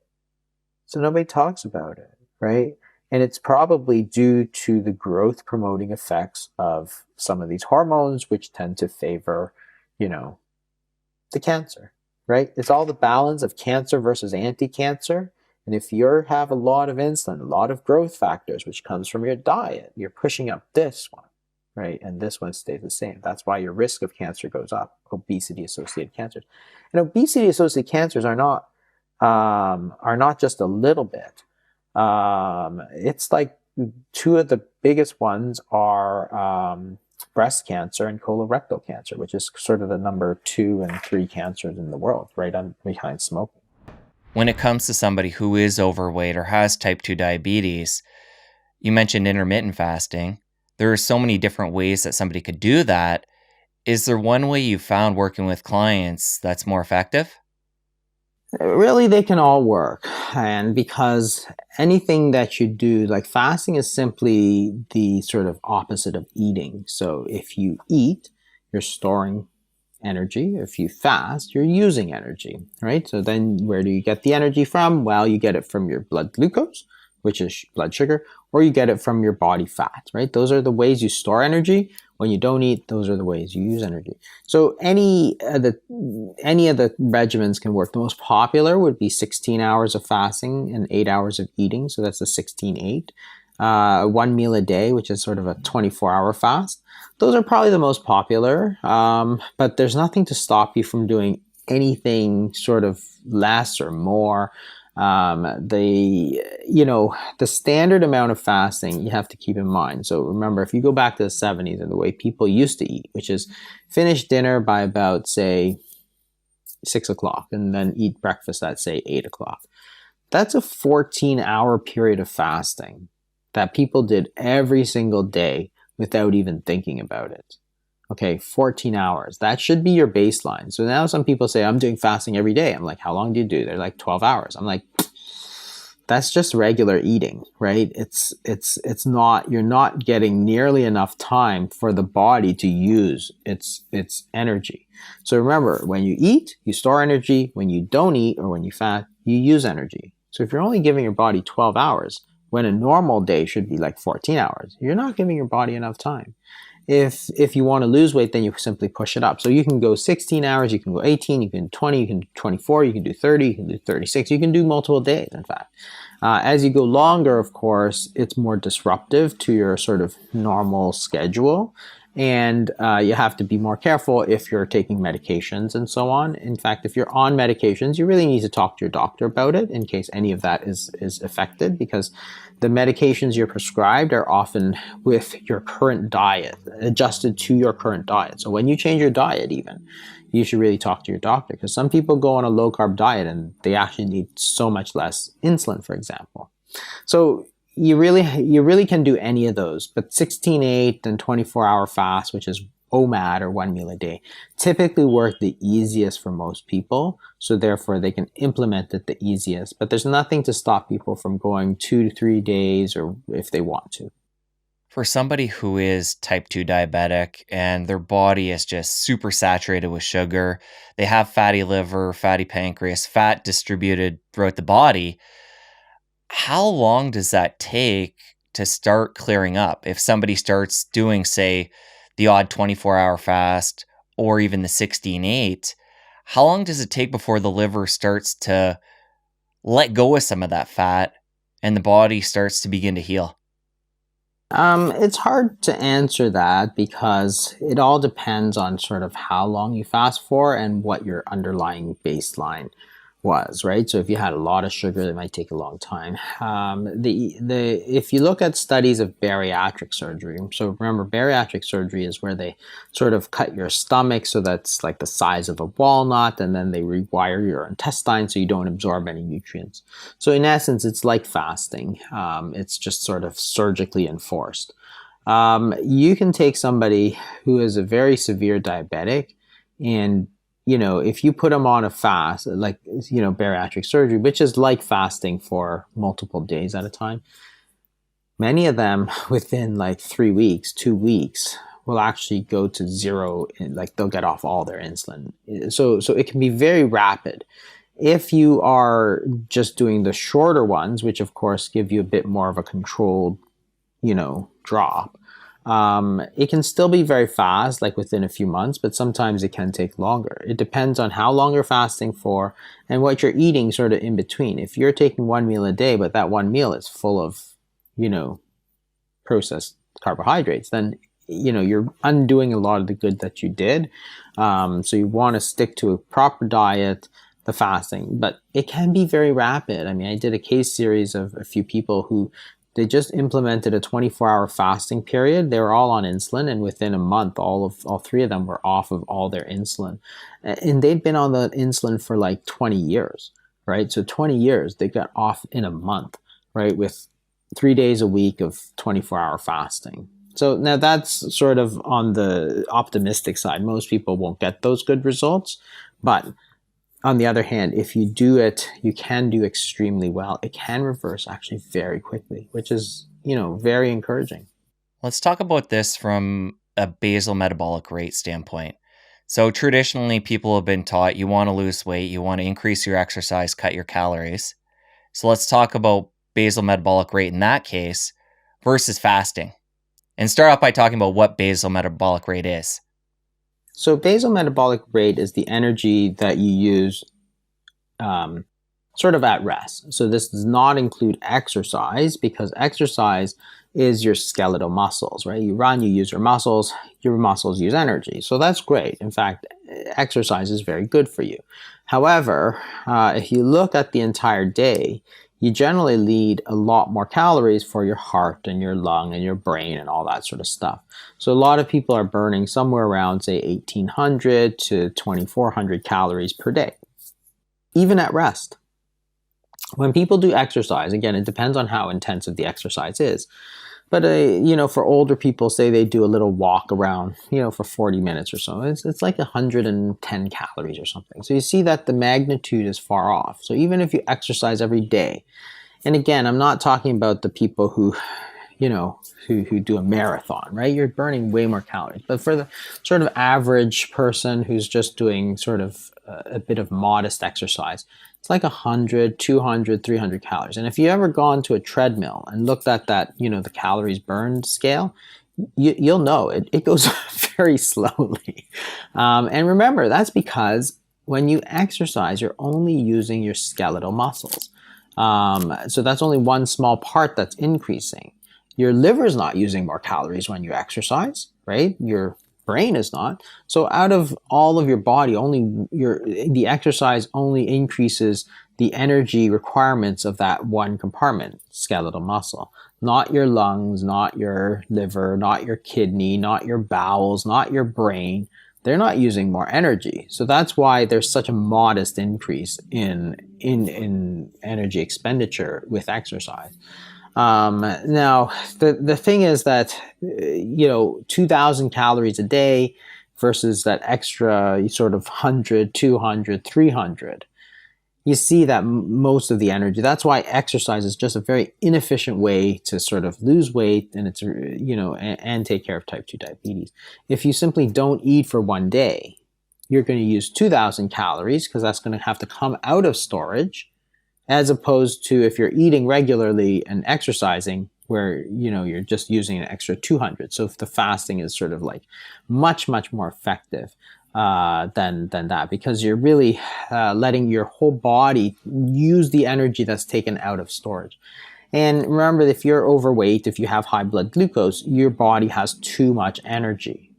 So nobody talks about it, right? And it's probably due to the growth promoting effects of some of these hormones, which tend to favor, to cancer, right? It's all the balance of cancer versus anti-cancer. And if you have a lot of insulin, a lot of growth factors, which comes from your diet, you're pushing up this one, right? And this one stays the same. That's why your risk of cancer goes up, obesity-associated cancers. And obesity-associated cancers are not just a little bit. It's like two of the biggest ones are breast cancer and colorectal cancer, which is sort of the number 2 and 3 cancers in the world, right on behind smoking. When it comes to somebody who is overweight or has type 2 diabetes, you mentioned intermittent fasting. There are so many different ways that somebody could do that. Is there one way you found working with clients that's more effective? Really, they can all work. And because anything that you do, like fasting is simply the sort of opposite of eating. So if you eat, you're storing energy. If you fast, you're using energy, right? So then where do you get the energy from? Well, you get it from your blood glucose, which is blood sugar, or you get it from your body fat, right? Those are the ways you store energy. When you don't eat, those are the ways you use energy. So any of the regimens can work. The most popular would be 16 hours of fasting and 8 hours of eating. So that's the 16-8. One meal a day, which is sort of a 24-hour fast. Those are probably the most popular, but there's nothing to stop you from doing anything sort of less or more. The standard amount of fasting you have to keep in mind. So remember, if you go back to the 70s and the way people used to eat, which is finish dinner by about, say, 6 o'clock and then eat breakfast at, say, 8 o'clock. That's a 14-hour period of fasting that people did every single day without even thinking about it. Okay, 14 hours. That should be your baseline. So now some people say, I'm doing fasting every day. I'm like, how long do you do? They're like 12 hours. I'm like, that's just regular eating, right? It's not, you're not getting nearly enough time for the body to use its energy. So remember, when you eat, you store energy. When you don't eat or when you fast, you use energy. So if you're only giving your body 12 hours, when a normal day should be like 14 hours, you're not giving your body enough time. If you want to lose weight, then you simply push it up. So you can go 16 hours, you can go 18, you can do 20, you can do 24, you can do 30, you can do 36, you can do multiple days, in fact. As you go longer, of course, it's more disruptive to your sort of normal schedule. And you have to be more careful if you're taking medications and so on. In fact, if you're on medications, you really need to talk to your doctor about it in case any of that is affected, because the medications you're prescribed are often with your current diet, adjusted to your current diet. So when you change your diet even, you should really talk to your doctor, because some people go on a low-carb diet and they actually need so much less insulin, for example. So you really can do any of those, but 16-8 and 24-hour fast, which is OMAD or 1 meal a day, typically work the easiest for most people. So therefore they can implement it the easiest, but there's nothing to stop people from going 2 to 3 days or if they want to. For somebody who is type 2 diabetic and their body is just super saturated with sugar, they have fatty liver, fatty pancreas, fat distributed throughout the body, how long does that take to start clearing up? If somebody starts doing, say, the odd 24-hour fast or even the 16-8, how long does it take before the liver starts to let go of some of that fat and the body starts to begin to heal? It's hard to answer that because it all depends on sort of how long you fast for and what your underlying baseline was, right? So if you had a lot of sugar, it might take a long time. If you look at studies of bariatric surgery, so remember, bariatric surgery is where they sort of cut your stomach so that's like the size of a walnut, and then they rewire your intestines so you don't absorb any nutrients. So in essence, it's like fasting. It's just sort of surgically enforced. You can take somebody who is a very severe diabetic and if you put them on a fast, like, bariatric surgery, which is like fasting for multiple days at a time, many of them within like 3 weeks, 2 weeks, will actually go to zero, and like they'll get off all their insulin. So it can be very rapid. If you are just doing the shorter ones, which of course give you a bit more of a controlled, drop, It can still be very fast, like within a few months, but sometimes it can take longer. It depends on how long you're fasting for and what you're eating sort of in between. If you're taking one meal a day, but that one meal is full of, you know, processed carbohydrates, then you're undoing a lot of the good that you did. So you want to stick to a proper diet, the fasting, but it can be very rapid. I mean, I did a case series of a few people who they just implemented a 24-hour fasting period. They were all on insulin, and within a month, all three of them were off of all their insulin, and they'd been on the insulin for like 20 years, right? So 20 years they got off in a month, right? With 3 days a week of 24-hour fasting. So now that's sort of on the optimistic side. Most people won't get those good results, but on the other hand, if you do it, you can do extremely well. It can reverse actually very quickly, which is, very encouraging. Let's talk about this from a basal metabolic rate standpoint. So traditionally, people have been taught you want to lose weight, you want to increase your exercise, cut your calories. So let's talk about basal metabolic rate in that case versus fasting. And start off by talking about what basal metabolic rate is. So basal metabolic rate is the energy that you use sort of at rest. So this does not include exercise, because exercise is your skeletal muscles, right? You run, you use your muscles use energy. So that's great. In fact, exercise is very good for you. However, if you look at the entire day, you generally need a lot more calories for your heart and your lung and your brain and all that sort of stuff. So a lot of people are burning somewhere around, say, 1,800 to 2,400 calories per day, even at rest. When people do exercise, again, it depends on how intensive the exercise is. But, for older people, say they do a little walk around, for 40 minutes or so, it's like 110 calories or something. So you see that the magnitude is far off. So even if you exercise every day, and again, I'm not talking about the people who do a marathon, right? You're burning way more calories. But for the sort of average person who's just doing sort of a bit of modest exercise, it's like 100, 200, 300 calories. And if you ever gone to a treadmill and looked at that, the calories burned scale, you'll know it goes very slowly. And remember, that's because when you exercise, you're only using your skeletal muscles. So that's only one small part that's increasing. Your liver is not using more calories when you exercise, right? Your brain is not. So out of all of your body, the exercise only increases the energy requirements of that one compartment, skeletal muscle. Not your lungs, not your liver, not your kidney, not your bowels, not your brain. They're not using more energy. So that's why there's such a modest increase in energy expenditure with exercise. Now, the thing is that, 2,000 calories a day versus that extra sort of 100, 200, 300, you see that most of the energy, that's why exercise is just a very inefficient way to sort of lose weight, and it's, and take care of type 2 diabetes. If you simply don't eat for one day, you're going to use 2,000 calories because that's going to have to come out of storage, as opposed to if you're eating regularly and exercising, where you're just using an extra 200. So if the fasting is sort of like much more effective than that, because you're really letting your whole body use the energy that's taken out of storage. And remember, if you're overweight, if you have high blood glucose, your body has too much energy.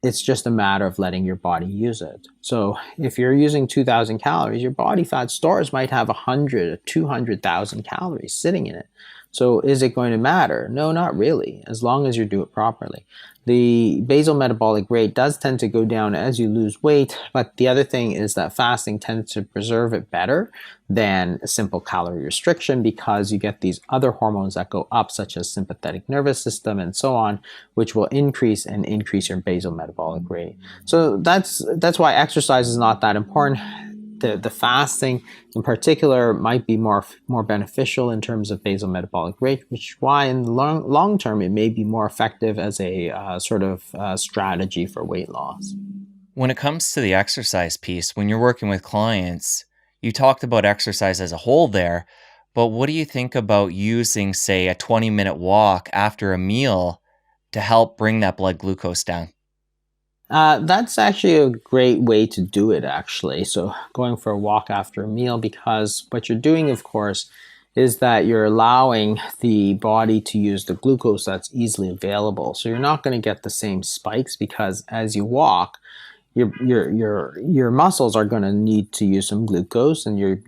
It's just a matter of letting your body use it. So if you're using 2,000 calories, your body fat stores might have 100 or 200,000 calories sitting in it. So is it going to matter? No, not really, as long as you do it properly. The basal metabolic rate does tend to go down as you lose weight, but the other thing is that fasting tends to preserve it better than a simple calorie restriction, because you get these other hormones that go up, such as sympathetic nervous system and so on, which will increase your basal metabolic rate. So that's why exercise is not that important. The fasting in particular might be more beneficial in terms of basal metabolic rate, which is why in the long term it may be more effective as a sort of strategy for weight loss. When it comes to the exercise piece, when you're working with clients, you talked about exercise as a whole there, but what do you think about using, say, a 20-minute walk after a meal to help bring that blood glucose down? That's actually a great way to do it, actually. So, going for a walk after a meal, because what you're doing, of course, is that you're allowing the body to use the glucose that's easily available. So, you're not going to get the same spikes because as you walk, your muscles are going to need to use some glucose, and you're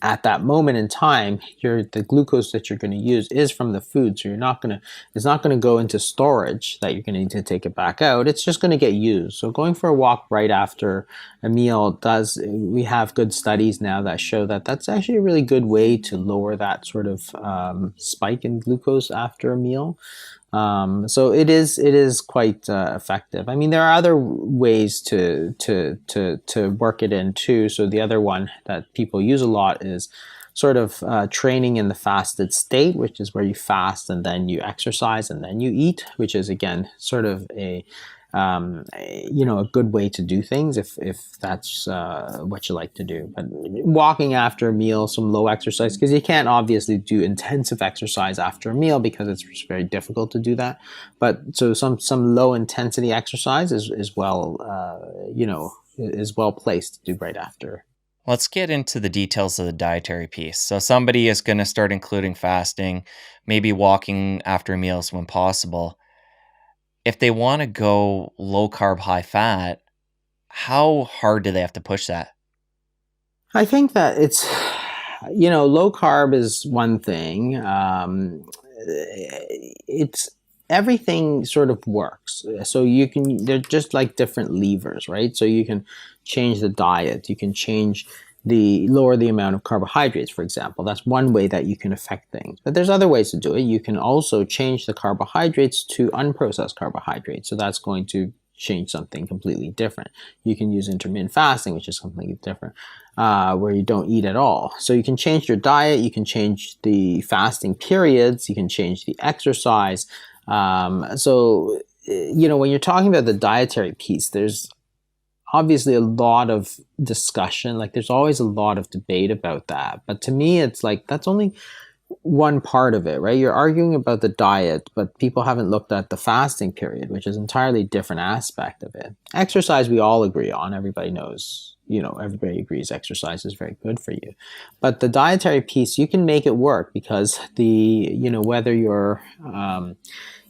at that moment in time, the glucose that you're going to use is from the food. So it's not going to go into storage that you're going to need to take it back out. It's just going to get used. So going for a walk right after a meal we have good studies now that show that that's actually a really good way to lower that sort of spike in glucose after a meal. So it is quite effective. I mean, there are other ways to work it in too. So the other one that people use a lot is sort of training in the fasted state, which is where you fast and then you exercise and then you eat, which is again sort of a good way to do things if that's what you like to do. But walking after a meal, some low exercise, because you can't obviously do intensive exercise after a meal because it's very difficult to do that. But so some low intensity exercise is well placed to do right after. Let's get into the details of the dietary piece. So somebody is going to start including fasting, maybe walking after meals when possible. If they want to go low carb, high fat, how hard do they have to push that? I think that low carb is one thing. It's everything sort of works. So they're just like different levers, right? So you can change the diet. You can lower the amount of carbohydrates, for example. That's one way that you can affect things. But there's other ways to do it. You can also change the carbohydrates to unprocessed carbohydrates. So that's going to change something completely different. You can use intermittent fasting, which is completely different, where you don't eat at all. So you can change your diet. You can change the fasting periods. You can change the exercise. When you're talking about the dietary piece, there's obviously a lot of discussion. Like there's always a lot of debate about that. But to me, it's like that's only one part of it, right? You're arguing about the diet, but people haven't looked at the fasting period, which is an entirely different aspect of it. Exercise, we all agree on. Everybody knows, everybody agrees exercise is very good for you. But the dietary piece, you can make it work because whether you're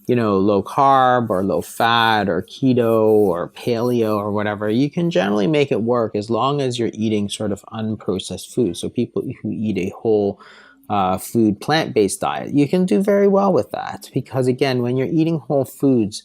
low carb or low fat or keto or paleo or whatever, you can generally make it work as long as you're eating sort of unprocessed food. So people who eat a whole food plant-based diet, you can do very well with that because again, when you're eating whole foods,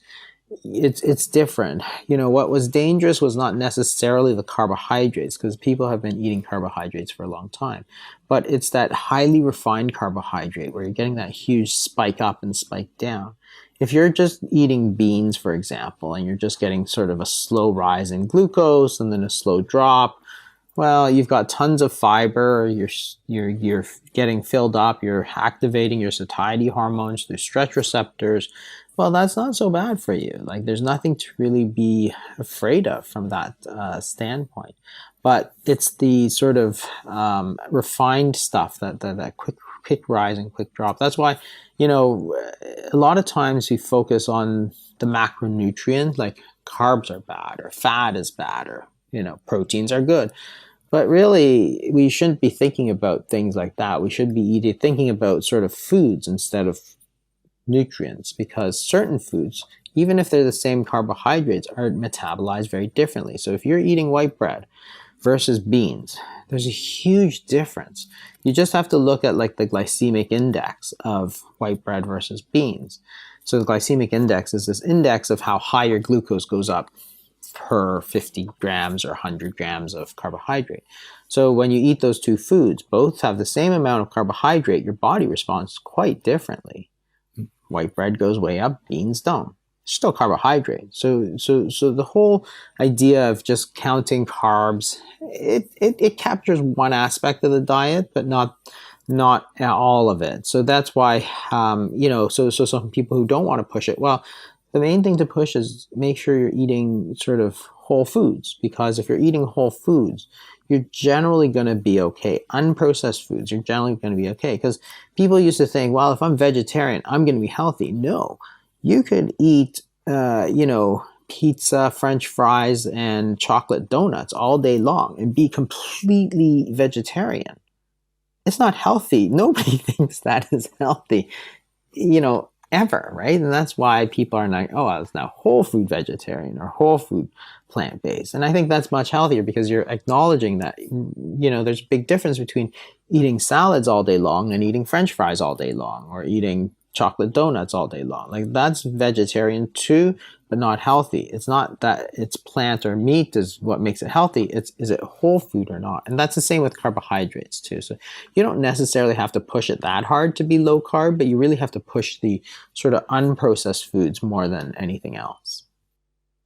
it's different. What was dangerous was not necessarily the carbohydrates because people have been eating carbohydrates for a long time, but it's that highly refined carbohydrate where you're getting that huge spike up and spike down. If you're just eating beans, for example, and you're just getting sort of a slow rise in glucose and then a slow drop, well, you've got tons of fiber, you're getting filled up, you're activating your satiety hormones through stretch receptors. Well, that's not so bad for you. Like there's nothing to really be afraid of from that standpoint. But it's the sort of refined stuff that quick rise and quick drop. That's why, a lot of times we focus on the macronutrient, like carbs are bad or fat is bad or, proteins are good. But really, we shouldn't be thinking about things like that. We should be thinking about sort of foods instead of nutrients because certain foods, even if they're the same carbohydrates, are metabolized very differently. So if you're eating white bread versus beans, there's a huge difference. You just have to look at like the glycemic index of white bread versus beans. So the glycemic index is this index of how high your glucose goes up per 50 grams or 100 grams of carbohydrate. So when you eat those two foods, both have the same amount of carbohydrate, your body responds quite differently. White bread goes way up, beans don't. Still carbohydrate. So the whole idea of just counting carbs, it captures one aspect of the diet, but not all of it. So that's why, so some people who don't want to push it, well, the main thing to push is make sure you're eating sort of whole foods, because if you're eating whole foods, you're generally going to be okay. Unprocessed foods, you're generally going to be okay. Because people used to think, well, if I'm vegetarian, I'm going to be healthy. No, You could eat, pizza, French fries, and chocolate donuts all day long and be completely vegetarian. It's not healthy. Nobody thinks that is healthy, ever, right? And that's why people are like, oh, I was now whole food vegetarian or whole food plant based. And I think that's much healthier because you're acknowledging that, there's a big difference between eating salads all day long and eating French fries all day long or eating chocolate donuts all day long. Like that's vegetarian too, but not healthy. It's not that it's plant or meat is what makes it healthy. It's is it whole food or not? And that's the same with carbohydrates too. So you don't necessarily have to push it that hard to be low carb, but you really have to push the sort of unprocessed foods more than anything else.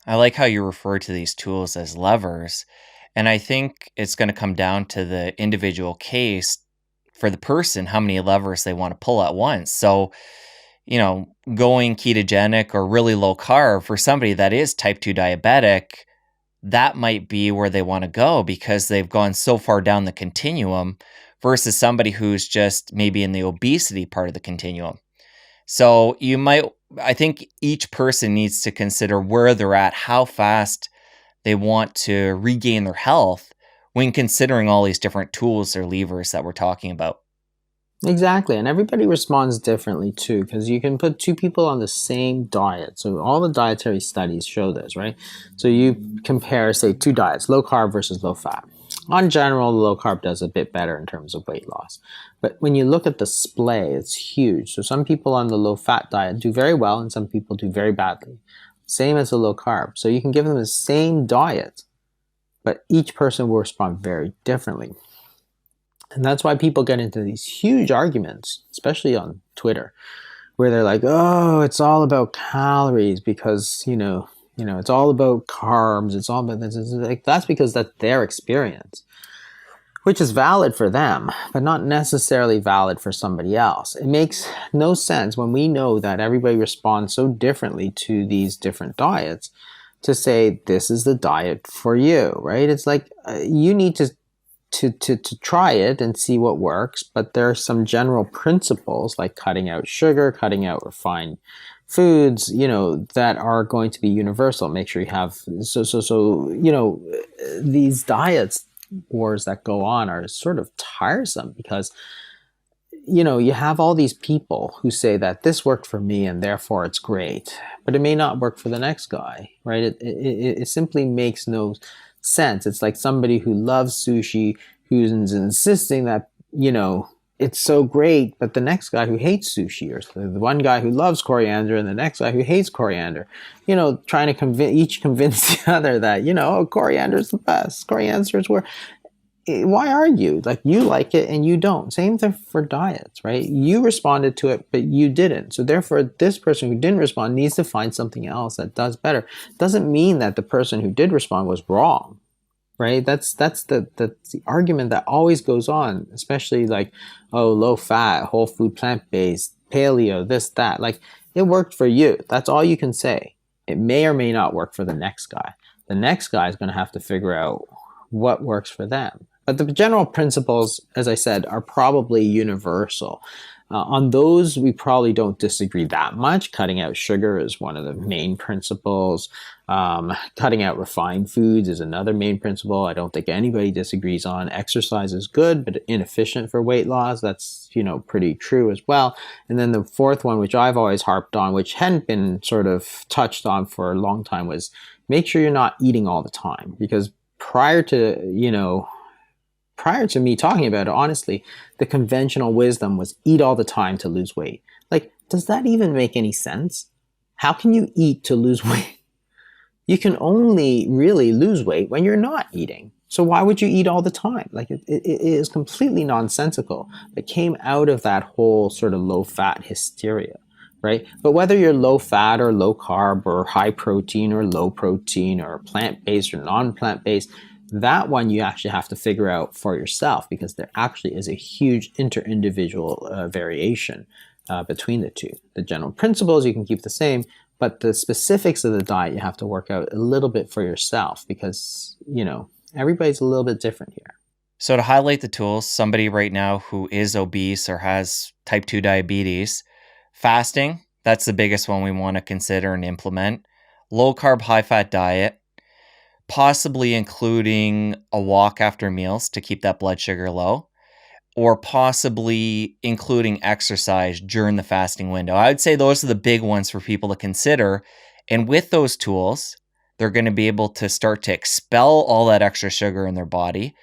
I like how you refer to these tools as levers. And I think it's going to come down to the individual case for the person, how many levers they want to pull at once. So, going ketogenic or really low carb for somebody that is type 2 diabetic, that might be where they want to go because they've gone so far down the continuum versus somebody who's just maybe in the obesity part of the continuum. So I think each person needs to consider where they're at, how fast they want to regain their health when considering all these different tools or levers that we're talking about. Exactly. And everybody responds differently too, because you can put two people on the same diet. So all the dietary studies show this, right? So you compare, say, two diets, low carb versus low fat. On general, the low carb does a bit better in terms of weight loss. But when you look at the splay, it's huge. So some people on the low fat diet do very well and some people do very badly. Same as the low carb. So you can give them the same diet, but each person will respond very differently. And that's why people get into these huge arguments, especially on Twitter, where they're like, "Oh, it's all about calories because it's all about carbs. It's all about this." It's like that's because that's their experience, which is valid for them, but not necessarily valid for somebody else. It makes no sense when we know that everybody responds so differently to these different diets to say this is the diet for you, right? It's like you need to try it and see what works, but there are some general principles like cutting out sugar, cutting out refined foods, that are going to be universal. Make sure you have these diets wars that go on are sort of tiresome because you have all these people who say that this worked for me and therefore it's great, but it may not work for the next guy, right? It simply makes no sense. It's like somebody who loves sushi who's insisting that, it's so great, but the next guy who hates sushi, or the one guy who loves coriander and the next guy who hates coriander, trying to convince the other that, coriander is the best, coriander is where why argue? Like you like it and you don't. Same thing for diets, right? You responded to it, but you didn't. So therefore, this person who didn't respond needs to find something else that does better. Doesn't mean that the person who did respond was wrong, right? That's the argument that always goes on, especially like, oh, low fat, whole food, plant based, paleo, this, that. Like it worked for you. That's all you can say. It may or may not work for the next guy. The next guy is going to have to figure out what works for them. But the general principles, as I said, are probably universal. On those, we probably don't disagree that much. Cutting out sugar is one of the main principles. Cutting out refined foods is another main principle. I don't think anybody disagrees on. Exercise is good, but inefficient for weight loss. That's, pretty true as well. And then the fourth one, which I've always harped on, which hadn't been sort of touched on for a long time, was make sure you're not eating all the time. Because prior to me talking about it, honestly, the conventional wisdom was eat all the time to lose weight. Like, does that even make any sense? How can you eat to lose weight? You can only really lose weight when you're not eating. So why would you eat all the time? Like, it is completely nonsensical. It came out of that whole sort of low-fat hysteria, right? But whether you're low-fat or low-carb or high-protein or low-protein or plant-based or non-plant-based, that one you actually have to figure out for yourself because there actually is a huge inter-individual variation between the two. The general principles you can keep the same, but the specifics of the diet you have to work out a little bit for yourself because, everybody's a little bit different here. So to highlight the tools, somebody right now who is obese or has type 2 diabetes, fasting, That's the biggest one we want to consider and implement. Low carb, high fat diet, possibly including a walk after meals to keep that blood sugar low, or possibly including exercise during the fasting window. I would say those are the big ones for people to consider. And with those tools, they're going to be able to start to expel all that extra sugar in their body.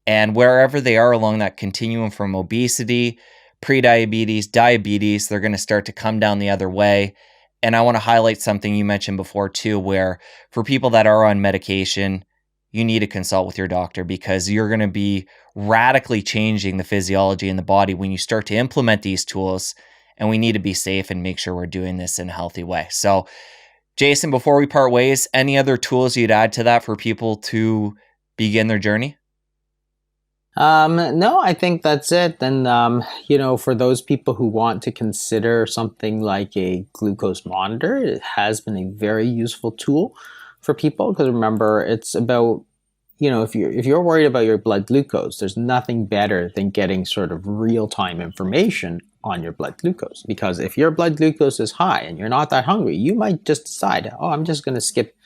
And wherever they are along that continuum from obesity, prediabetes, diabetes, they're going to start to come down the other way. And I want to highlight something you mentioned before too, where for people that are on medication, you need to consult with your doctor because you're going to be radically changing the physiology in the body when you start to implement these tools. And we need to be safe and make sure we're doing this in a healthy way. So, Jason, before we part ways, any other tools you'd add to that for people to begin their journey? No, I think that's it. And, for those people who want to consider something like a glucose monitor, it has been a very useful tool for people because remember, it's about, if you're worried about your blood glucose, there's nothing better than getting sort of real-time information on your blood glucose. Because if your blood glucose is high and you're not that hungry, you might just decide, oh, I'm just going to skip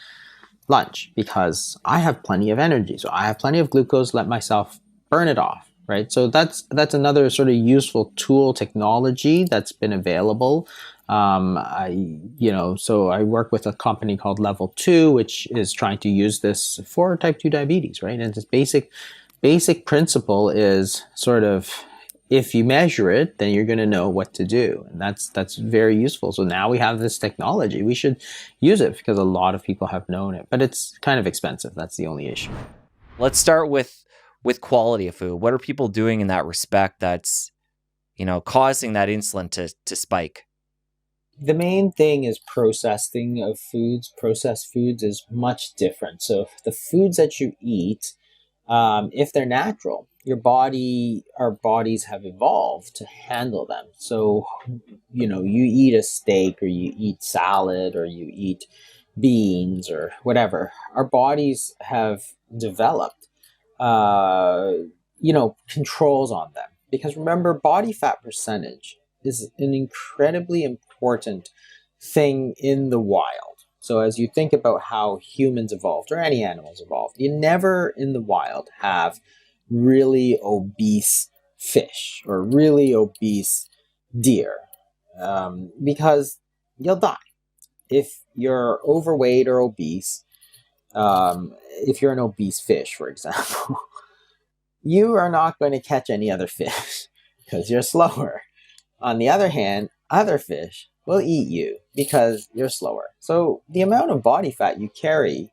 lunch because I have plenty of energy. So I have plenty of glucose, let myself burn it off, right? So that's another sort of useful tool technology that's been available. So I work with a company called Level 2, which is trying to use this for type 2 diabetes, right? And this basic principle is sort of if you measure it, then you're going to know what to do. And that's very useful. So now we have this technology. We should use it because a lot of people have known it, but it's kind of expensive. That's the only issue. Let's start with quality of food. What are people doing in that respect that's, causing that insulin to spike? The main thing is processing of foods. Processed foods is much different. So the foods that you eat, if they're natural, our bodies have evolved to handle them. So, you eat a steak or you eat salad or you eat beans or whatever. Our bodies have developed, controls on them. Because remember, body fat percentage is an incredibly important thing in the wild. So as you think about how humans evolved or any animals evolved, you never in the wild have really obese fish or really obese deer because you'll die. If you're overweight or obese, if you're an obese fish, for example, you are not going to catch any other fish because you're slower. On the other hand, other fish will eat you because you're slower. So the amount of body fat you carry,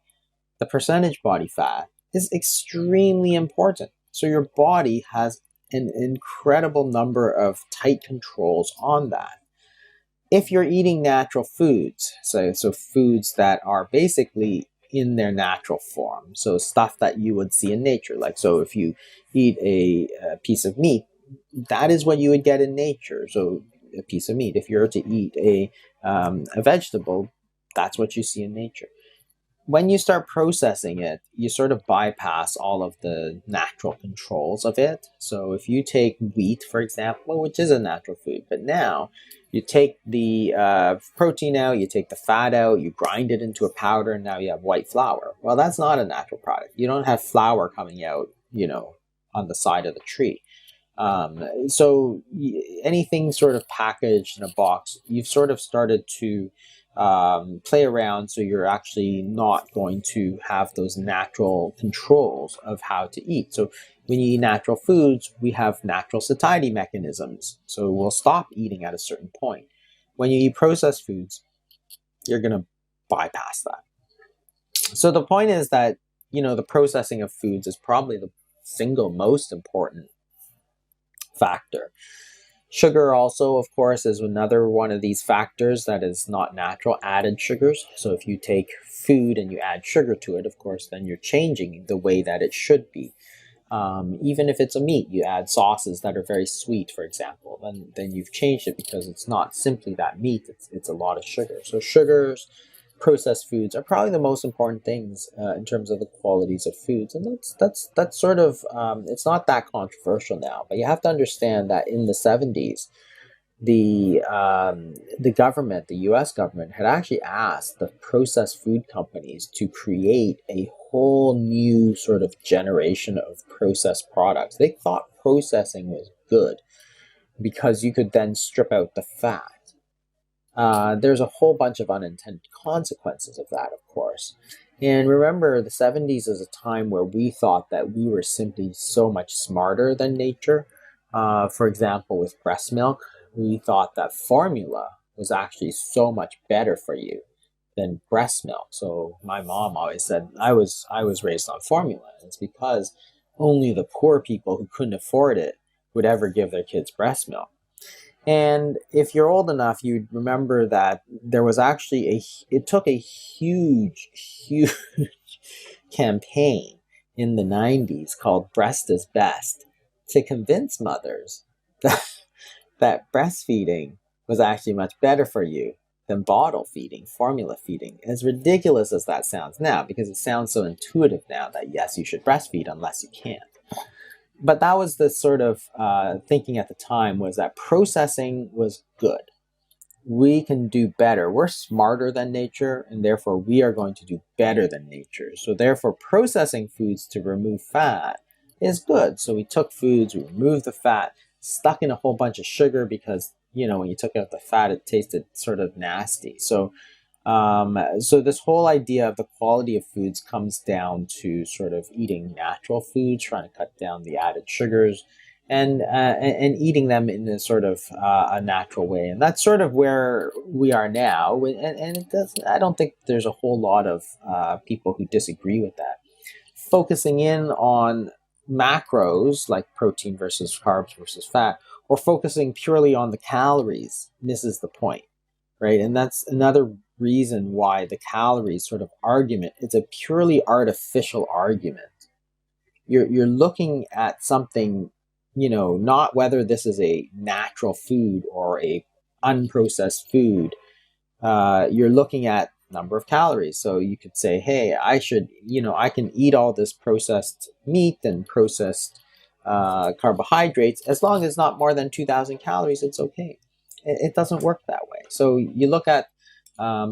the percentage body fat, is extremely important. So your body has an incredible number of tight controls on that. If you're eating natural foods, so foods that are basically in their natural form, so stuff that you would see in nature, like so if you eat a piece of meat, that is what you would get in nature. So a piece of meat. If you're to eat a vegetable, that's what you see in nature. When you start processing it, you sort of bypass all of the natural controls of it. So if you take wheat, for example, which is a natural food, but now you take the protein out, you take the fat out, you grind it into a powder, and now you have white flour. Well, that's not a natural product. You don't have flour coming out, on the side of the tree. So anything sort of packaged in a box, you've sort of started to play around, so you're actually not going to have those natural controls of how to eat. So when you eat natural foods, we have natural satiety mechanisms. So we'll stop eating at a certain point. When you eat processed foods, you're going to bypass that. So the point is that, the processing of foods is probably the single most important factor. Sugar also, of course, is another one of these factors that is not natural, added sugars. So if you take food and you add sugar to it, of course, then you're changing the way that it should be. Even if it's a meat, you add sauces that are very sweet, for example, then you've changed it because it's not simply that meat, it's a lot of sugar. So sugars, processed foods are probably the most important things in terms of the qualities of foods. And that's sort of, it's not that controversial now, but you have to understand that in the 70s, the government, the U.S. government, had actually asked the processed food companies to create a whole new sort of generation of processed products. They thought processing was good because you could then strip out the fat. There's a whole bunch of unintended consequences of that, of course. And remember, the 70s is a time where we thought that we were simply so much smarter than nature. For example, with breast milk, we thought that formula was actually so much better for you than breast milk. So my mom always said I was raised on formula. And it's because only the poor people who couldn't afford it would ever give their kids breast milk. And if you're old enough, you'd remember that there was actually it took a huge campaign in the 90s called Breast is Best to convince mothers that, that breastfeeding was actually much better for you than bottle feeding, formula feeding. As ridiculous as that sounds now, because it sounds so intuitive now that yes, you should breastfeed unless you can. But that was the sort of thinking at the time, was that processing was good. We can do better. We're smarter than nature, and therefore we are going to do better than nature. So therefore processing foods to remove fat is good. So we took foods, we removed the fat, stuck in a whole bunch of sugar because, when you took out the fat, it tasted sort of nasty. So this whole idea of the quality of foods comes down to sort of eating natural foods, trying to cut down the added sugars, and eating them in a sort of a natural way. And that's sort of where we are now. And it does. I don't think there's a whole lot of people who disagree with that. Focusing in on macros like protein versus carbs versus fat, or focusing purely on the calories misses the point, right? And that's another reason why the calories sort of argument, it's a purely artificial argument. You're looking at something, not whether this is a natural food or a unprocessed food. You're looking at number of calories. So you could say, hey, I can eat all this processed meat and processed carbohydrates as long as not more than 2,000 calories. It's okay. It doesn't work that way. So you look at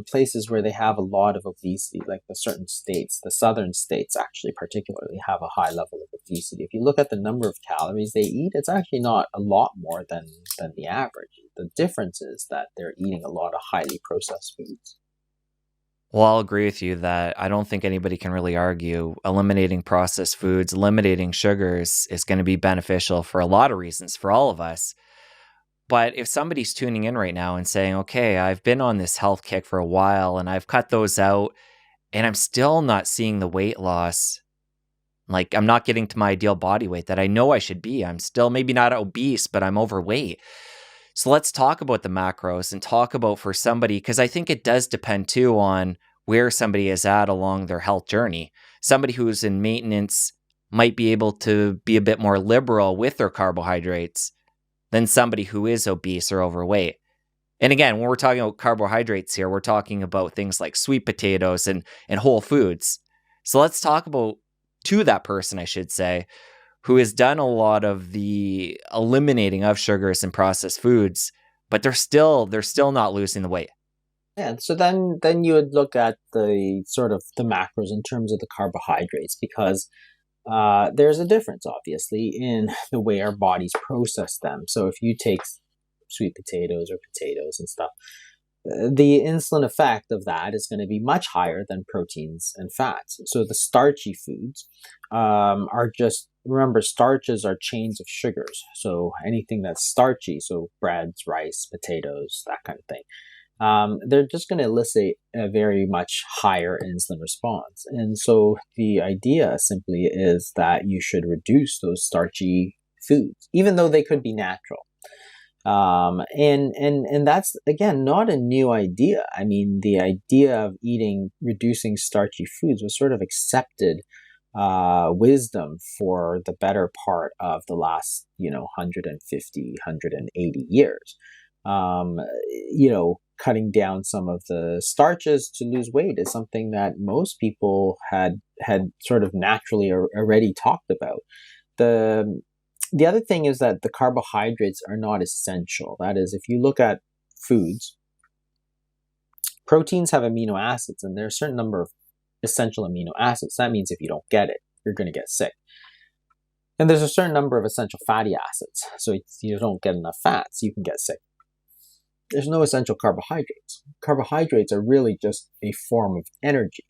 places where they have a lot of obesity, like the certain states, the southern states actually particularly have a high level of obesity. If you look at the number of calories they eat, it's actually not a lot more than the average. The difference is that they're eating a lot of highly processed foods. Well, I'll agree with you that I don't think anybody can really argue eliminating processed foods, eliminating sugars is going to be beneficial for a lot of reasons for all of us. But if somebody's tuning in right now and saying, okay, I've been on this health kick for a while and I've cut those out and I'm still not seeing the weight loss, like I'm not getting to my ideal body weight that I know I should be. I'm still maybe not obese, but I'm overweight. So let's talk about the macros and talk about for somebody, because I think it does depend too on where somebody is at along their health journey. Somebody who's in maintenance might be able to be a bit more liberal with their carbohydrates than somebody who is obese or overweight. And again, when we're talking about carbohydrates here, we're talking about things like sweet potatoes and whole foods. So let's talk about to that person, I should say, who has done a lot of the eliminating of sugars and processed foods, but they're still not losing the weight. Yeah, so then you would look at the sort of the macros in terms of the carbohydrates, because there's a difference, obviously, in the way our bodies process them. So if you take sweet potatoes or potatoes and stuff, the insulin effect of that is going to be much higher than proteins and fats. So the starchy foods are just, remember, starches are chains of sugars. So anything that's starchy, so breads, rice, potatoes, that kind of thing, they're just going to elicit a very much higher insulin response. And so the idea simply is that you should reduce those starchy foods, even though they could be natural. And that's, again, not a new idea. I mean, the idea of reducing starchy foods was sort of accepted wisdom for the better part of the last, 150, 180 years. Cutting down some of the starches to lose weight is something that most people had sort of naturally already talked about. The The other thing is that the carbohydrates are not essential. That is, if you look at foods, proteins have amino acids, and there are a certain number of essential amino acids. That means if you don't get it, you're going to get sick. And there's a certain number of essential fatty acids. So if you don't get enough fats, you can get sick. There's no essential carbohydrates. Carbohydrates are really just a form of energy.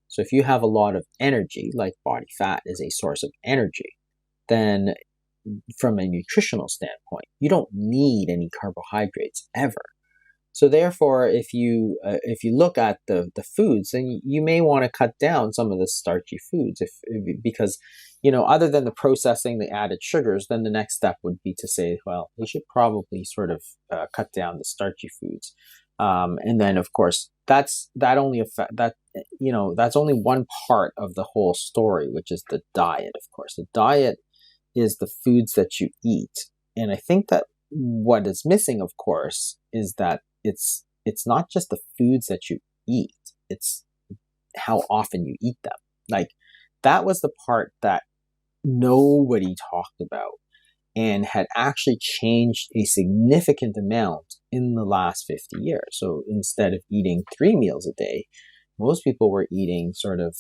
So if you have a lot of energy, like body fat is a source of energy, then from a nutritional standpoint, you don't need any carbohydrates ever. So therefore, if you look at the foods, then you may want to cut down some of the starchy foods, because other than the processing, the added sugars, then the next step would be to say, well, we should probably sort of cut down the starchy foods, and then of course that's only one part of the whole story, which is the diet. Of course, the diet is the foods that you eat, and I think that what is missing, of course, is that it's not just the foods that you eat, it's how often you eat them. Like, that was the part that nobody talked about and had actually changed a significant amount in the last 50 years. So instead of eating 3 meals a day, most people were eating sort of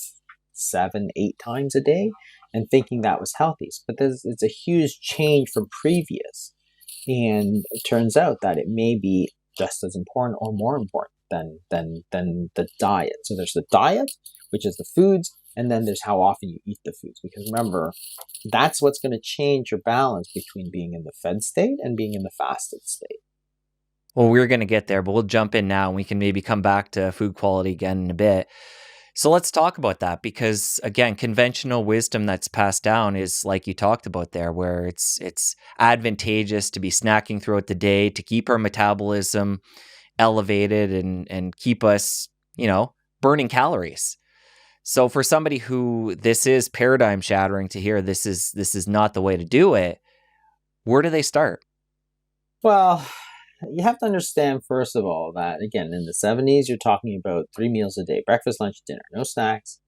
7, 8 times a day and thinking that was healthy. But it's a huge change from previous. And it turns out that it may be just as important or more important than the diet. So there's the diet, which is the foods, and then there's how often you eat the foods. Because remember, that's what's going to change your balance between being in the fed state and being in the fasted state. Well, we're going to get there, but we'll jump in now and we can maybe come back to food quality again in a bit. So let's talk about that, because again, conventional wisdom that's passed down is like you talked about there, where it's advantageous to be snacking throughout the day to keep our metabolism elevated and keep us, burning calories. So for somebody who this is paradigm shattering to hear, this is not the way to do it, where do they start? Well, you have to understand, first of all, that again, in the 70s, you're talking about 3 meals a day: breakfast, lunch, dinner, no snacks.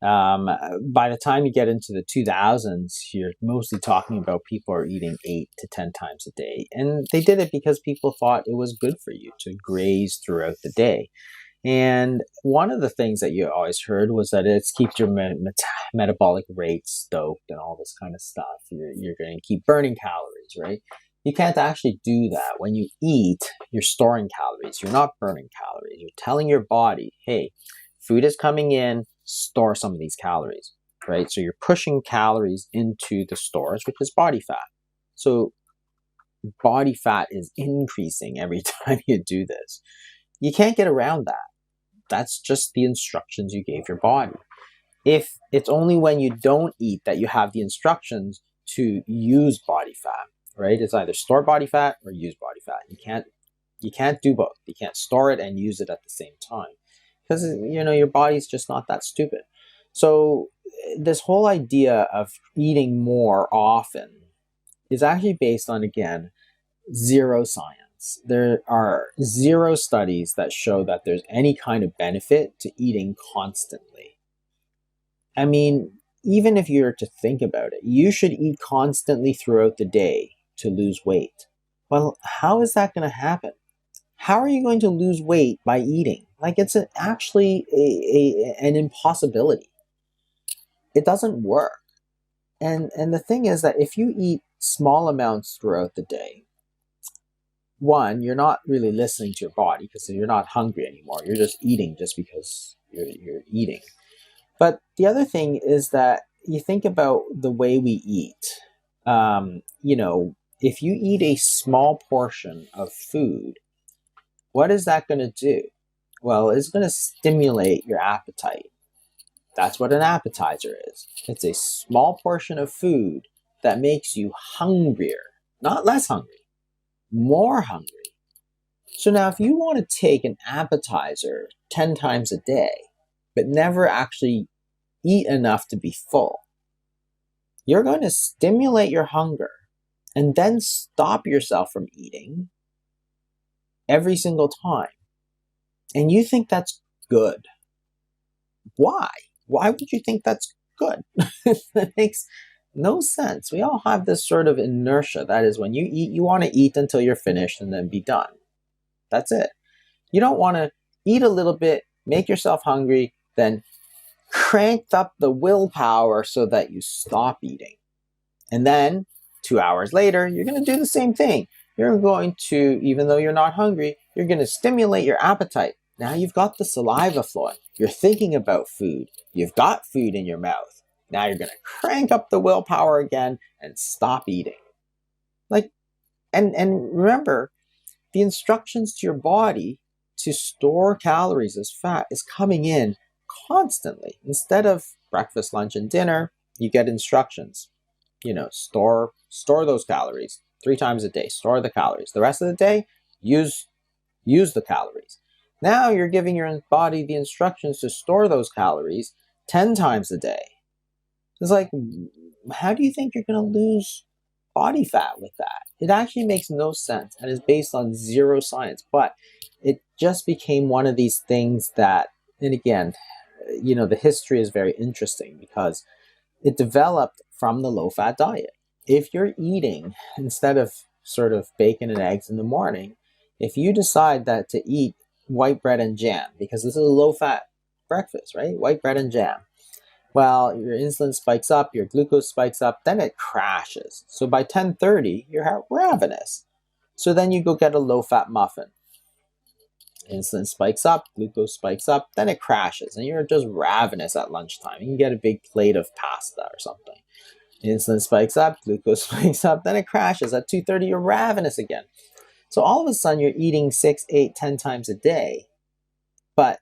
By the time you get into the 2000s, you're mostly talking about people are eating 8 to 10 times a day. And they did it because people thought it was good for you to graze throughout the day. And one of the things that you always heard was that it keeps your metabolic rate stoked and all this kind of stuff. You're going to keep burning calories, right? You can't actually do that. When you eat, you're storing calories. You're not burning calories. You're telling your body, hey, food is coming in, store some of these calories, right? So you're pushing calories into the stores, which is body fat. So body fat is increasing every time you do this. You can't get around that. That's just the instructions you gave your body. If it's only when you don't eat that you have the instructions to use body fat, right? It's either store body fat or use body fat. You can't do both. You can't store it and use it at the same time, because your body's just not that stupid. So this whole idea of eating more often is actually based on, again, zero science. There are 0 studies that show that there's any kind of benefit to eating constantly. I mean, even if you were to think about it, you should eat constantly throughout the day to lose weight. Well, how is that going to happen? How are you going to lose weight by eating? Like, it's actually an impossibility. It doesn't work. And the thing is that if you eat small amounts throughout the day, one, you're not really listening to your body because you're not hungry anymore. You're just eating just because you're eating. But the other thing is that you think about the way we eat. If you eat a small portion of food, what is that going to do? Well, it's going to stimulate your appetite. That's what an appetizer is. It's a small portion of food that makes you hungrier, not less hungry, more hungry. So now if you want to take an appetizer 10 times a day, but never actually eat enough to be full, you're going to stimulate your hunger and then stop yourself from eating every single time. And you think that's good. Why? Why would you think that's good? That makes No sense. We all have this sort of inertia. That is, when you eat, you want to eat until you're finished and then be done. That's it. You don't want to eat a little bit, make yourself hungry, then crank up the willpower so that you stop eating. And then 2 hours later, you're going to do the same thing. You're going to, even though you're not hungry, you're going to stimulate your appetite. Now you've got the saliva flowing. You're thinking about food. You've got food in your mouth. Now you're going to crank up the willpower again and stop eating. Like, and remember, the instructions to your body to store calories as fat is coming in constantly. Instead of breakfast, lunch, and dinner, you get instructions. Store those calories 3 times a day. Store the calories. The rest of the day, use the calories. Now you're giving your body the instructions to store those calories 10 times a day. It's like, how do you think you're going to lose body fat with that? It actually makes no sense and is based on zero science. But it just became one of these things that, and again, the history is very interesting because it developed from the low-fat diet. If you're eating, instead of sort of bacon and eggs in the morning, if you decide that to eat white bread and jam, because this is a low-fat breakfast, right? White bread and jam. Well, your insulin spikes up, your glucose spikes up, then it crashes. So by 10:30, you're ravenous. So then you go get a low-fat muffin. Insulin spikes up, glucose spikes up, then it crashes, and you're just ravenous at lunchtime. You can get a big plate of pasta or something. Insulin spikes up, glucose spikes up, then it crashes. At 2:30, you're ravenous again. So all of a sudden, you're eating 6, 8, 10 times a day, but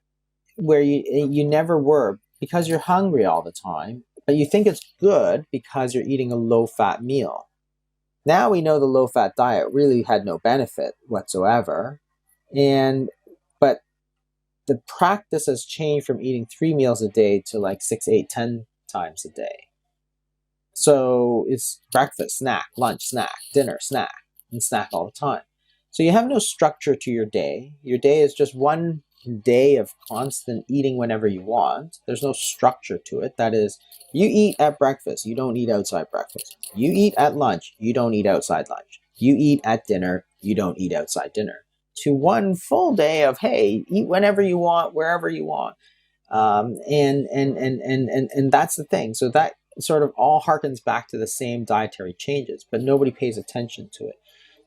where you never were because you're hungry all the time, but you think it's good because you're eating a low-fat meal. Now we know the low-fat diet really had no benefit whatsoever, but the practice has changed from eating 3 meals a day to like 6, 8, 10 times a day. So it's breakfast, snack, lunch, snack, dinner, snack, and snack all the time. So you have no structure to your day. Your day is just one day of constant eating whenever you want. There's no structure to it. That is, you eat at breakfast, you don't eat outside breakfast. You eat at lunch, you don't eat outside lunch. You eat at dinner, you don't eat outside dinner. To one full day of, hey, eat whenever you want, wherever you want. And that's the thing. So that sort of all harkens back to the same dietary changes, but nobody pays attention to it.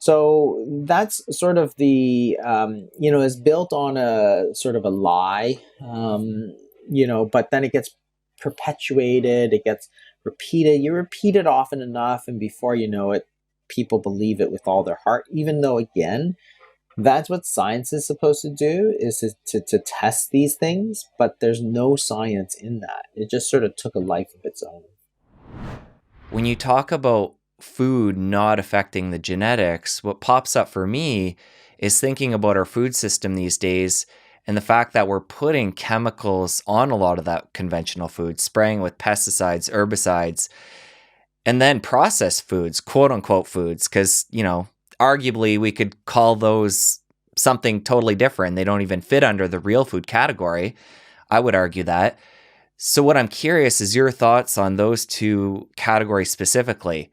So that's sort of the, is built on a sort of a lie, but then it gets perpetuated, it gets repeated. You repeat it often enough, and before you know it, people believe it with all their heart, even though, again, that's what science is supposed to do, is to test these things, but there's no science in that. It just sort of took a life of its own. When you talk about food not affecting the genetics, what pops up for me is thinking about our food system these days and the fact that we're putting chemicals on a lot of that conventional food, spraying with pesticides, herbicides, and then processed foods, quote unquote foods, because, arguably we could call those something totally different. They don't even fit under the real food category. I would argue that. So what I'm curious is your thoughts on those two categories specifically.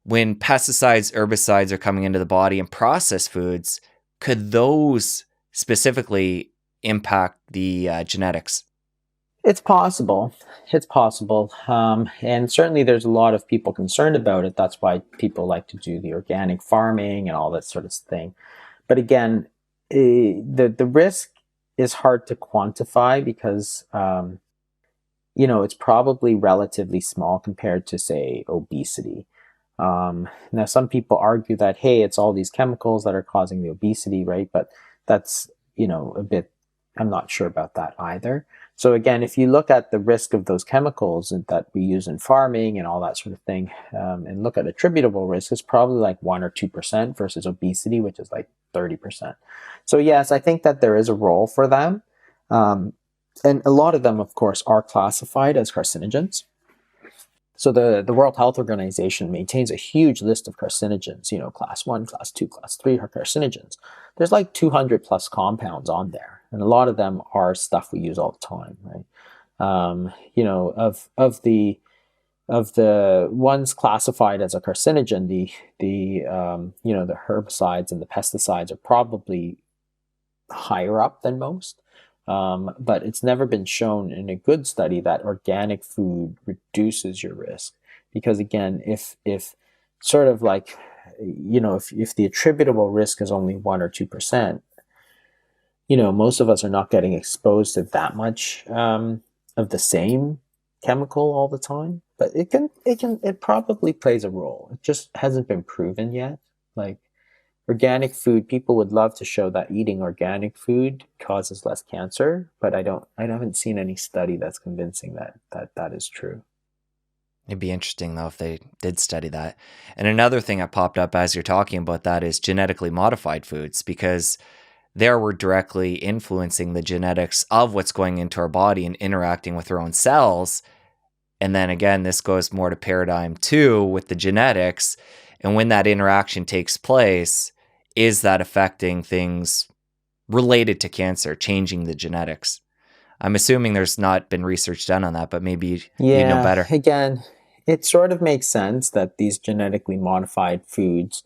When pesticides, herbicides are coming into the body and processed foods, could those specifically impact the genetics? It's possible. It's possible. And certainly there's a lot of people concerned about it. That's why people like to do the organic farming and all that sort of thing. But again, the risk is hard to quantify because, it's probably relatively small compared to, say, obesity. Now, some people argue that, hey, it's all these chemicals that are causing the obesity, right? But that's, a bit, I'm not sure about that either. So again, if you look at the risk of those chemicals that we use in farming and all that sort of thing, and look at attributable risk, it's probably like 1 or 2% versus obesity, which is like 30%. So yes, I think that there is a role for them. And a lot of them, of course, are classified as carcinogens. So the World Health Organization maintains a huge list of carcinogens, class 1, class 2, class 3 are carcinogens. There's like 200 plus compounds on there. And a lot of them are stuff we use all the time, right? Of the of the ones classified as a carcinogen, the herbicides and the pesticides are probably higher up than most. But it's never been shown in a good study that organic food reduces your risk. Because again, if sort of like, if the attributable risk is only 1 or 2%, most of us are not getting exposed to that much of the same chemical all the time. But it probably plays a role. It just hasn't been proven yet. Like, organic food, people would love to show that eating organic food causes less cancer, but I haven't seen any study that's convincing that is true. It'd be interesting though if they did study that. And another thing that popped up as you're talking about that is genetically modified foods, because there we're directly influencing the genetics of what's going into our body and interacting with our own cells. And then again, this goes more to paradigm 2 with the genetics. And when that interaction takes place, is that affecting things related to cancer, changing the genetics? I'm assuming there's not been research done on that, but maybe you know Yeah, better. again, it sort of makes sense that these genetically modified foods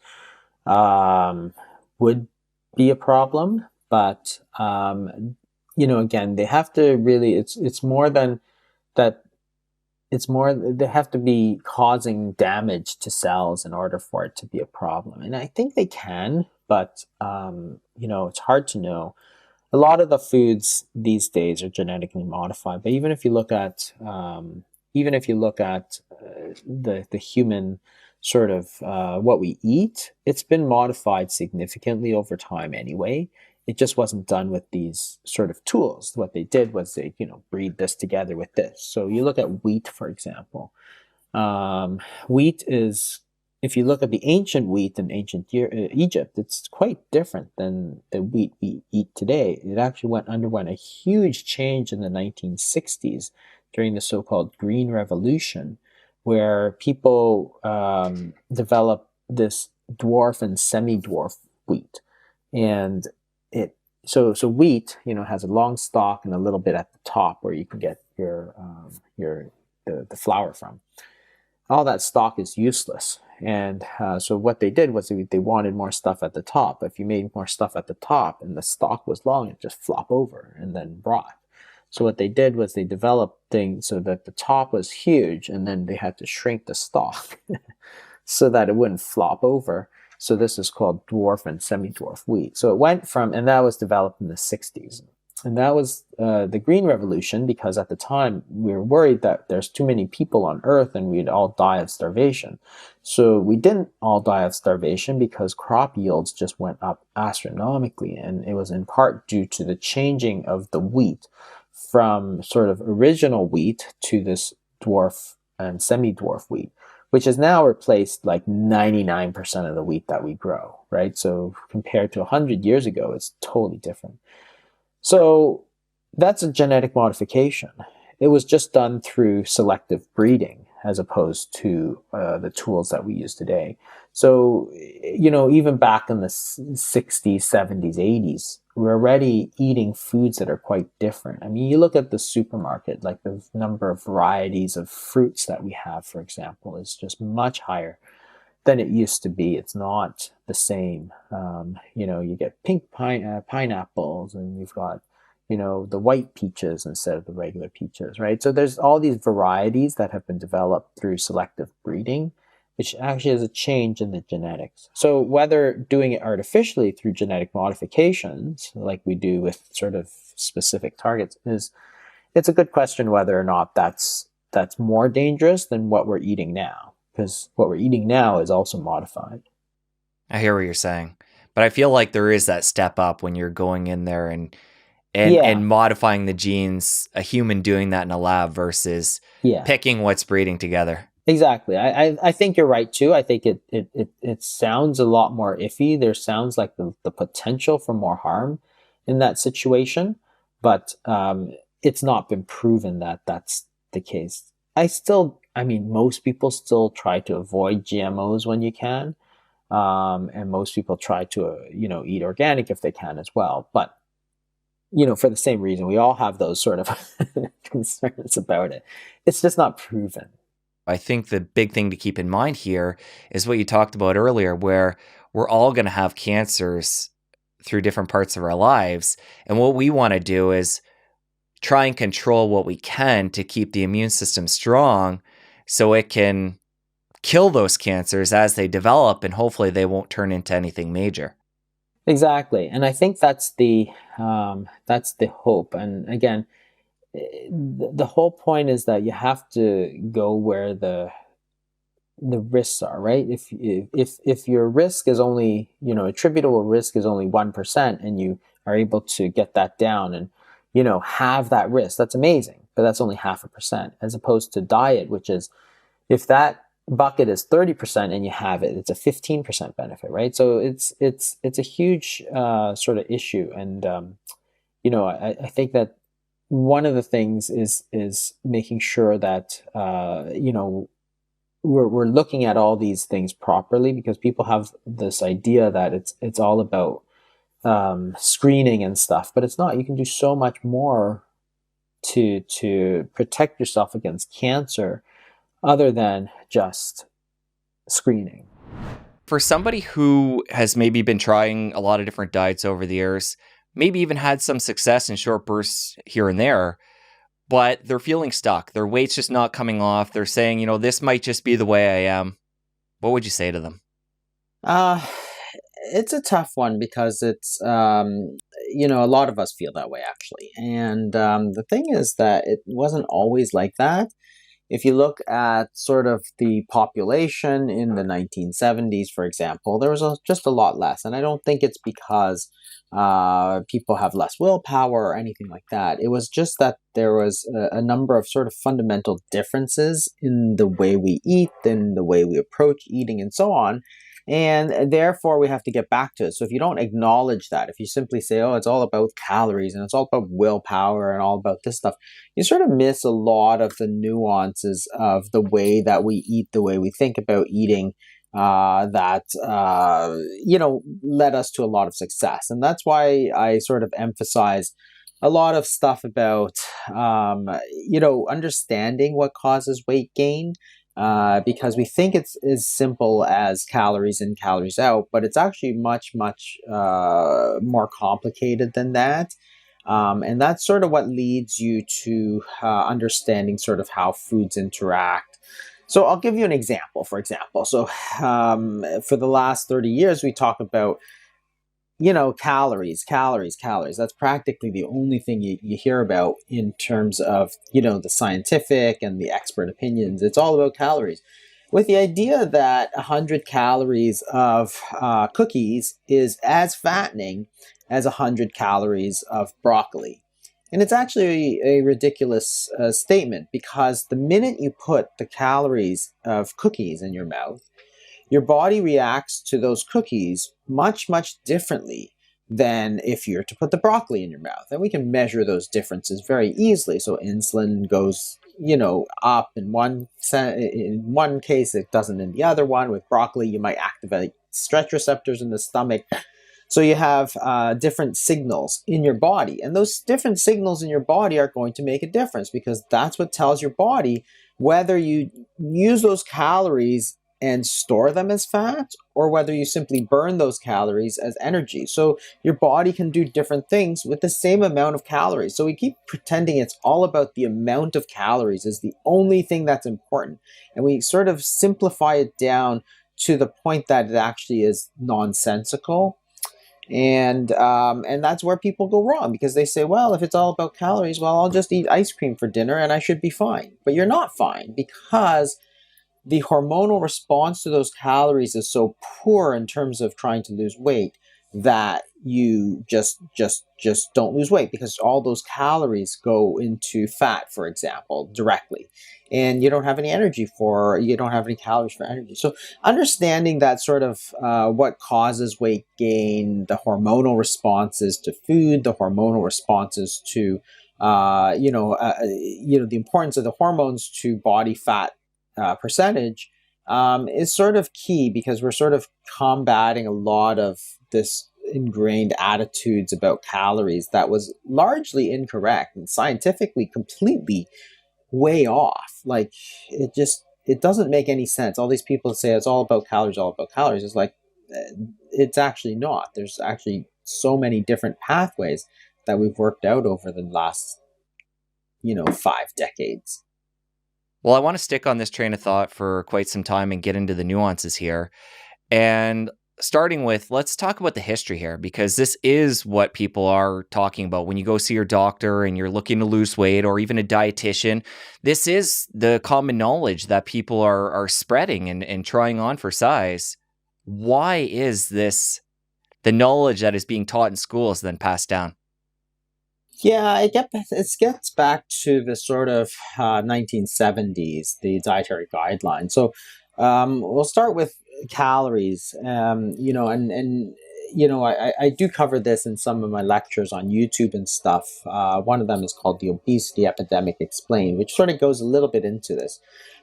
um, would be a problem, but again, they have to really. It's more than that. It's more, they have to be causing damage to cells in order for it to be a problem, and I think they can, but it's hard to know. A lot of the foods these days are genetically modified, but even if you look at the human sort of what we eat, it's been modified significantly over time anyway. It just wasn't done with these sort of tools. What they did was they breed this together with this. So you look at wheat, for example. Wheat is, if you look at the ancient wheat in ancient Egypt, it's quite different than the wheat we eat today. It actually underwent a huge change in the 1960s during the so-called Green Revolution, where people developed this dwarf and semi-dwarf wheat. And so wheat, has a long stalk and a little bit at the top where you can get the flour from. All that stalk is useless. And so what they did was they wanted more stuff at the top. If you made more stuff at the top and the stalk was long, it just flop over and then rot. So what they did was they developed things so that the top was huge, and then they had to shrink the stalk so that it wouldn't flop over. So this is called dwarf and semi-dwarf wheat. So it went from, and that was developed in the 60s. And that was the Green Revolution, because at the time we were worried that there's too many people on Earth and we'd all die of starvation. So we didn't all die of starvation because crop yields just went up astronomically. And it was in part due to the changing of the wheat from sort of original wheat to this dwarf and semi-dwarf wheat, which has now replaced like 99% of the wheat that we grow, right? So compared to 100 years ago, it's totally different. So that's a genetic modification. It was just done through selective breeding as opposed to the tools that we use today. So, even back in the 60s, 70s, 80s, we're already eating foods that are quite different. I mean, you look at the supermarket, like the number of varieties of fruits that we have, for example, is just much higher than it used to be. It's not the same. You get pink pineapples, and you've got, the white peaches instead of the regular peaches, right? So there's all these varieties that have been developed through selective breeding, which actually is a change in the genetics. So whether doing it artificially through genetic modifications, like we do with sort of specific targets, it's a good question whether or not that's more dangerous than what we're eating now, because what we're eating now is also modified. I hear what you're saying, but I feel like there is that step up when you're going in there and Yeah, modifying the genes, a human doing that in a lab versus yeah. picking what's breeding together. Exactly. I think you're right too. I think it sounds a lot more iffy. There sounds like the potential for more harm in that situation, but it's not been proven that that's the case. I mean, most people still try to avoid GMOs when you can, and most people try to eat organic if they can as well. But for the same reason, we all have those sort of concerns about it. It's just not proven. I think the big thing to keep in mind here is what you talked about earlier, where we're all going to have cancers through different parts of our lives. And what we want to do is try and control what we can to keep the immune system strong so it can kill those cancers as they develop, and hopefully they won't turn into anything major. Exactly, and I think that's the hope. And again, the whole point is that you have to go where the risks are, right? If your risk is only, attributable risk is only 1%, and you are able to get that down and, have that risk, that's amazing. But that's only 0.5%, as opposed to diet, which is, if that bucket is 30% and you have it, it's a 15% benefit, right? So it's a huge sort of issue. And I think that one of the things is making sure that we're looking at all these things properly, because people have this idea that it's all about screening and stuff, but it's not. You can do so much more to protect yourself against cancer other than just screening. For somebody who has maybe been trying a lot of different diets over the years, maybe even had some success in short bursts here and there, but they're feeling stuck. Their weight's just not coming off. They're saying, this might just be the way I am. What would you say to them? Uh, it's a tough one, because it's, a lot of us feel that way, actually. And the thing is that it wasn't always like that. If you look at sort of the population in the 1970s, for example, there was just a lot less. And I don't think it's because people have less willpower or anything like that. It was just that there was a number of sort of fundamental differences in the way we eat, in the way we approach eating, and so on. And therefore, we have to get back to it. So if you don't acknowledge that, if you simply say, oh, it's all about calories and it's all about willpower and all about this stuff, you sort of miss a lot of the nuances of the way that we eat, the way we think about eating, that led us to a lot of success. And that's why I sort of emphasize a lot of stuff about understanding what causes weight gain, because we think it's as simple as calories in, calories out, but it's actually much, much more complicated than that. And that's sort of what leads you to understanding sort of how foods interact. So I'll give you an example, for example. So for the last 30 years, we talk about calories, calories, calories. That's practically the only thing you hear about in terms of, the scientific and the expert opinions. It's all about calories, with the idea that 100 calories of cookies is as fattening as 100 calories of broccoli. And it's actually a ridiculous statement, because the minute you put the calories of cookies in your mouth, your body reacts to those cookies much, much differently than if you're to put the broccoli in your mouth. And we can measure those differences very easily. So insulin goes, up in one case, it doesn't in the other one. With broccoli, you might activate stretch receptors in the stomach. So you have different signals in your body, and those different signals in your body are going to make a difference, because that's what tells your body whether you use those calories and store them as fat, or whether you simply burn those calories as energy. So your body can do different things with the same amount of calories. So we keep pretending it's all about the amount of calories is the only thing that's important. And we sort of simplify it down to the point that it actually is nonsensical. And that's where people go wrong, because they say, well, if it's all about calories, well, I'll just eat ice cream for dinner and I should be fine. But you're not fine, because the hormonal response to those calories is so poor in terms of trying to lose weight that you just don't lose weight, because all those calories go into fat, for example, directly, and you don't have any calories for energy. So understanding that sort of what causes weight gain, the hormonal responses to food, the hormonal responses to the importance of the hormones to body fat percentage is sort of key, because we're sort of combating a lot of this ingrained attitudes about calories that was largely incorrect and scientifically completely way off. Like, it just it doesn't make any sense. All these people say it's all about calories, all about calories. It's like, it's actually not. There's actually so many different pathways that we've worked out over the last, 5 decades. Well, I want to stick on this train of thought for quite some time and get into the nuances here. And starting with, let's talk about the history here, because this is what people are talking about when you go see your doctor and you're looking to lose weight, or even a dietitian. This is the common knowledge that people are spreading and trying on for size. Why is this the knowledge that is being taught in schools then passed down? Yeah, it gets back to the sort of 1970s, the dietary guidelines. So we'll start with calories. I do cover this in some of my lectures on YouTube and stuff. One of them is called The Obesity Epidemic Explained, which sort of goes a little bit into this.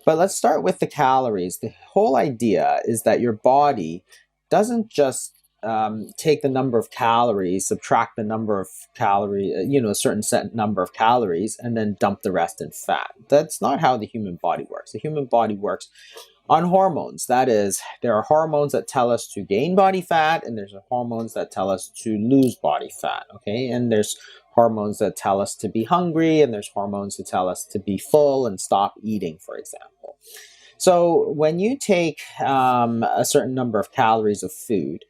But let's start with the calories. The whole idea is that your body doesn't just take the number of calories, subtract the number of calories, a certain set number of calories, and then dump the rest in fat. That's not how the human body works. The human body works on hormones. That is, there are hormones that tell us to gain body fat, and there's hormones that tell us to lose body fat. Okay, and there's hormones that tell us to be hungry, and there's hormones that tell us to be full and stop eating, for example. So when you take a certain number of calories of food,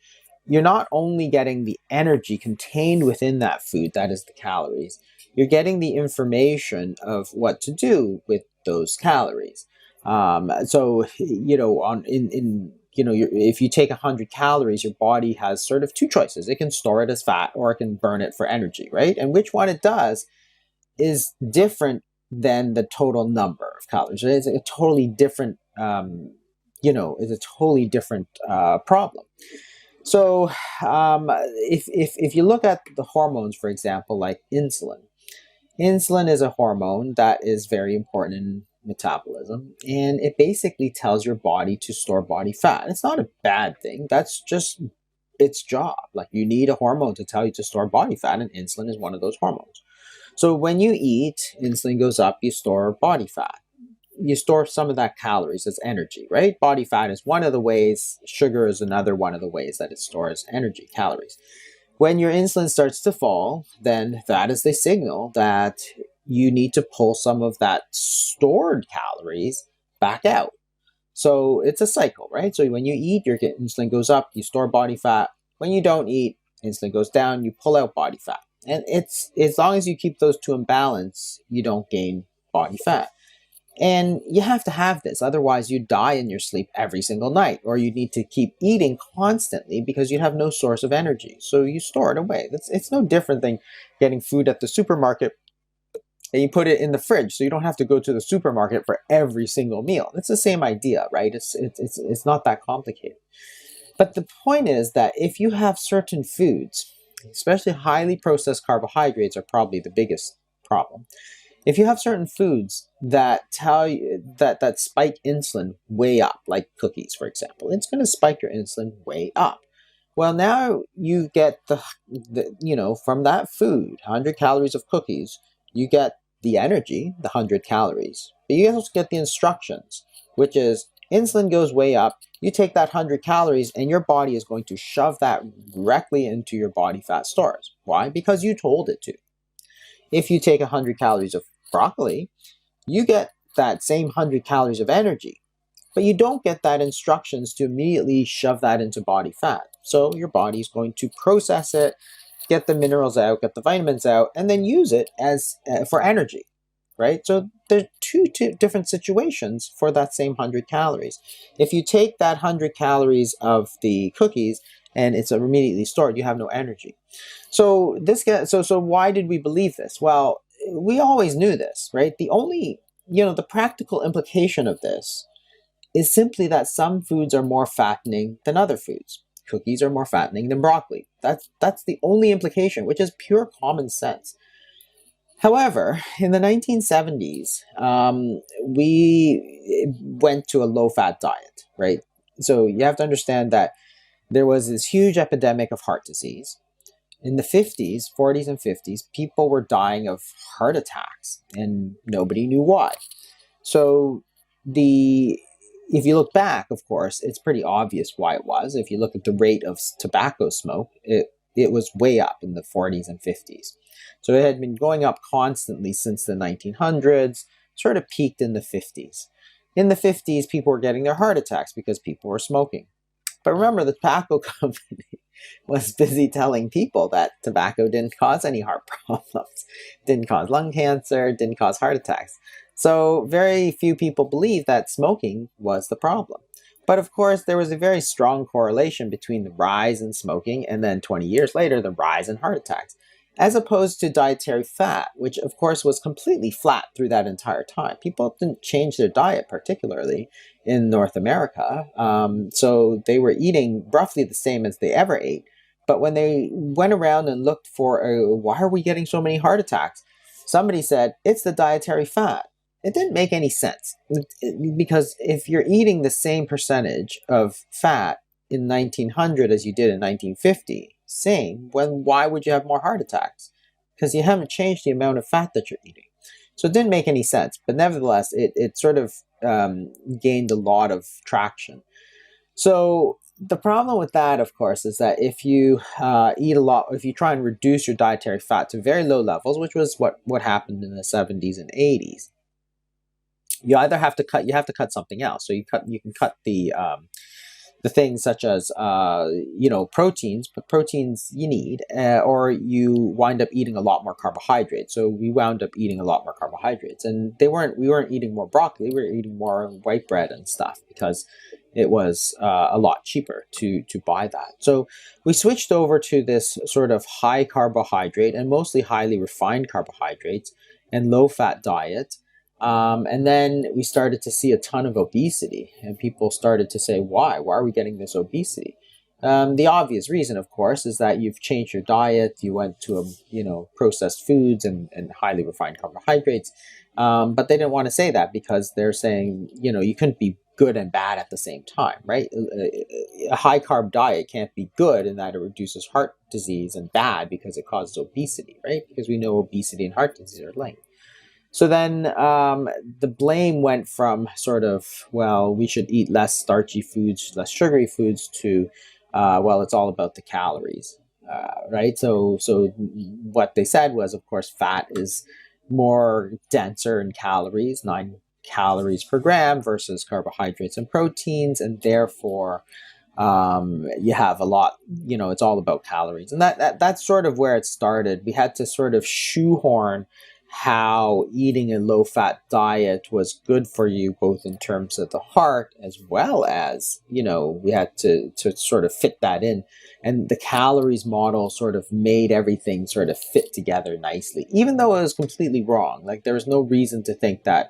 you're not only getting the energy contained within that food, that is the calories, you're getting the information of what to do with those calories. So, if you take 100 calories, your body has sort of two choices. It can store it as fat, or it can burn it for energy, right? And which one it does is different than the total number of calories. It's a totally different, it's a totally different problem. So, if you look at the hormones, for example, like insulin, insulin is a hormone that is very important in metabolism, and it basically tells your body to store body fat. It's not a bad thing. That's just its job. Like, you need a hormone to tell you to store body fat, and insulin is one of those hormones. So when you eat, insulin goes up, you store body fat. You store some of that calories as energy, right? Body fat is one of the ways, sugar is another one of the ways that it stores energy, calories. When your insulin starts to fall, then that is the signal that you need to pull some of that stored calories back out. So it's a cycle, right? So when you eat, your insulin goes up, you store body fat. When you don't eat, insulin goes down, you pull out body fat. And it's, as long as you keep those two in balance, you don't gain body fat. And you have to have this, otherwise you die in your sleep every single night, or you need to keep eating constantly because you have no source of energy. So you store it away. It's no different than getting food at the supermarket and you put it in the fridge, so you don't have to go to the supermarket for every single meal. It's the same idea, right? It's not that complicated. But the point is that if you have certain foods, especially highly processed carbohydrates are probably the biggest problem. If you have certain foods that tell you that spike insulin way up, like cookies, for example, it's going to spike your insulin way up. Well, now you get from that food, 100 calories of cookies, you get the energy, the 100 calories, but you also get the instructions, which is insulin goes way up. You take that 100 calories and your body is going to shove that directly into your body fat stores. Why? Because you told it to. If you take 100 calories of broccoli, you get that same 100 calories of energy, but you don't get that instructions to immediately shove that into body fat. So your body is going to process it, get the minerals out, get the vitamins out, and then use it as for energy, right? So there's two different situations for that same 100 calories. If you take that 100 calories of the cookies and it's immediately stored, you have no energy. So so why did we believe this? Well, we always knew this, right? The only, the practical implication of this is simply that some foods are more fattening than other foods. Cookies are more fattening than broccoli. That's the only implication, which is pure common sense. However, in the 1970s, we went to a low-fat diet, right? So you have to understand that there was this huge epidemic of heart disease. In the 50s, 40s and 50s, people were dying of heart attacks and nobody knew why. So the if you look back, of course, it's pretty obvious why it was. If you look at the rate of tobacco smoke, it was way up in the 40s and 50s. So it had been going up constantly since the 1900s, sort of peaked in the 50s. In the 50s, people were getting their heart attacks because people were smoking. But remember, the tobacco company was busy telling people that tobacco didn't cause any heart problems, didn't cause lung cancer, didn't cause heart attacks. So very few people believed that smoking was the problem. But of course, there was a very strong correlation between the rise in smoking and then 20 years later, the rise in heart attacks, as opposed to dietary fat, which of course was completely flat through that entire time. People didn't change their diet particularly in North America. So they were eating roughly the same as they ever ate. But when they went around and looked for, why are we getting so many heart attacks? Somebody said, it's the dietary fat. It didn't make any sense because if you're eating the same percentage of fat in 1900 as you did in 1950, same, why would you have more heart attacks? Because you haven't changed the amount of fat that you're eating. So it didn't make any sense. But nevertheless, it sort of gained a lot of traction. So the problem with that, of course, is that if you eat a lot, if you try and reduce your dietary fat to very low levels, which was what happened in the 70s and 80s, you have to cut something else. So you can cut the things such as proteins, but proteins you need, or you wind up eating a lot more carbohydrates. So we wound up eating a lot more carbohydrates, and we weren't eating more broccoli. We were eating more white bread and stuff because it was a lot cheaper to buy that. So we switched over to this sort of high carbohydrate and mostly highly refined carbohydrates and low fat diet. And then we started to see a ton of obesity, and people started to say, why? Why are we getting this obesity? The obvious reason, of course, is that you've changed your diet. You went to processed foods and highly refined carbohydrates. But they didn't want to say that because they're saying, you couldn't be good and bad at the same time, right? A high carb diet can't be good in that it reduces heart disease, and bad because it causes obesity, right? Because we know obesity and heart disease are linked. So then the blame went from sort of, well, we should eat less starchy foods, less sugary foods, to, well, it's all about the calories, right? So what they said was, of course, fat is more denser in calories, 9 calories per gram versus carbohydrates and proteins, and therefore you have a lot, it's all about calories. And that's sort of where it started. We had to sort of shoehorn how eating a low-fat diet was good for you, both in terms of the heart as well as, we had to sort of fit that in. And the calories model sort of made everything sort of fit together nicely, even though it was completely wrong. Like, there was no reason to think that,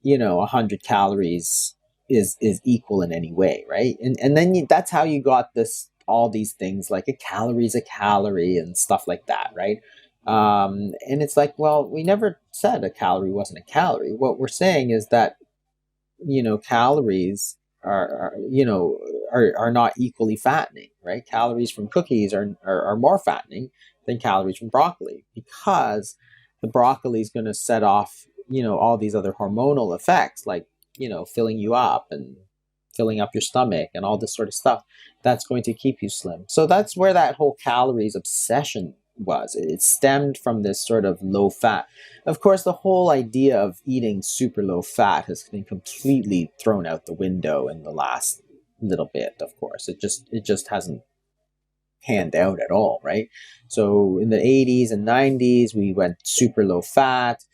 100 calories is equal in any way, right? And then that's how you got all these things like a calorie is a calorie and stuff like that, right? And it's like, well, we never said a calorie wasn't a calorie. What we're saying is that, calories are not equally fattening, right? Calories from cookies are more fattening than calories from broccoli, because the broccoli is going to set off, all these other hormonal effects, like, filling you up and filling up your stomach and all this sort of stuff that's going to keep you slim. So that's where that whole calories obsession was. It stemmed from this sort of low fat. Of course, the whole idea of eating super low fat has been completely thrown out the window in the last little bit. Of course, it just hasn't panned out at all, right? So in the 80s and 90s, we went super low fat,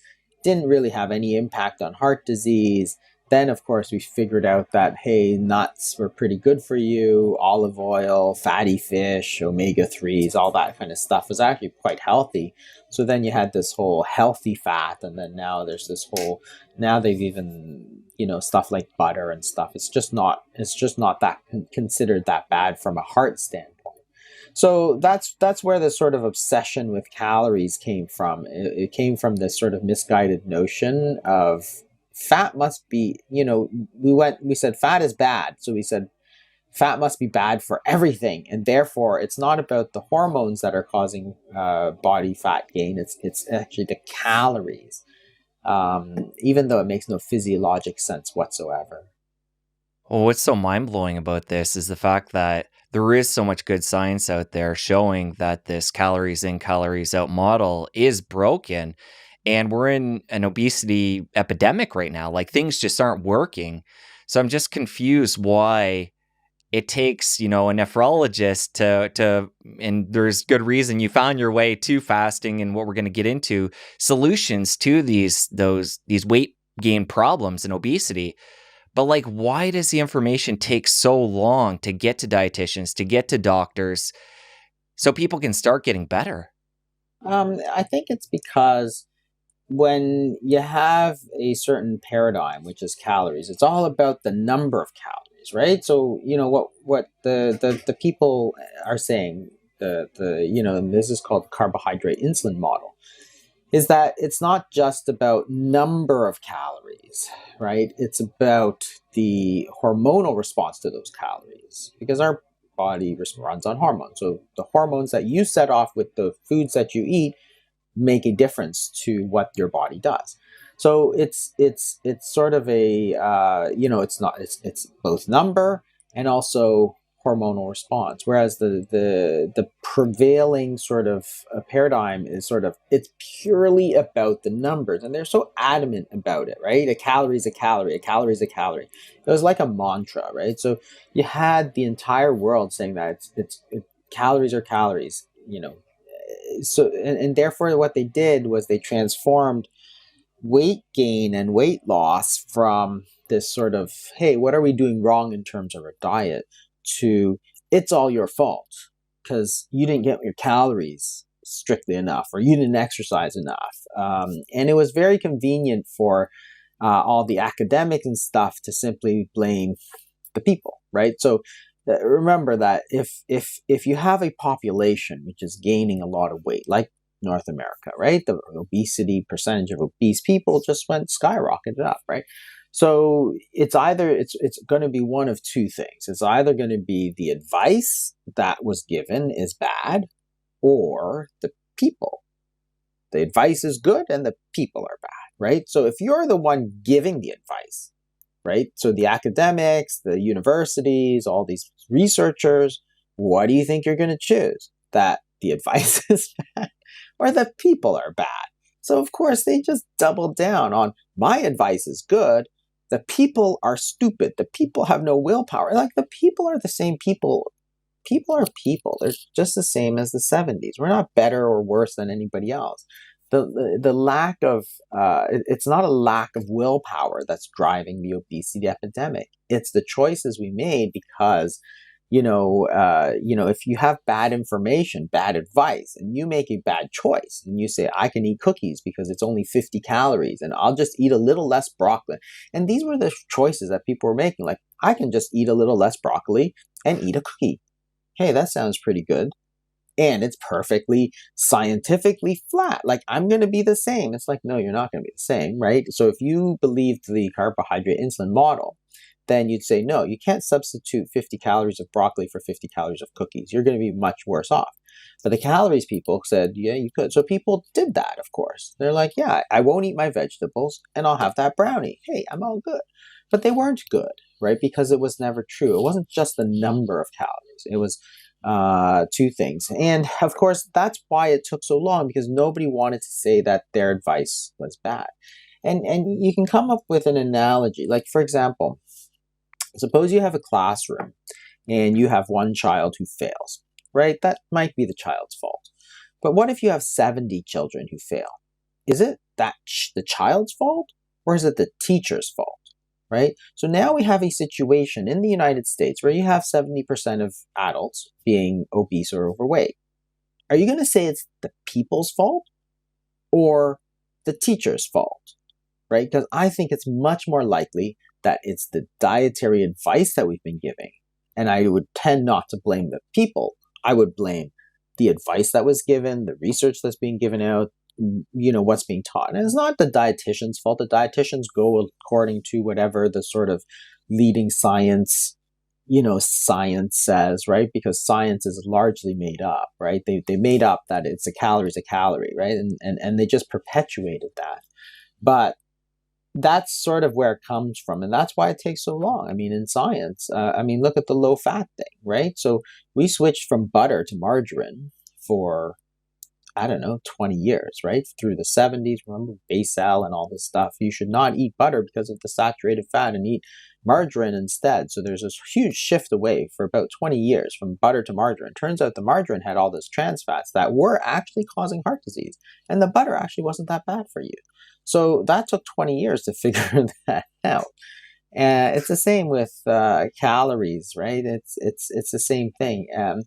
didn't really have any impact on heart disease. Then, of course, we figured out that, hey, nuts were pretty good for you. Olive oil, fatty fish, omega-3s, all that kind of stuff was actually quite healthy. So then you had this whole healthy fat, and then now there's this whole, now they've even, stuff like butter and stuff. It's just not that considered that bad from a heart standpoint. So that's where the sort of obsession with calories came from. It came from this sort of misguided notion of fat must be, we said fat is bad. So we said fat must be bad for everything. And therefore, it's not about the hormones that are causing body fat gain. It's actually the calories. even though it makes no physiologic sense whatsoever. Well, what's so mind blowing about this is the fact that there is so much good science out there showing that this calories in, calories out model is broken. And we're in an obesity epidemic right now. Like things just aren't working. So I'm just confused why it takes, a nephrologist to and there's good reason you found your way to fasting and what we're going to get into solutions to these weight gain problems and obesity. But like, why does the information take so long to get to dietitians, to get to doctors, so people can start getting better? I think it's because when you have a certain paradigm, which is calories, it's all about the number of calories, right? So what the people are saying, and this is called the carbohydrate insulin model, is that it's not just about number of calories, right? It's about the hormonal response to those calories, because our body runs on hormones. So the hormones that you set off with the foods that you eat make a difference to what your body does. So it's sort of a it's both number and also hormonal response. Whereas the prevailing sort of paradigm is sort of, it's purely about the numbers, and they're so adamant about it, right? A calorie is a calorie, a calorie is a calorie. It was like a mantra, right? So you had the entire world saying that calories are calories, so and therefore what they did was they transformed weight gain and weight loss from this sort of, hey, what are we doing wrong in terms of our diet, to it's all your fault because you didn't get your calories strictly enough, or you didn't exercise enough. And it was very convenient for all the academics and stuff to simply blame the people, right? So remember that if you have a population which is gaining a lot of weight, like North America, right? The obesity percentage of obese people just went skyrocketed up, right? So it's going to be one of two things. It's either going to be the advice that was given is bad, or the people. The advice is good and the people are bad, right? So if you're the one giving the advice, right? So the academics, the universities, all these researchers, what do you think you're going to choose? That the advice is bad or the people are bad? So of course they just double down on, my advice is good, the people are stupid, the people have no willpower. Like, the people are the same people. People are people. They're just the same as the 70s. We're not better or worse than anybody else. The lack of it's not a lack of willpower that's driving the obesity epidemic. It's the choices we made because if you have bad information, bad advice, and you make a bad choice, and you say, I can eat cookies because it's only 50 calories, and I'll just eat a little less broccoli. And these were the choices that people were making. Like, I can just eat a little less broccoli and eat a cookie. Hey, that sounds pretty good. And it's perfectly scientifically flat. Like, I'm going to be the same. It's like, no, you're not going to be the same, right? So if you believed the carbohydrate insulin model, then you'd say, no, you can't substitute 50 calories of broccoli for 50 calories of cookies. You're going to be much worse off. But the calories people said, yeah, you could. So people did that, of course. They're like, yeah, I won't eat my vegetables and I'll have that brownie. Hey, I'm all good. But they weren't good, right? Because it was never true. It wasn't just the number of calories. It was two things. And of course, that's why it took so long, because nobody wanted to say that their advice was bad. And you can come up with an analogy. Like, for example, suppose you have a classroom and you have one child who fails, right? That might be the child's fault. But what if you have 70 children who fail? Is it that the child's fault, or is it the teacher's fault? Right? So now we have a situation in the United States where you have 70% of adults being obese or overweight. Are you going to say it's the people's fault or the teacher's fault? Right? Because I think it's much more likely that it's the dietary advice that we've been giving. And I would tend not to blame the people. I would blame the advice that was given, the research that's being given out, what's being taught. And it's not the dietitian's fault. The dietitians go according to whatever the sort of leading science says, right? Because science is largely made up, right? They made up that it's a calorie, right? And they just perpetuated that. But that's sort of where it comes from, and that's why it takes so long. I mean, in science, look at the low fat thing, right? So we switched from butter to margarine for, I don't know, 20 years, right? Through the 70s, remember Basal and all this stuff. You should not eat butter because of the saturated fat and eat margarine instead. So there's this huge shift away for about 20 years from butter to margarine. Turns out the margarine had all this trans fats that were actually causing heart disease, and the butter actually wasn't that bad for you. So that took 20 years to figure that out. And it's the same with calories, right? It's the same thing. And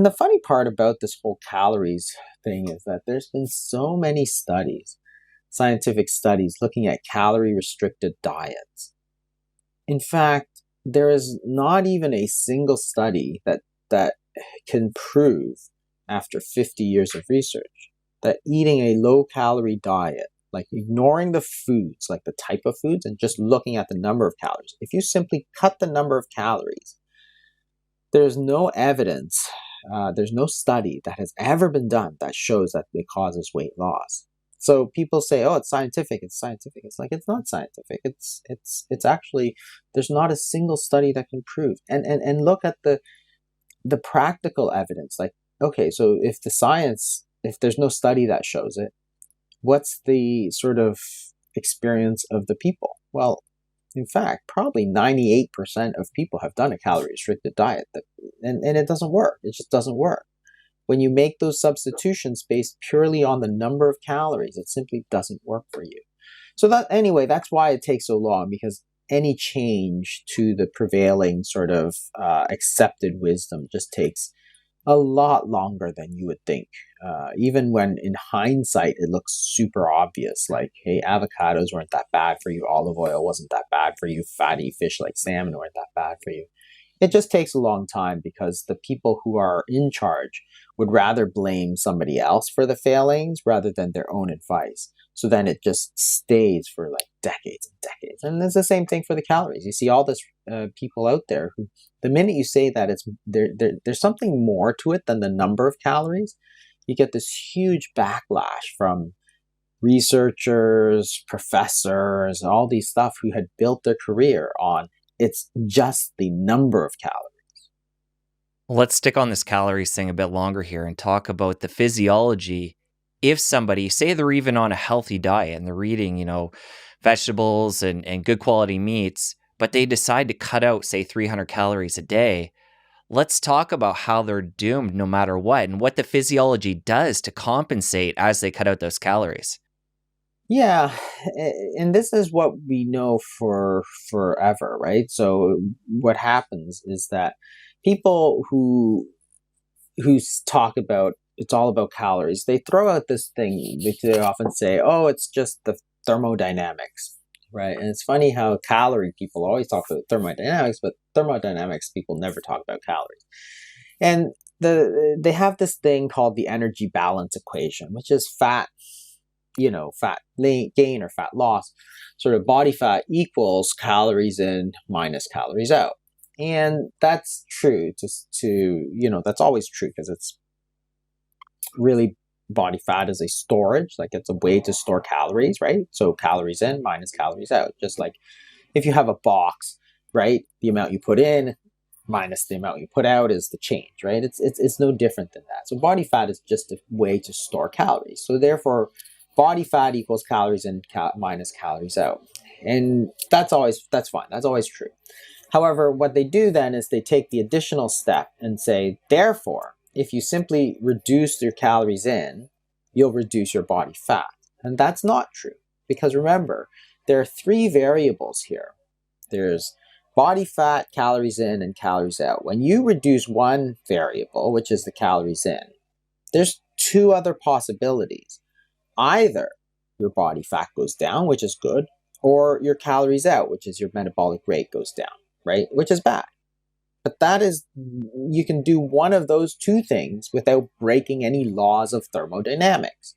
the funny part about this whole calories thing is that there's been so many studies, scientific studies, looking at calorie restricted diets. In fact, there is not even a single study that can prove, after 50 years of research, that eating a low calorie diet, like ignoring the foods, like the type of foods, and just looking at the number of calories, if you simply cut the number of calories, there's no evidence, there's no study that has ever been done that shows that it causes weight loss. So people say, "Oh, it's scientific. It's scientific." It's like, it's not scientific. It's actually, there's not a single study that can prove. And look at the practical evidence. Like, okay, so if there's no study that shows it, what's the sort of experience of the people? Well, in fact, probably 98% of people have done a calorie restricted diet, and it doesn't work. It just doesn't work. When you make those substitutions based purely on the number of calories, it simply doesn't work for you. So anyway, that's why it takes so long, because any change to the prevailing sort of accepted wisdom just takes a lot longer than you would think. Even when in hindsight it looks super obvious, like, hey, avocados weren't that bad for you, olive oil wasn't that bad for you, fatty fish like salmon weren't that bad for you. It just takes a long time because the people who are in charge would rather blame somebody else for the failings rather than their own advice. So then it just stays for like decades and decades. And it's the same thing for the calories. You see all this people out there who, the minute you say that there's something more to it than the number of calories, you get this huge backlash from researchers, professors, all these stuff who had built their career on it's just the number of calories. Let's stick on this calories thing a bit longer here and talk about the physiology. If somebody, say they're even on a healthy diet and they're eating, vegetables and good quality meats, but they decide to cut out, say, 300 calories a day, let's talk about how they're doomed no matter what and what the physiology does to compensate as they cut out those calories. Yeah, and this is what we know for forever, right? So what happens is that people who talk about it's all about calories, they throw out this thing which they often say, "Oh, it's just the thermodynamics." Right? And it's funny how calorie people always talk about thermodynamics, but thermodynamics people never talk about calories. And they have this thing called the energy balance equation, which is fat gain or fat loss, sort of body fat equals calories in minus calories out. And that's true that's always true because it's really, body fat is a storage, like it's a way to store calories, right? So calories in minus calories out. Just like if you have a box, right? The amount you put in minus the amount you put out is the change, right? It's no different than that. So body fat is just a way to store calories. So therefore, body fat equals calories in minus calories out, and that's fine. That's always true. However, what they do then is they take the additional step and say, therefore, if you simply reduce your calories in, you'll reduce your body fat, and that's not true because remember, there are three variables here. There's body fat, calories in, and calories out. When you reduce one variable, which is the calories in, there's two other possibilities. Either your body fat goes down, which is good, or your calories out, which is your metabolic rate goes down, right? Which is bad. But you can do one of those two things without breaking any laws of thermodynamics.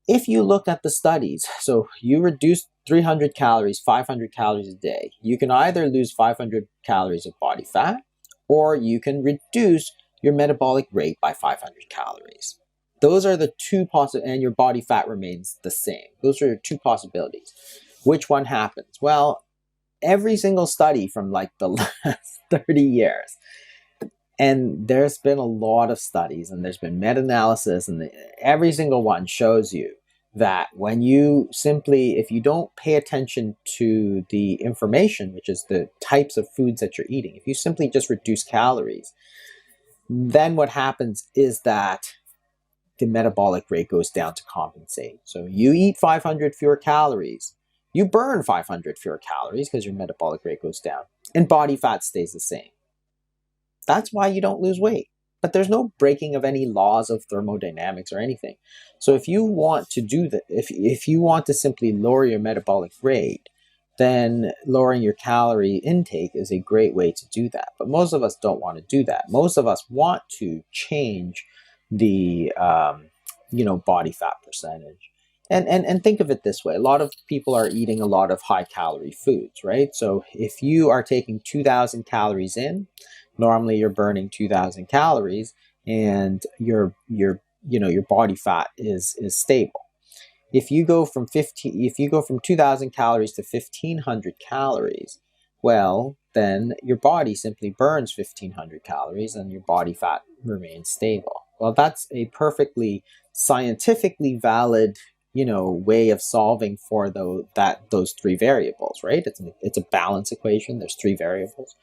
If you look at the studies, so you reduce 300 calories, 500 calories a day, you can either lose 500 calories of body fat, or you can reduce your metabolic rate by 500 calories. Those are the two possible, and your body fat remains the same. Those are your two possibilities. Which one happens? Well, every single study from like the last 30 years, and there's been a lot of studies and there's been meta-analysis, and every single one shows you that when you simply, if you don't pay attention to the information, which is the types of foods that you're eating, if you simply just reduce calories, then what happens is that the metabolic rate goes down to compensate. So you eat 500 fewer calories, you burn 500 fewer calories because your metabolic rate goes down, and body fat stays the same. That's why you don't lose weight. But there's no breaking of any laws of thermodynamics or anything. So if you want to do that, if you want to simply lower your metabolic rate, then lowering your calorie intake is a great way to do that. But most of us don't want to do that. Most of us want to change the body fat percentage. And think of it this way. A lot of people are eating a lot of high calorie foods, right? So if you are taking 2,000 calories in, normally you're burning 2,000 calories, and your body fat is stable. If you go from 2,000 calories to 1,500 calories, well, then your body simply burns 1,500 calories and your body fat remains stable. Well, that's a perfectly scientifically valid, way of solving for those three variables, right? It's a balance equation. There's three variables,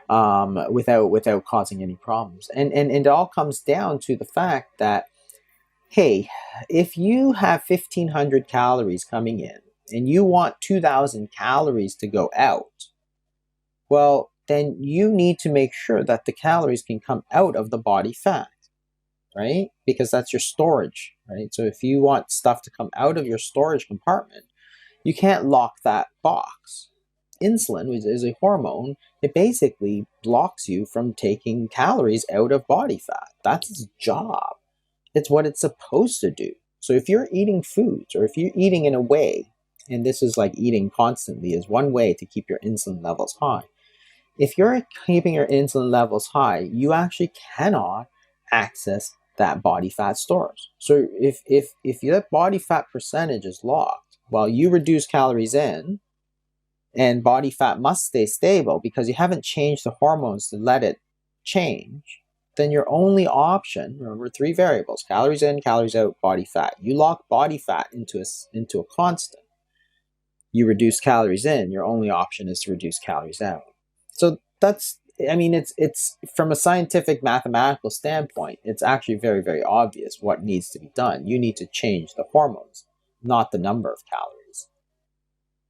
without causing any problems, and it all comes down to the fact that, hey, if you have 1,500 calories coming in and you want 2,000 calories to go out, well, then you need to make sure that the calories can come out of the body fat, right? Because that's your storage, right? So if you want stuff to come out of your storage compartment, you can't lock that box. Insulin, which is a hormone, it basically blocks you from taking calories out of body fat. That's its job. It's what it's supposed to do. So if you're eating foods, or if you're eating in a way, and this is like eating constantly is one way to keep your insulin levels high. If you're keeping your insulin levels high, you actually cannot access that body fat stores. So if that body fat percentage is locked while you reduce calories in, and body fat must stay stable because you haven't changed the hormones to let it change, then your only option, remember, three variables: calories in, calories out, body fat. You lock body fat into a constant. You reduce calories in, your only option is to reduce calories out. So it's from a scientific mathematical standpoint, it's actually very, very obvious what needs to be done. You need to change the hormones, not the number of calories.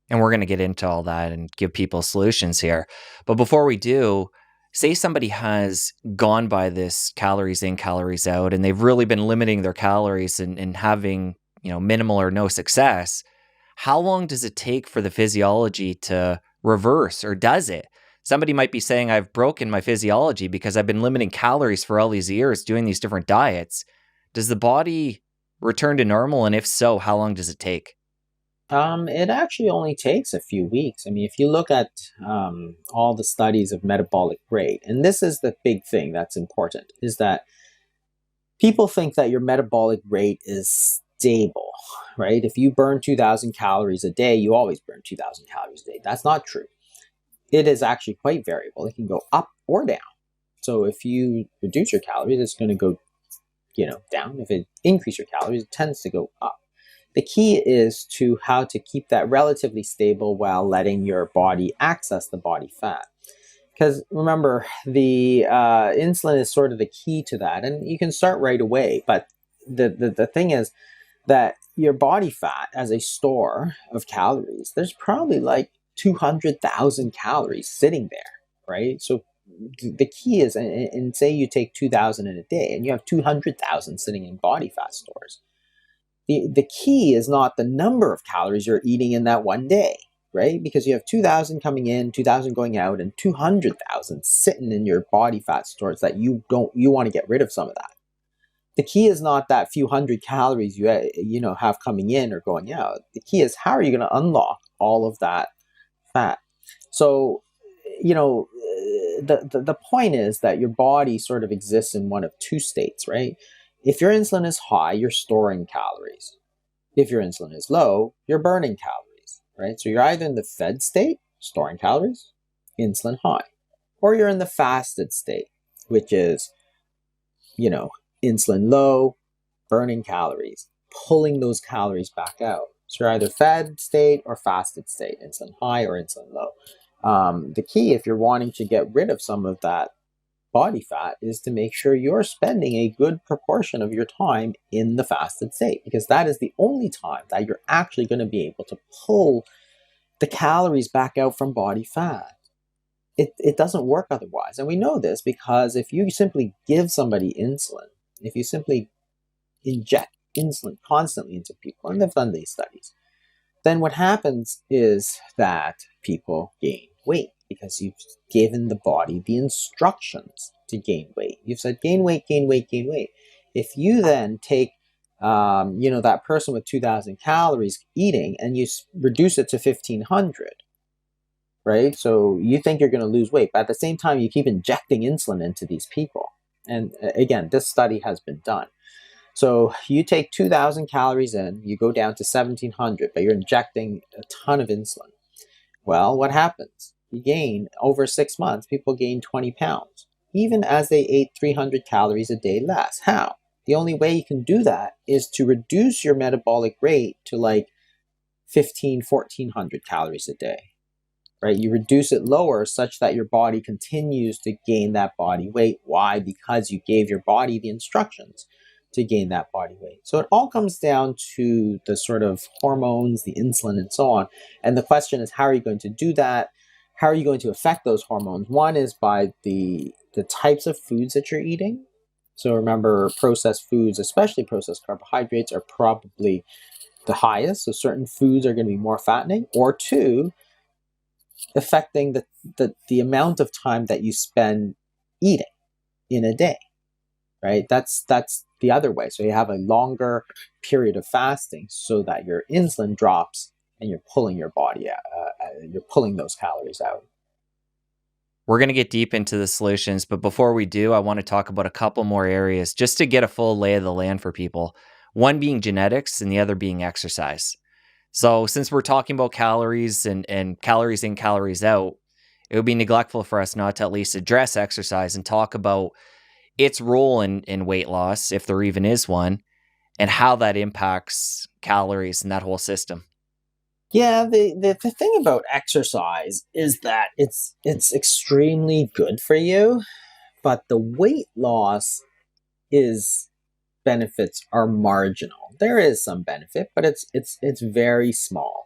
And we're going to get into all that and give people solutions here. But before we do, say somebody has gone by this calories in, calories out, and they've really been limiting their calories and having, minimal or no success. How long does it take for the physiology to reverse, or does it? Somebody might be saying, I've broken my physiology because I've been limiting calories for all these years doing these different diets. Does the body return to normal? And if so, how long does it take? It actually only takes a few weeks. I mean, if you look at all the studies of metabolic rate, and this is the big thing that's important, is that people think that your metabolic rate is stable, right? If you burn 2,000 calories a day, you always burn 2,000 calories a day. That's not true. It is actually quite variable. It can go up or down. So if you reduce your calories, it's going to go, down. If it increase your calories, it tends to go up. The key is to how to keep that relatively stable while letting your body access the body fat. Because remember, the insulin is sort of the key to that, and you can start right away. But the thing is that your body fat as a store of calories, there's probably like 200,000 calories sitting there, right? So the key is, and say you take 2,000 in a day, and you have 200,000 sitting in body fat stores. The key is not the number of calories you're eating in that one day, right? Because you have 2,000 coming in, 2,000 going out, and 200,000 sitting in your body fat stores that you want to get rid of some of that. The key is not that few hundred calories you have coming in or going out. The key is, how are you going to unlock all of that fat? So, the point is that your body sort of exists in one of two states, right? If your insulin is high, you're storing calories. If your insulin is low, you're burning calories, right? So you're either in the fed state, storing calories, insulin high, or you're in the fasted state, which is, you know, insulin low, burning calories, pulling those calories back out. So you're either fed state or fasted state, insulin high or insulin low. The key, if you're wanting to get rid of some of that body fat, is to make sure you're spending a good proportion of your time in the fasted state, because that is the only time that you're actually going to be able to pull the calories back out from body fat. It doesn't work otherwise. And we know this because if you simply give somebody insulin, if you simply inject insulin constantly into people, and they've done these studies, then what happens is that people gain weight because you've given the body the instructions to gain weight. You've said gain weight, gain weight, gain weight. If you then take that person with 2,000 calories eating and you reduce it to 1,500, right? So you think you're going to lose weight, but at the same time, you keep injecting insulin into these people. And again, this study has been done. So you take 2,000 calories in, you go down to 1,700, but you're injecting a ton of insulin. Well, what happens? You gain, over 6 months, people gain 20 pounds, even as they ate 300 calories a day less. How? The only way you can do that is to reduce your metabolic rate to like 1,400 calories a day. Right? You reduce it lower such that your body continues to gain that body weight. Why? Because you gave your body the instructions to gain that body weight. So it all comes down to the sort of hormones, the insulin, and so on. And the question is, how are you going to do that? How are you going to affect those hormones? One is by the types of foods that you're eating. So remember, processed foods, especially processed carbohydrates, are probably the highest. So certain foods are going to be more fattening. Or two, affecting the amount of time that you spend eating in a day, right? That's the other way. So you have a longer period of fasting so that your insulin drops and you're pulling your body out, you're pulling those calories out. We're going to get deep into the solutions, but before we do, I want to talk about a couple more areas just to get a full lay of the land for people. One being genetics and the other being exercise. So since we're talking about calories and calories in, calories out, it would be neglectful for us not to at least address exercise and talk about its role in weight loss, if there even is one, and how that impacts calories and that whole system. Yeah, the thing about exercise is that it's extremely good for you, but the weight loss is benefits are marginal. There is some benefit, but it's very small.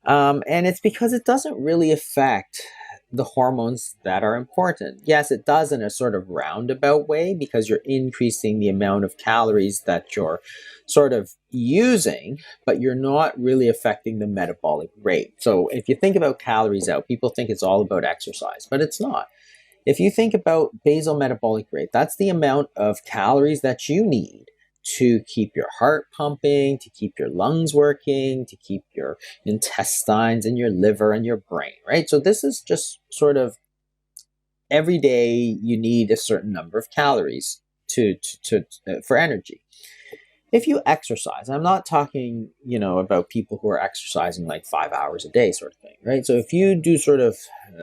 And it's because it doesn't really affect the hormones that are important. Yes, it does in a sort of roundabout way because you're increasing the amount of calories that you're sort of using, but you're not really affecting the metabolic rate. So if you think about calories out, people think it's all about exercise, but it's not. If you think about basal metabolic rate, that's the amount of calories that you need to keep your heart pumping, to keep your lungs working, to keep your intestines and your liver and your brain, right? So this is just sort of every day you need a certain number of calories for energy. If you exercise, I'm not talking, about people who are exercising like 5 hours a day sort of thing, right? So if you do sort of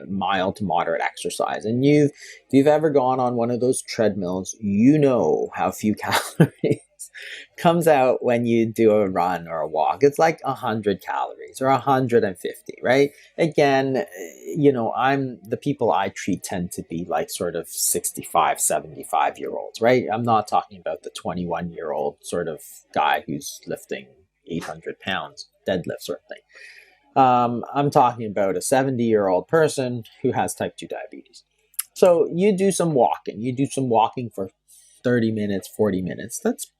mild to moderate exercise and if you've ever gone on one of those treadmills, you know how few calories comes out when you do a run or a walk. It's like 100 calories or 150, right? Again, I'm the people I treat tend to be like sort of 65, 75-year-olds, right? I'm not talking about the 21-year-old sort of guy who's lifting 800 pounds, deadlift sort of thing. I'm talking about a 70-year-old person who has type 2 diabetes. So you do some walking for 30 minutes, 40 minutes. That's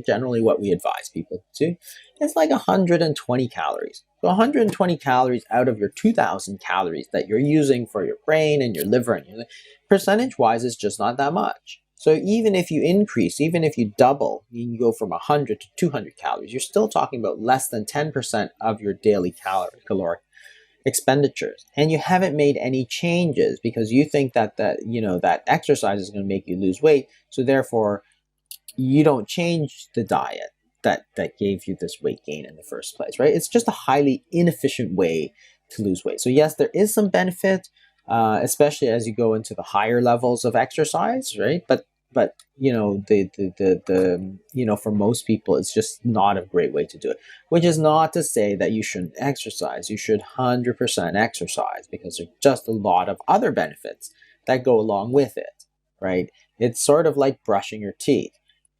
generally what we advise people to. It's like 120 calories. So 120 calories out of your 2,000 calories that you're using for your brain and your liver and your percentage-wise is just not that much. So even if you increase, even if you double, you go from 100 to 200 calories, you're still talking about less than 10% of your daily caloric expenditures, and you haven't made any changes because you think that exercise is going to make you lose weight. So therefore, you don't change the diet that gave you this weight gain in the first place, right? It's just a highly inefficient way to lose weight. So yes, there is some benefit, especially as you go into the higher levels of exercise, right? But for most people, it's just not a great way to do it. Which is not to say that you shouldn't exercise. You should 100% exercise, because there's just a lot of other benefits that go along with it, right? It's sort of like brushing your teeth.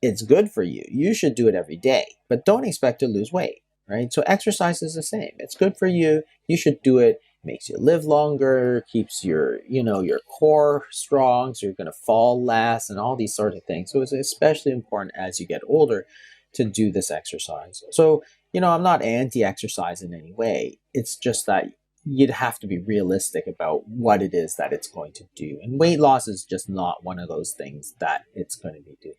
It's good for you. You should do it every day, but don't expect to lose weight, right? So exercise is the same. It's good for you. You should do it. Makes you live longer, keeps your core strong, so you're going to fall less and all these sorts of things. So it's especially important as you get older to do this exercise. So, I'm not anti-exercise in any way. It's just that you'd have to be realistic about what it is that it's going to do. And weight loss is just not one of those things that it's going to be doing.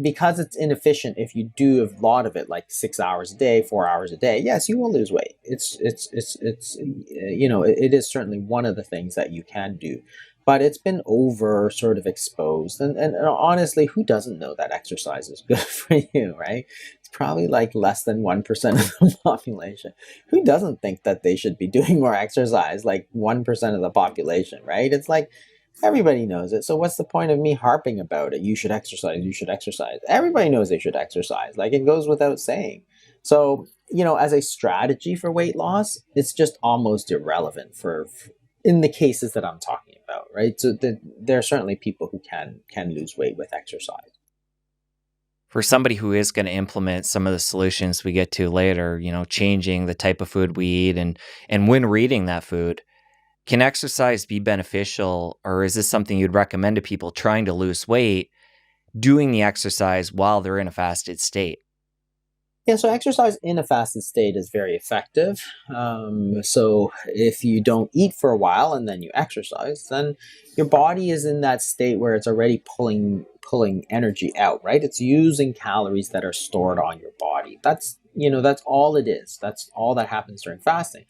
Because it's inefficient, if you do a lot of it, like 6 hours a day, 4 hours a day, yes, you will lose weight. It is certainly one of the things that you can do, but it's been over sort of exposed. And honestly, who doesn't know that exercise is good for you, right? It's probably like less than 1% of the population. Who doesn't think that they should be doing more exercise? Like 1% of the population, right? It's like, everybody knows it. So what's the point of me harping about it? You should exercise. You should exercise. Everybody knows they should exercise. Like, it goes without saying. So, as a strategy for weight loss, it's just almost irrelevant in the cases that I'm talking about, right? So there are certainly people who can lose weight with exercise. For somebody who is going to implement some of the solutions we get to later, changing the type of food we eat and when we're eating that food, can exercise be beneficial, or is this something you'd recommend to people trying to lose weight, doing the exercise while they're in a fasted state? Yeah, so exercise in a fasted state is very effective. So if you don't eat for a while and then you exercise, then your body is in that state where it's already pulling energy out, right? It's using calories that are stored on your body. That's all it is. That's all that happens during fasting.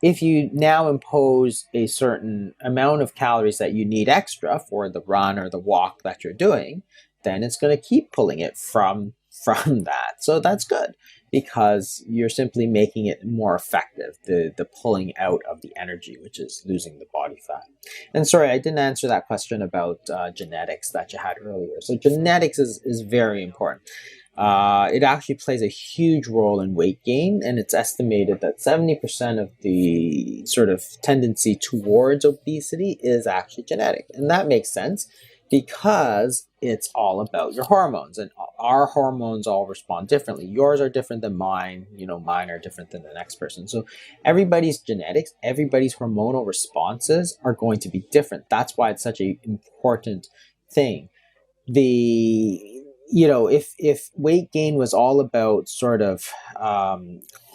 If you now impose a certain amount of calories that you need extra for the run or the walk that you're doing, then it's going to keep pulling it from that. So that's good, because you're simply making it more effective, the pulling out of the energy, which is losing the body fat. And sorry, I didn't answer that question about genetics that you had earlier. So genetics is very important. It actually plays a huge role in weight gain, and it's estimated that 70% of the sort of tendency towards obesity is actually genetic. And that makes sense, because it's all about your hormones, and our hormones all respond differently. Yours are different than mine, mine are different than the next person. So everybody's genetics, everybody's hormonal responses are going to be different. That's why it's such an important thing. If weight gain was all about sort of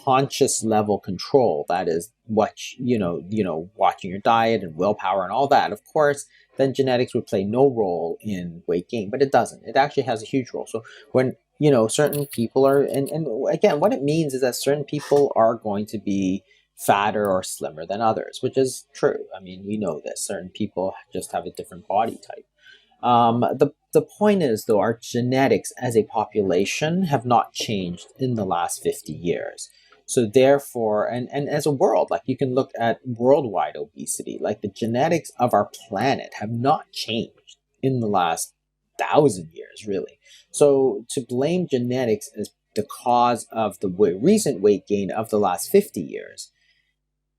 conscious level control, that is what watching your diet and willpower and all that, of course, then genetics would play no role in weight gain. But it doesn't. It actually has a huge role. So when certain people are, and again, what it means is that certain people are going to be fatter or slimmer than others, which is true. I mean, we know this. Certain people just have a different body type. The point is, though, our genetics as a population have not changed in the last 50 years. So therefore, and as a world, like, you can look at worldwide obesity, like the genetics of our planet have not changed in the last 1,000 years, really. So to blame genetics as the cause of the recent weight gain of the last 50 years,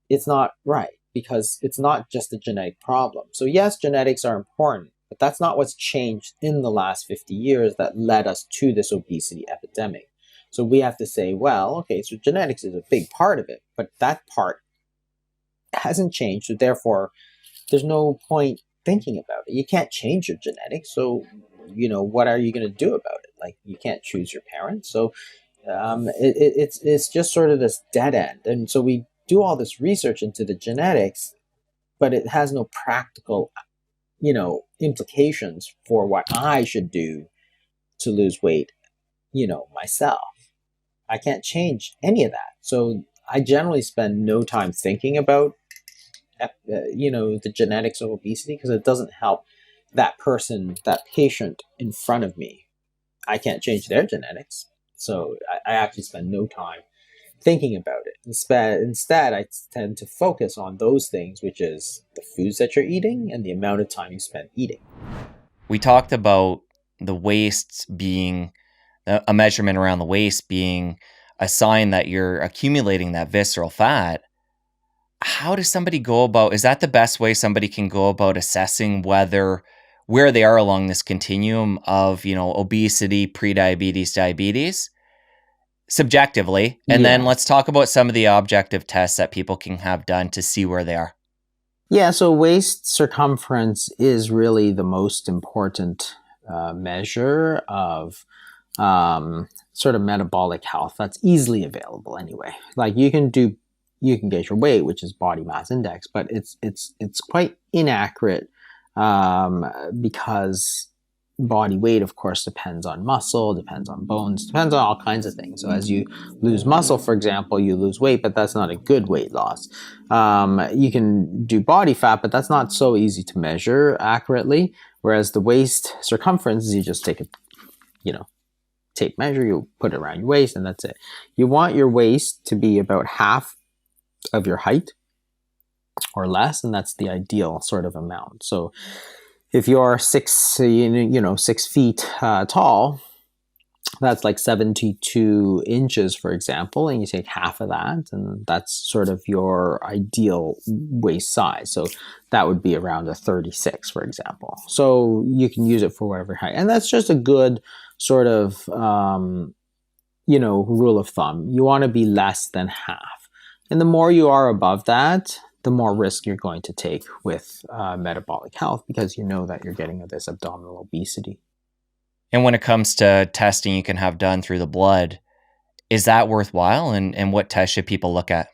it's not right, because it's not just a genetic problem. So yes, genetics are important, but that's not what's changed in the last 50 years that led us to this obesity epidemic. So we have to say, well, okay, so genetics is a big part of it, but that part hasn't changed. So therefore, there's no point thinking about it. You can't change your genetics. So, what are you going to do about it? Like, you can't choose your parents. So it's just sort of this dead end. And so we do all this research into the genetics, but it has no practical implications for what I should do to lose weight, myself. I can't change any of that. So I generally spend no time thinking about, the genetics of obesity, because it doesn't help that person, that patient in front of me, I can't change their genetics. So I actually spend no time thinking about it. Instead, I tend to focus on those things, which is the foods that you're eating and the amount of time you spend eating. We talked about the waist being a measurement around the waist being a sign that you're accumulating that visceral fat. How does somebody go about, is that the best way somebody can go about assessing where they are along this continuum of, obesity, prediabetes, diabetes subjectively? And then Yeah. let's talk about some of the objective tests that people can have done to see where they are. Yeah, so waist circumference is really the most important measure of sort of metabolic health that's easily available anyway. Like you can get your weight, which is body mass index, but it's quite inaccurate because body weight, of course, depends on muscle, depends on bones, depends on all kinds of things. So as you lose muscle, for example, you lose weight, but that's not a good weight loss. You can do body fat, but that's not so easy to measure accurately. Whereas the waist circumference, you just take a, tape measure, you put it around your waist, and that's it. You want your waist to be about half of your height or less, and that's the ideal sort of amount. So if you're 6 feet tall, that's like 72 inches, for example, and you take half of that, and that's sort of your ideal waist size. So that would be around a 36, for example. So you can use it for whatever height, and that's just a good sort of rule of thumb. You want to be less than half, and the more you are above that, the more risk you're going to take with metabolic health, because you know that you're getting this abdominal obesity. And when it comes to testing you can have done through the blood, is that worthwhile? And what tests should people look at?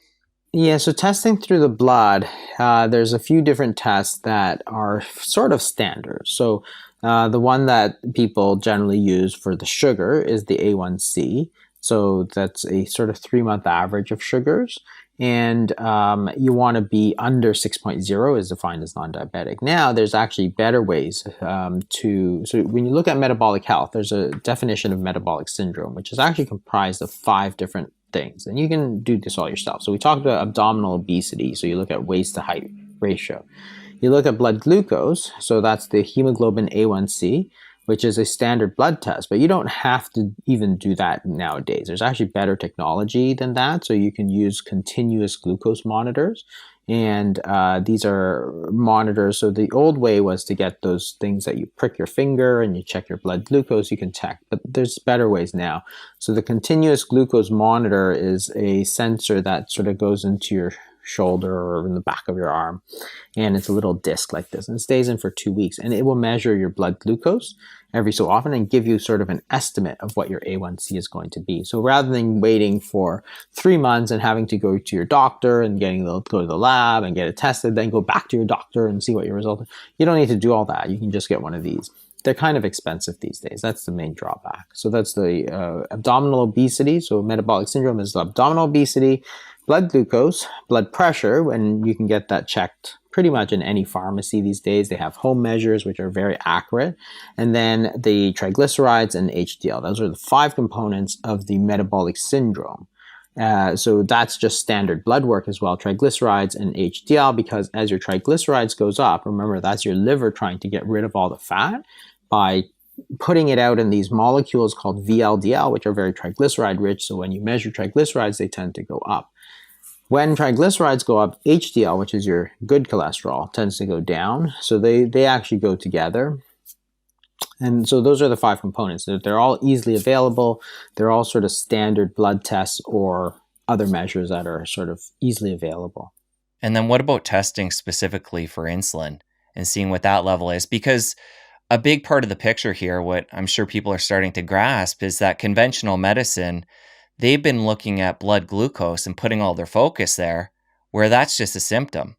Yeah, so testing through the blood, there's a few different tests that are sort of standard. So the one that people generally use for the sugar is the A1C. So that's a sort of 3 month average of sugars. And you want to be under 6.0 is defined as non-diabetic. Now, there's actually better ways so when you look at metabolic health, there's a definition of metabolic syndrome, which is actually comprised of 5 different things. And you can do this all yourself. So we talked about abdominal obesity. So you look at waist to height ratio. You look at blood glucose. So that's the hemoglobin A1C, which is a standard blood test, but you don't have to even do that nowadays. There's actually better technology than that. So you can use continuous glucose monitors. And these are monitors. So the old way was to get those things that you prick your finger and you check your blood glucose, you can check, but there's better ways now. So the continuous glucose monitor is a sensor that sort of goes into your shoulder or in the back of your arm, and it's a little disc like this, and it stays in for 2 weeks, and it will measure your blood glucose every so often and give you sort of an estimate of what your A1C is going to be. So rather than waiting for 3 months and having to go to your doctor and go to the lab and get it tested, then go back to your doctor and see what your result is, you don't need to do all that. You can just get one of these. They're kind of expensive these days. That's the main drawback. So that's the abdominal obesity. So metabolic syndrome is abdominal obesity, blood glucose, blood pressure, and you can get that checked pretty much in any pharmacy these days. They have home measures, which are very accurate. And then the triglycerides and HDL. Those are the 5 components of the metabolic syndrome. So that's just standard blood work as well, triglycerides and HDL, because as your triglycerides goes up, remember that's your liver trying to get rid of all the fat by putting it out in these molecules called VLDL, which are very triglyceride rich. So when you measure triglycerides, they tend to go up. When triglycerides go up, HDL, which is your good cholesterol, tends to go down. So they actually go together. And so those are the 5 components. They're all easily available. They're all sort of standard blood tests or other measures that are sort of easily available. And then what about testing specifically for insulin and seeing what that level is? Because a big part of the picture here, what I'm sure people are starting to grasp, is that conventional medicine, they've been looking at blood glucose and putting all their focus there, where that's just a symptom.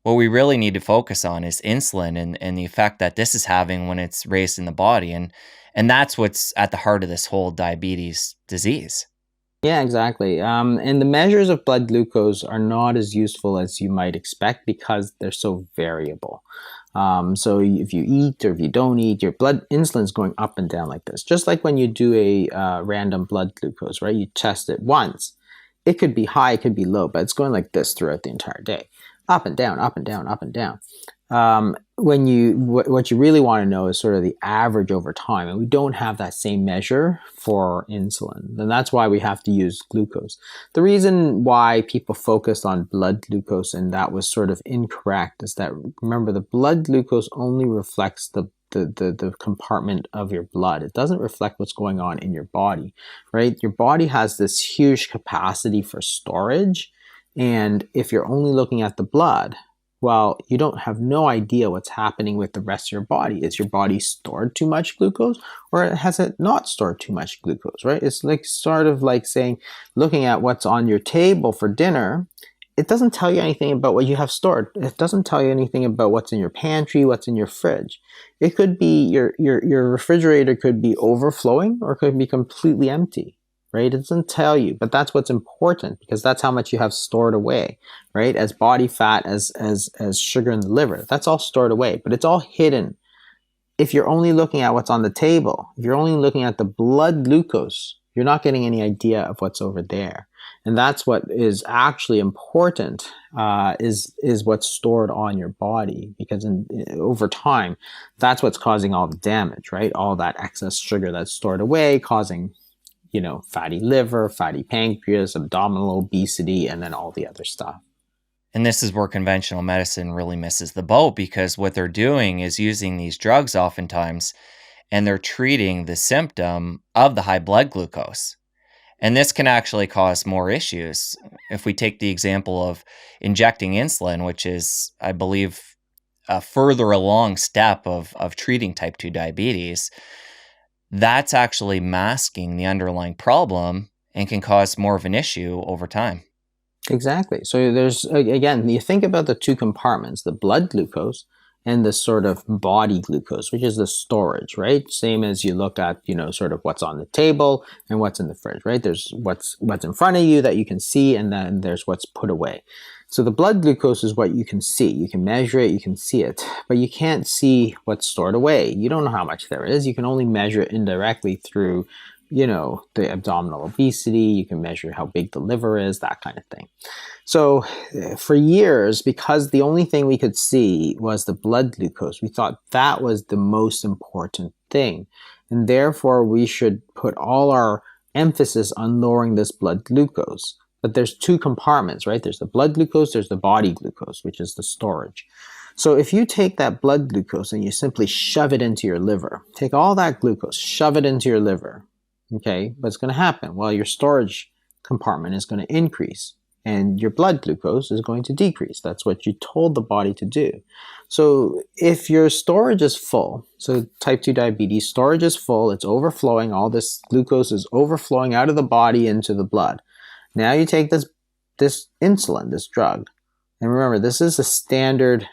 What we really need to focus on is insulin and the effect that this is having when it's raised in the body. And that's what's at the heart of this whole diabetes disease. Yeah, exactly. And the measures of blood glucose are not as useful as you might expect because they're so variable. So if you eat or if you don't eat, your blood insulin is going up and down like this. Just like when you do a random blood glucose, right? You test it once. It could be high, it could be low, but it's going like this throughout the entire day. Up and down, up and down, up and down. What you really want to know is sort of the average over time, and we don't have that same measure for insulin, and that's why we have to use glucose. The reason why people focused on blood glucose and that was sort of incorrect is that, remember, the blood glucose only reflects the compartment of your blood. It doesn't reflect what's going on in your body, right? Your body has this huge capacity for storage, and if you're only looking at the blood, well, you don't have no idea what's happening with the rest of your body. Is your body stored too much glucose, or has it not stored too much glucose, right? It's like sort of like saying, looking at what's on your table for dinner, it doesn't tell you anything about what you have stored. It doesn't tell you anything about what's in your pantry, what's in your fridge. It could be your refrigerator could be overflowing or could be completely empty, right? It doesn't tell you, but that's what's important because that's how much you have stored away, right? As body fat, as sugar in the liver. That's all stored away, but it's all hidden. If you're only looking at what's on the table, if you're only looking at the blood glucose, you're not getting any idea of what's over there. And that's what is actually important, is what's stored on your body, because over time, that's what's causing all the damage, right? All that excess sugar that's stored away, causing, fatty liver, fatty pancreas, abdominal obesity, and then all the other stuff. And this is where conventional medicine really misses the boat, because what they're doing is using these drugs oftentimes, and they're treating the symptom of the high blood glucose. And this can actually cause more issues. If we take the example of injecting insulin, which is, I believe, a further along step of treating type 2 diabetes, that's actually masking the underlying problem and can cause more of an issue over time. Exactly. So there's, again, you think about the two compartments, the blood glucose and the sort of body glucose, which is the storage, right? Same as you look at, sort of what's on the table and what's in the fridge, right? There's what's in front of you that you can see, and then there's what's put away. So the blood glucose is what you can see. You can measure it, you can see it, but you can't see what's stored away. You don't know how much there is. You can only measure it indirectly through, the abdominal obesity. You can measure how big the liver is, that kind of thing. So for years, because the only thing we could see was the blood glucose, we thought that was the most important thing. And therefore, we should put all our emphasis on lowering this blood glucose. But there's two compartments, right? There's the blood glucose, there's the body glucose, which is the storage. So if you take that blood glucose and you simply shove it into your liver, take all that glucose, shove it into your liver, okay, what's going to happen? Well, your storage compartment is going to increase and your blood glucose is going to decrease. That's what you told the body to do. So if your storage is full, so type 2 diabetes, storage is full, it's overflowing, all this glucose is overflowing out of the body into the blood. Now you take this insulin, this drug, and remember, this is a standard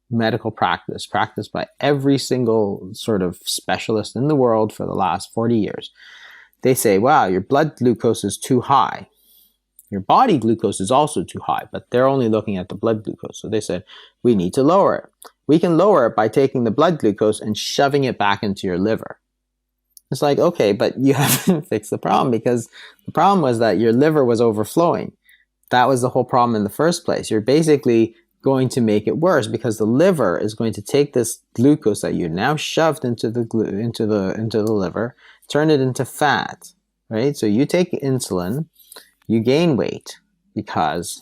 medical practice practiced by every single sort of specialist in the world for the last 40 years. They say, wow, your blood glucose is too high. Your body glucose is also too high, but they're only looking at the blood glucose. So they said, we need to lower it. We can lower it by taking the blood glucose and shoving it back into your liver. It's like, okay, but you haven't fixed the problem, because the problem was that your liver was overflowing. That was the whole problem in the first place. You're basically going to make it worse, because the liver is going to take this glucose that you now shoved into the liver, turn it into fat, right? So you take insulin, you gain weight, because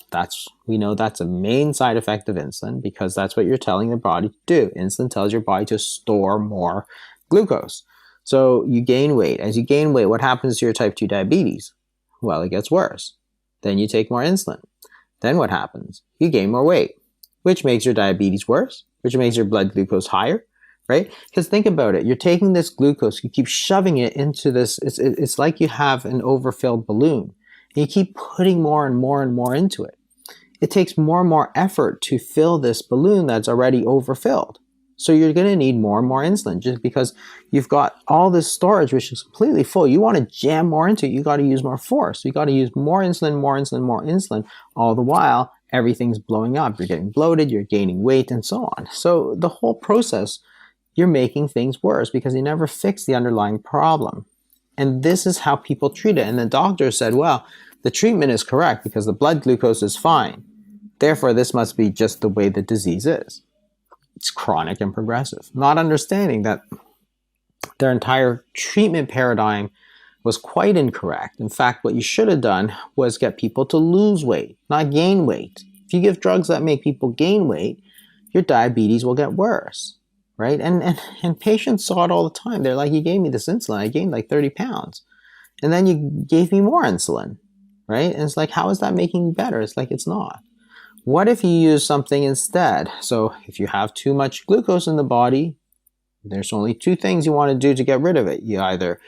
we know that's a main side effect of insulin, because that's what you're telling your body to do. Insulin tells your body to store more glucose. So you gain weight. As you gain weight, what happens to your type 2 diabetes? Well, it gets worse. Then you take more insulin. Then what happens? You gain more weight, which makes your diabetes worse, which makes your blood glucose higher, right? Because think about it. You're taking this glucose, you keep shoving it into this. It's like you have an overfilled balloon. And you keep putting more and more and more into it. It takes more and more effort to fill this balloon that's already overfilled. So you're going to need more and more insulin, just because you've got all this storage which is completely full. You want to jam more into it. You got to use more force. You got to use more insulin, more insulin, more insulin, all the while everything's blowing up. You're getting bloated, you're gaining weight, and so on. So the whole process, you're making things worse because you never fix the underlying problem. And this is how people treat it. And the doctor said, well, the treatment is correct because the blood glucose is fine. Therefore, this must be just the way the disease is. It's chronic and progressive. Not understanding that their entire treatment paradigm was quite incorrect. In fact, what you should have done was get people to lose weight, not gain weight. If you give drugs that make people gain weight, your diabetes will get worse, right? And patients saw it all the time. They're like, you gave me this insulin, I gained like 30 pounds. And then you gave me more insulin, right? And it's like, how is that making you better? It's like, it's not. What if you use something instead? So if you have too much glucose in the body, there's only two things you want to do to get rid of it. You either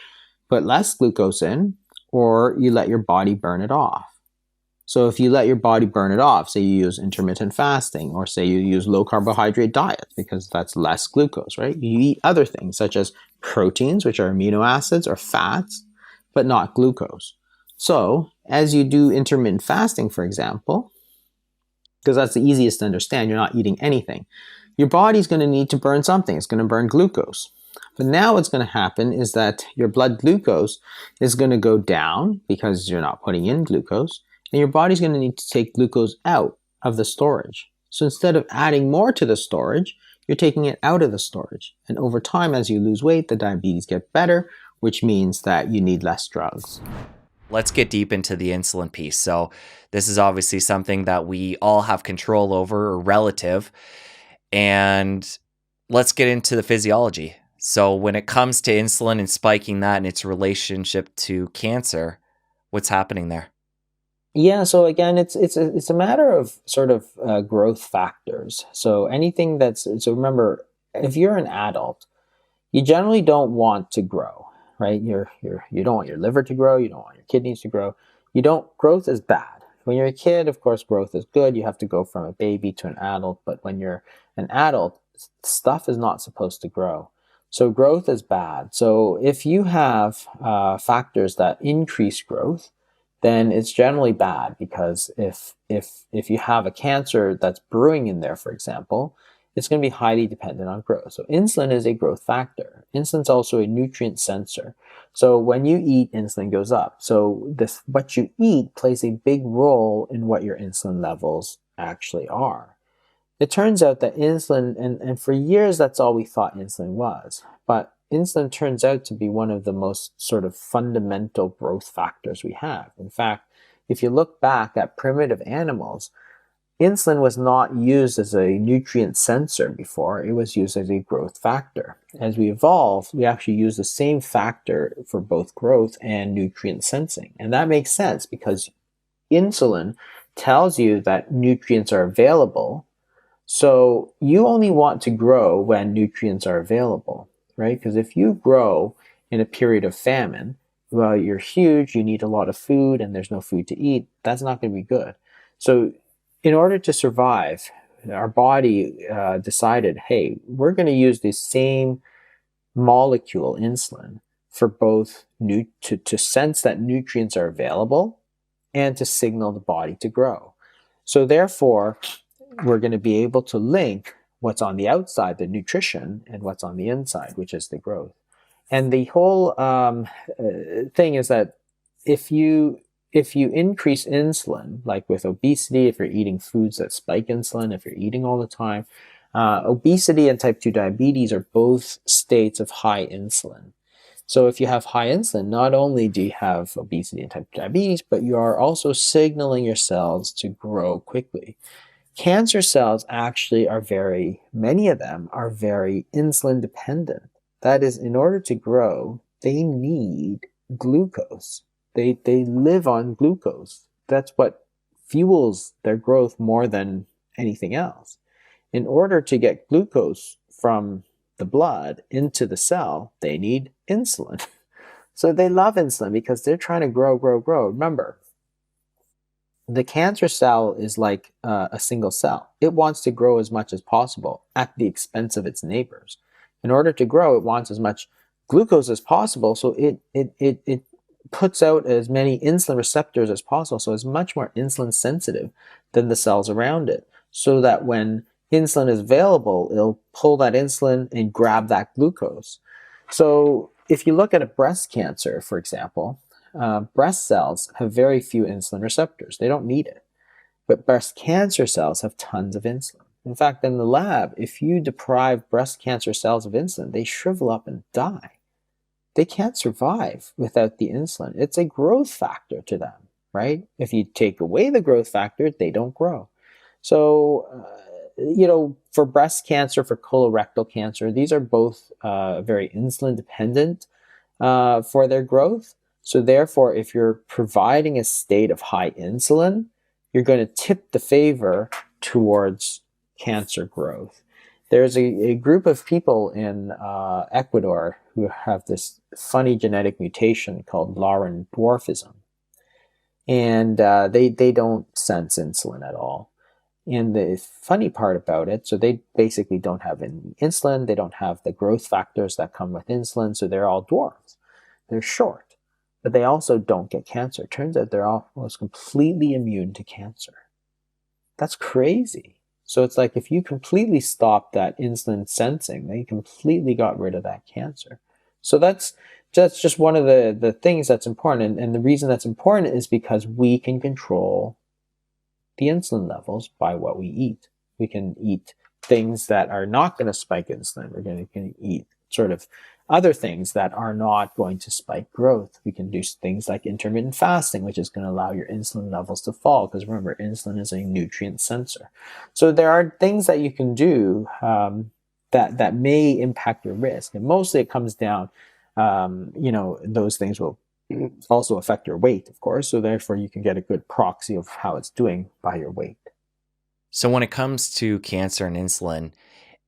put less glucose in, or you let your body burn it off. So if you let your body burn it off, say you use intermittent fasting, or say you use low carbohydrate diet, because that's less glucose, right? You eat other things such as proteins, which are amino acids, or fats, but not glucose. So as you do intermittent fasting, for example, because that's the easiest to understand, you're not eating anything, your body's going to need to burn something. It's going to burn glucose. But now what's going to happen is that your blood glucose is going to go down because you're not putting in glucose, and your body's going to need to take glucose out of the storage. So instead of adding more to the storage, you're taking it out of the storage. And over time, as you lose weight, the diabetes get better, which means that you need less drugs. Let's get deep into the insulin piece. So this is obviously something that we all have control over, or relative. And let's get into the physiology. So when it comes to insulin and spiking that and its relationship to cancer, what's happening there? Yeah, so again, it's a matter of sort of growth factors. So anything so remember, if you're an adult, you generally don't want to grow, right? You don't want your liver to grow, you don't want your kidneys to grow. Growth is bad. When you're a kid, of course, growth is good. You have to go from a baby to an adult, but when you're an adult, stuff is not supposed to grow. So growth is bad. So if you have factors that increase growth, then it's generally bad, because if you have a cancer that's brewing in there, for example, it's going to be highly dependent on growth. So insulin is a growth factor. Insulin's also a nutrient sensor. So when you eat, insulin goes up. So what you eat plays a big role in what your insulin levels actually are. It turns out that insulin, and for years that's all we thought insulin was, but insulin turns out to be one of the most sort of fundamental growth factors we have. In fact, if you look back at primitive animals, insulin was not used as a nutrient sensor before. It was used as a growth factor. As we evolved, we actually use the same factor for both growth and nutrient sensing. And that makes sense because insulin tells you that nutrients are available. So you only want to grow when nutrients are available, right? Because if you grow in a period of famine, well, you're huge, you need a lot of food, and there's no food to eat, that's not going to be good. So in order to survive, our body decided, hey, we're going to use the same molecule, insulin, for both to sense that nutrients are available and to signal the body to grow. So therefore, we're going to be able to link what's on the outside, the nutrition, and what's on the inside, which is the growth. And the whole thing is that if you increase insulin, like with obesity, if you're eating foods that spike insulin, if you're eating all the time, obesity and type 2 diabetes are both states of high insulin. So if you have high insulin, not only do you have obesity and type 2 diabetes, but you are also signaling your cells to grow quickly. Cancer cells actually many of them are very insulin dependent. That is, in order to grow, they need glucose. They live on glucose. That's what fuels their growth more than anything else. In order to get glucose from the blood into the cell, they need insulin. So they love insulin because they're trying to grow. Remember, the cancer cell is like a single cell. It wants to grow as much as possible at the expense of its neighbors. In order to grow, it wants as much glucose as possible, so it puts out as many insulin receptors as possible, so it's much more insulin sensitive than the cells around it, so that when insulin is available, it'll pull that insulin and grab that glucose. So if you look at a breast cancer, for example, breast cells have very few insulin receptors. They don't need it. But breast cancer cells have tons of insulin. In fact, in the lab, if you deprive breast cancer cells of insulin, they shrivel up and die. They can't survive without the insulin. It's a growth factor to them, right? If you take away the growth factor, they don't grow. So, for breast cancer, for colorectal cancer, these are both very insulin dependent for their growth. So therefore, if you're providing a state of high insulin, you're going to tip the favor towards cancer growth. There's a group of people in Ecuador who have this funny genetic mutation called Lauren dwarfism. And they don't sense insulin at all. And the funny part about it, so they basically don't have any insulin, they don't have the growth factors that come with insulin, so they're all dwarfs. They're short, but they also don't get cancer. It turns out they're almost completely immune to cancer. That's crazy. So it's like if you completely stop that insulin sensing, then you completely got rid of that cancer. So that's just one of the things that's important. And the reason that's important is because we can control the insulin levels by what we eat. We can eat things that are not going to spike insulin. We're going to eat sort of other things that are not going to spike growth. We can do things like intermittent fasting, which is going to allow your insulin levels to fall, because remember, insulin is a nutrient sensor. So there are things that you can do that may impact your risk. And mostly it comes down, those things will also affect your weight, of course. So therefore you can get a good proxy of how it's doing by your weight. So when it comes to cancer and insulin,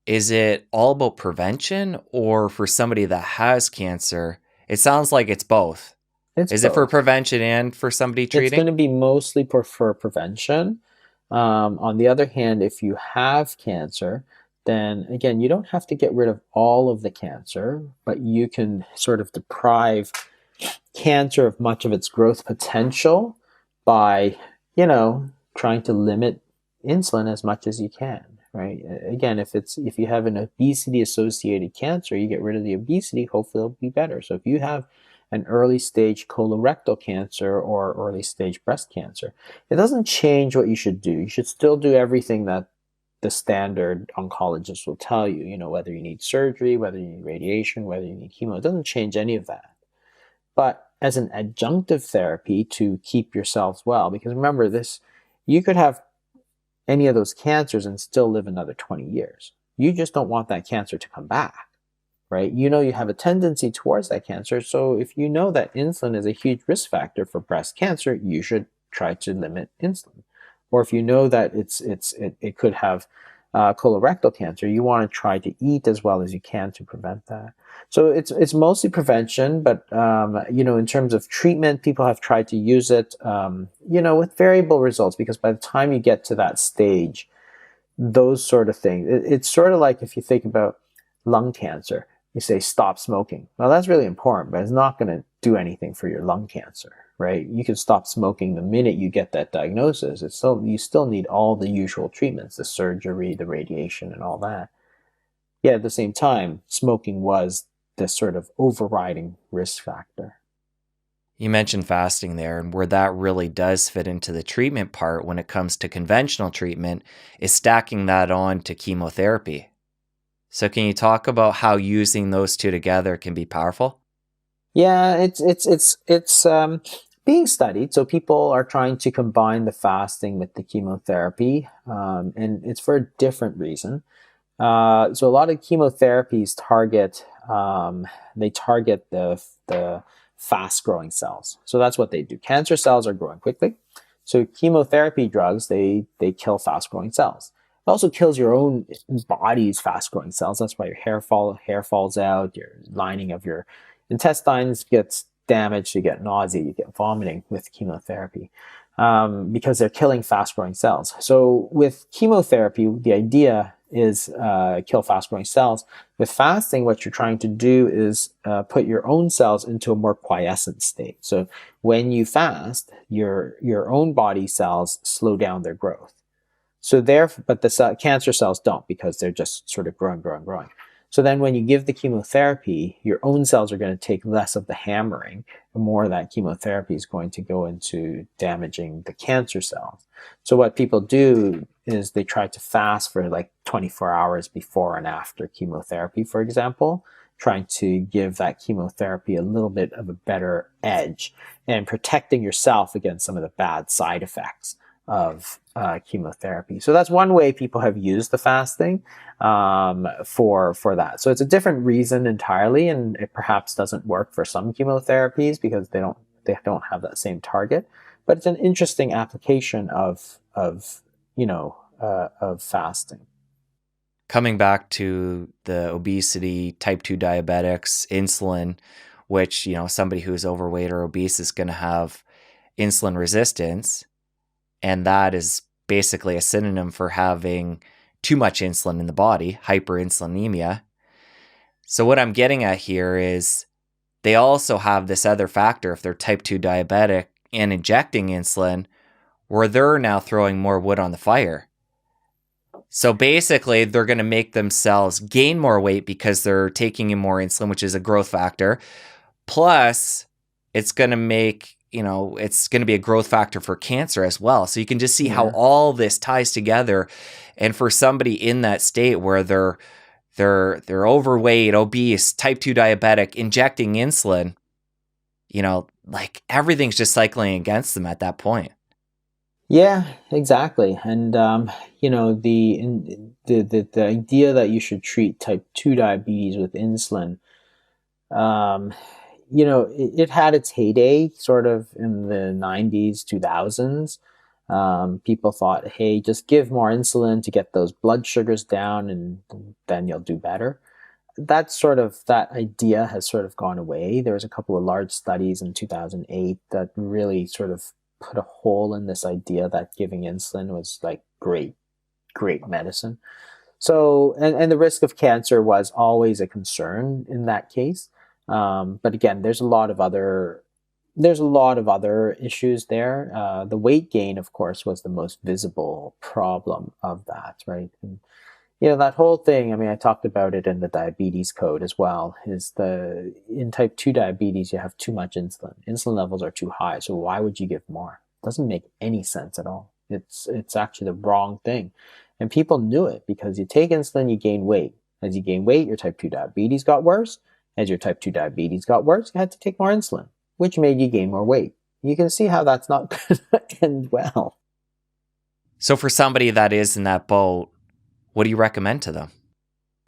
is it all about prevention, or for somebody that has cancer, it sounds like it's both. Is it for prevention and for somebody treating? It's going to be mostly for prevention. On the other hand, if you have cancer, then again, you don't have to get rid of all of the cancer, but you can sort of deprive cancer of much of its growth potential by, trying to limit insulin as much as you can, right? Again, if you have an obesity associated cancer, you get rid of the obesity, hopefully it'll be better. So if you have an early stage colorectal cancer or early stage breast cancer, it doesn't change what you should do. You should still do everything that the standard oncologist will tell you, whether you need surgery, whether you need radiation, whether you need chemo. It doesn't change any of that. But as an adjunctive therapy to keep yourselves well, because remember this, you could have any of those cancers and still live another 20 years. You just don't want that cancer to come back, right? You have a tendency towards that cancer. So if you know that insulin is a huge risk factor for breast cancer, you should try to limit insulin. Or if you know that it could have colorectal cancer, you want to try to eat as well as you can to prevent that. So it's mostly prevention, but in terms of treatment, people have tried to use it, with variable results, because by the time you get to that stage, those sort of things, it's sort of like if you think about lung cancer, you say stop smoking. Well, that's really important, but it's not going to do anything for your lung cancer, right? You can stop smoking the minute you get that diagnosis. You still need all the usual treatments, the surgery, the radiation, and all that. Yet at the same time, smoking was this sort of overriding risk factor. You mentioned fasting there, and where that really does fit into the treatment part when it comes to conventional treatment is stacking that on to chemotherapy. So can you talk about how using those two together can be powerful? Yeah, it's being studied. So people are trying to combine the fasting with the chemotherapy, and it's for a different reason. So a lot of chemotherapies target the fast growing cells. So that's what they do. Cancer cells are growing quickly. So chemotherapy drugs, they kill fast growing cells. It also kills your own body's fast growing cells. That's why your hair falls out, your lining of your intestines gets damaged, you get nausea, you get vomiting with chemotherapy, because they're killing fast growing cells. So with chemotherapy, the idea is kill fast growing cells. With fasting, what you're trying to do is put your own cells into a more quiescent state. So when you fast, your own body cells slow down their growth. So but the cancer cells don't, because they're just sort of growing, growing, growing. So then when you give the chemotherapy, your own cells are going to take less of the hammering. The more of that chemotherapy is going to go into damaging the cancer cells. So what people do is they try to fast for like 24 hours before and after chemotherapy, for example, trying to give that chemotherapy a little bit of a better edge and protecting yourself against some of the bad side effects of chemotherapy. So that's one way people have used the fasting for that. So it's a different reason entirely, and it perhaps doesn't work for some chemotherapies because they don't have that same target. But it's an interesting application of fasting. Coming back to the obesity, type 2 diabetics, insulin, which, somebody who's overweight or obese is going to have insulin resistance. And that is basically a synonym for having too much insulin in the body, hyperinsulinemia. So what I'm getting at here is they also have this other factor if they're type 2 diabetic and injecting insulin, where they're now throwing more wood on the fire. So basically, they're going to make themselves gain more weight because they're taking in more insulin, which is a growth factor. Plus, it's going to make, it's going to be a growth factor for cancer as well. So you can just see how all this ties together. And for somebody in that state where they're overweight, obese, type 2 diabetic, injecting insulin, like everything's just cycling against them at that point. Yeah, exactly. And the idea that you should treat type 2 diabetes with insulin, um, it had its heyday sort of in the 90s, 2000s. People thought, hey, just give more insulin to get those blood sugars down and then you'll do better. That idea has sort of gone away. There was a couple of large studies in 2008 that really sort of put a hole in this idea that giving insulin was like great medicine. So, and the risk of cancer was always a concern in that case. But again, there's a lot of other issues there. The weight gain, of course, was the most visible problem of that, right? And that whole thing. I mean, I talked about it in the diabetes code as well. In type 2 diabetes, you have too much insulin. Insulin levels are too high, so why would you give more? It doesn't make any sense at all. It's actually the wrong thing, and people knew it because you take insulin, you gain weight. As you gain weight, your type 2 diabetes got worse. As your type 2 diabetes got worse, you had to take more insulin, which made you gain more weight. You can see how that's not going to end well. So for somebody that is in that boat, what do you recommend to them?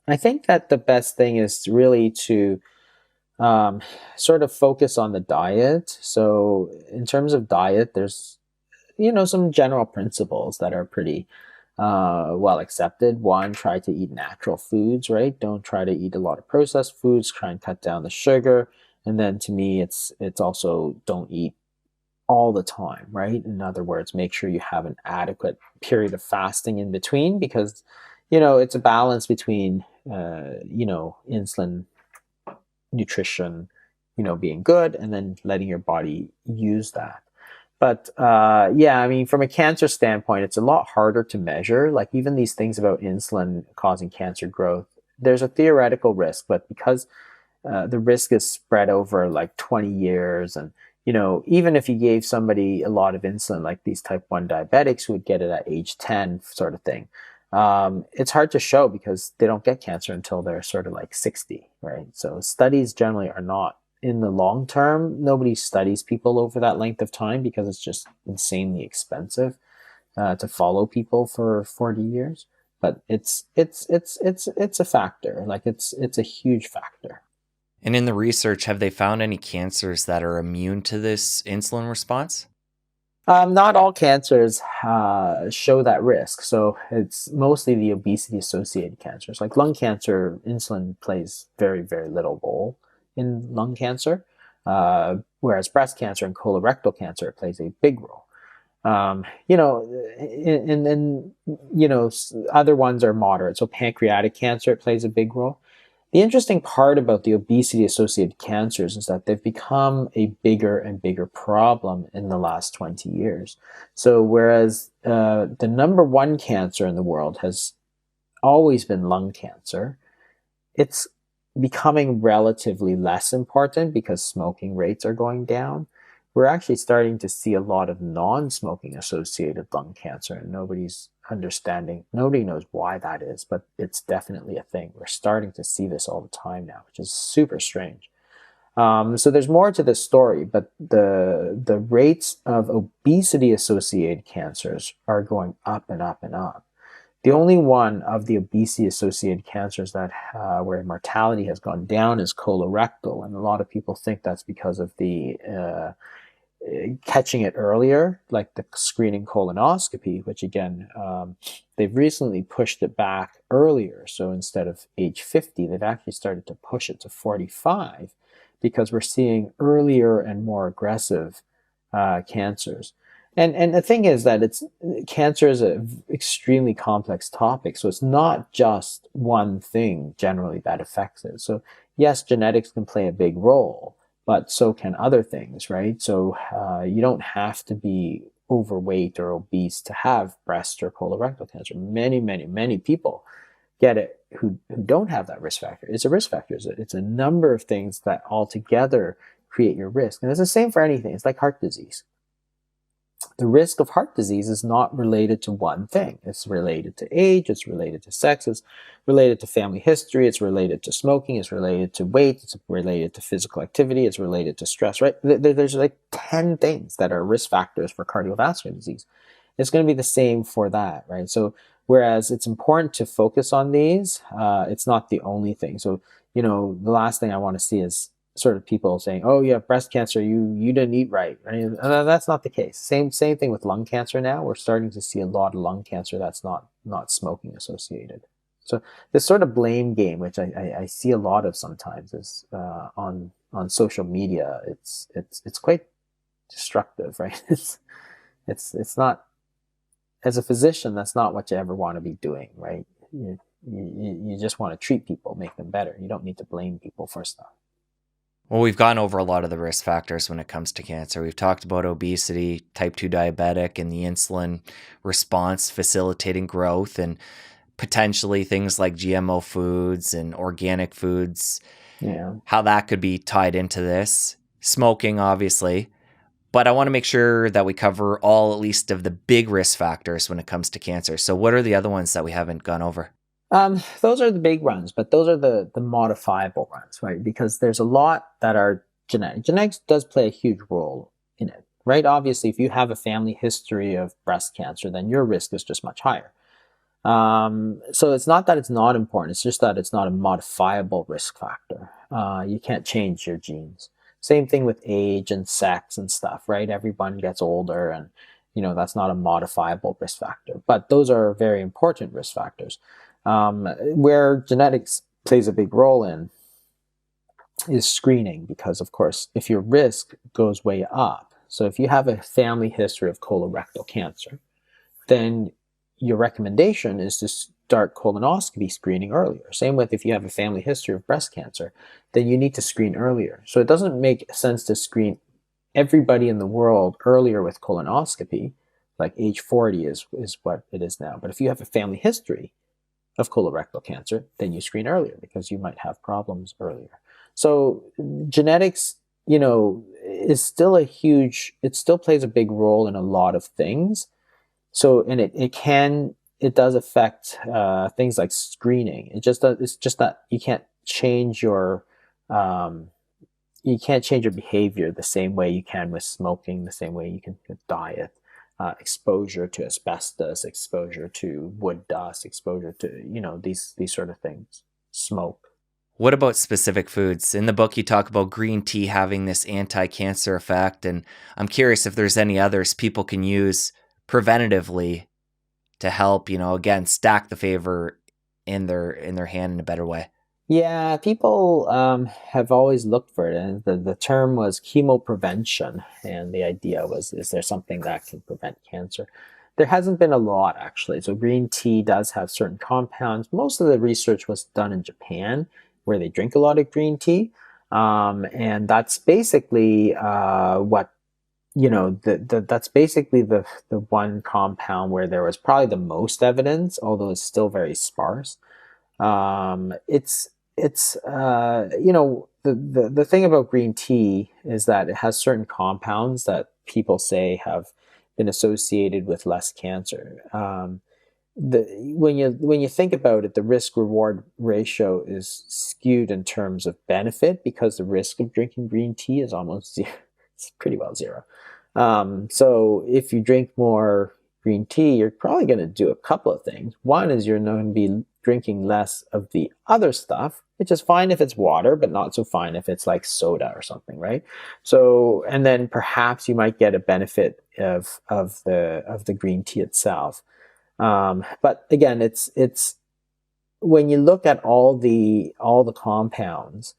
I think that the best thing is really to sort of focus on the diet. So in terms of diet, there's some general principles that are pretty well accepted. One, try to eat natural foods, right? Don't try to eat a lot of processed foods. Try and cut down the sugar. And then to me, it's also don't eat all the time, right? In other words, make sure you have an adequate period of fasting in between because it's a balance between insulin, nutrition, being good, and then letting your body use that. But yeah, I mean, from a cancer standpoint, it's a lot harder to measure. Like even these things about insulin causing cancer growth, there's a theoretical risk, but because the risk is spread over like 20 years, and even if you gave somebody a lot of insulin, like these type 1 diabetics who would get it at age 10 sort of thing, it's hard to show because they don't get cancer until they're sort of like 60, right? So studies generally are not in the long term. Nobody studies people over that length of time because it's just insanely expensive to follow people for 40 years. But it's a factor. Like it's a huge factor. And in the research, have they found any cancers that are immune to this insulin response? Not all cancers show that risk. So it's mostly the obesity associated cancers. Like lung cancer, insulin plays very, very little role in lung cancer, whereas breast cancer and colorectal cancer plays a big role. You know, and then, other ones are moderate. So pancreatic cancer, it plays a big role. The interesting part about the obesity associated cancers is that they've become a bigger and bigger problem in the last 20 years. So, whereas the number one cancer in the world has always been lung cancer, it's becoming relatively less important because smoking rates are going down. We're actually starting to see a lot of non-smoking associated lung cancer, and nobody knows why that is, but it's definitely a thing. We're starting to see this all the time now, which is super strange. So there's more to this story, but the rates of obesity associated cancers are going up and up and up. The only one of the obesity associated cancers that where mortality has gone down is colorectal, and a lot of people think that's because of the catching it earlier, like the screening colonoscopy, which again, they've recently pushed it back earlier. So instead of age 50, they've actually started to push it to 45 because we're seeing earlier and more aggressive cancers. And the thing is that cancer is an extremely complex topic. So it's not just one thing generally that affects it. So yes, genetics can play a big role, but so can other things, right? So you don't have to be overweight or obese to have breast or colorectal cancer. Many, many, many people get it who don't have that risk factor. It's a risk factor. It's a number of things that altogether create your risk. And it's the same for anything. It's like heart disease. The risk of heart disease is not related to one thing. It's related to age, it's related to sex, it's related to family history, it's related to smoking, it's related to weight, it's related to physical activity, it's related to stress, right? There's like 10 things that are risk factors for cardiovascular disease. It's going to be the same for that, right? So, whereas it's important to focus on these, it's not the only thing. So, the last thing I want to see is sort of people saying, "Oh, you have breast cancer. You didn't eat right." And that's not the case. Same thing with lung cancer. Now we're starting to see a lot of lung cancer that's not smoking associated. So this sort of blame game, which I see a lot of sometimes, is on social media. It's quite destructive, right? It's not, as a physician, that's not what you ever want to be doing, right? You just want to treat people, make them better. You don't need to blame people for stuff. Well, we've gone over a lot of the risk factors when it comes to cancer. We've talked about obesity, type 2 diabetic, and the insulin response facilitating growth, and potentially things like GMO foods and organic foods, Yeah. how that could be tied into this. Smoking, obviously. But I want to make sure that we cover all, at least, of the big risk factors when it comes to cancer. So what are the other ones that we haven't gone over? Those are the big runs, but those are the modifiable runs, right? Because there's a lot that are genetic. Genetics does play a huge role in it, right? Obviously, if you have a family history of breast cancer, then your risk is just much higher. So it's not that it's not important, it's just that it's not a modifiable risk factor. You can't change your genes. Same thing with age and sex and stuff, right? Everyone gets older, and that's not a modifiable risk factor. But those are very important risk factors. Where genetics plays a big role in is screening, because of course, if your risk goes way up, so if you have a family history of colorectal cancer, then your recommendation is to start colonoscopy screening earlier. Same with if you have a family history of breast cancer, then you need to screen earlier. So it doesn't make sense to screen everybody in the world earlier with colonoscopy, like age 40 is what it is now. But if you have a family history of colorectal cancer, then you screen earlier because you might have problems earlier. So genetics, is still it still plays a big role in a lot of things. So, and it does affect things like screening. It's just that you can't change your behavior the same way you can with smoking, the same way you can with diet. Exposure to asbestos, exposure to wood dust, exposure to these sort of things, smoke. What about specific foods? In the book, you talk about green tea having this anti-cancer effect, and I'm curious if there's any others people can use preventatively to help, again, stack the favor in their hand in a better way. Yeah, people have always looked for it, and the term was chemoprevention, and the idea was, is there something that can prevent cancer? There hasn't been a lot actually. So green tea does have certain compounds. Most of the research was done in Japan, where they drink a lot of green tea, and that's basically what that's basically the one compound where there was probably the most evidence, although it's still very sparse. The thing about green tea is that it has certain compounds that people say have been associated with less cancer. The when you think about it, the risk reward ratio is skewed in terms of benefit because the risk of drinking green tea is almost zero. It's pretty well zero. So if you drink more green tea, you're probably going to do a couple of things. One is you're going to be drinking less of the other stuff, which is fine if it's water, but not so fine if it's like soda or something, right? So, and then perhaps you might get a benefit of the green tea itself. But again, it's when you look at all the compounds,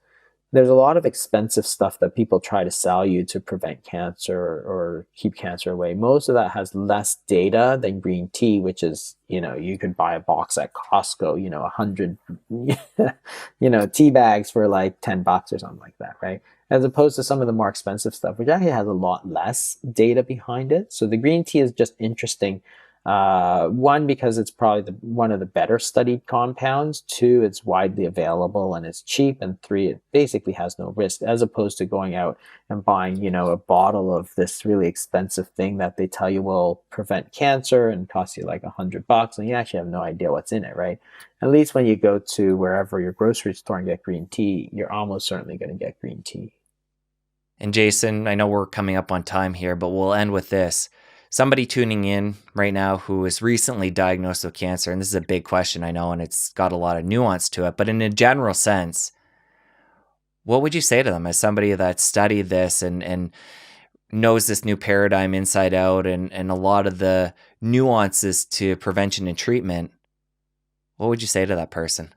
there's a lot of expensive stuff that people try to sell you to prevent cancer or keep cancer away. Most of that has less data than green tea, which is, you could buy a box at Costco, 100, tea bags for like $10 or something like that, right? As opposed to some of the more expensive stuff, which actually has a lot less data behind it. So the green tea is just interesting. One, because it's probably one of the better studied compounds. Two, it's widely available and it's cheap. And three, it basically has no risk, as opposed to going out and buying, a bottle of this really expensive thing that they tell you will prevent cancer and cost you like $100, and you actually have no idea what's in it, right? At least when you go to wherever your grocery store and get green tea, you're almost certainly going to get green tea. And Jason, I know we're coming up on time here, but we'll end with this. Somebody tuning in right now who is recently diagnosed with cancer, and this is a big question, I know, and it's got a lot of nuance to it, but in a general sense, what would you say to them as somebody that studied this and knows this new paradigm inside out and a lot of the nuances to prevention and treatment? What would you say to that person?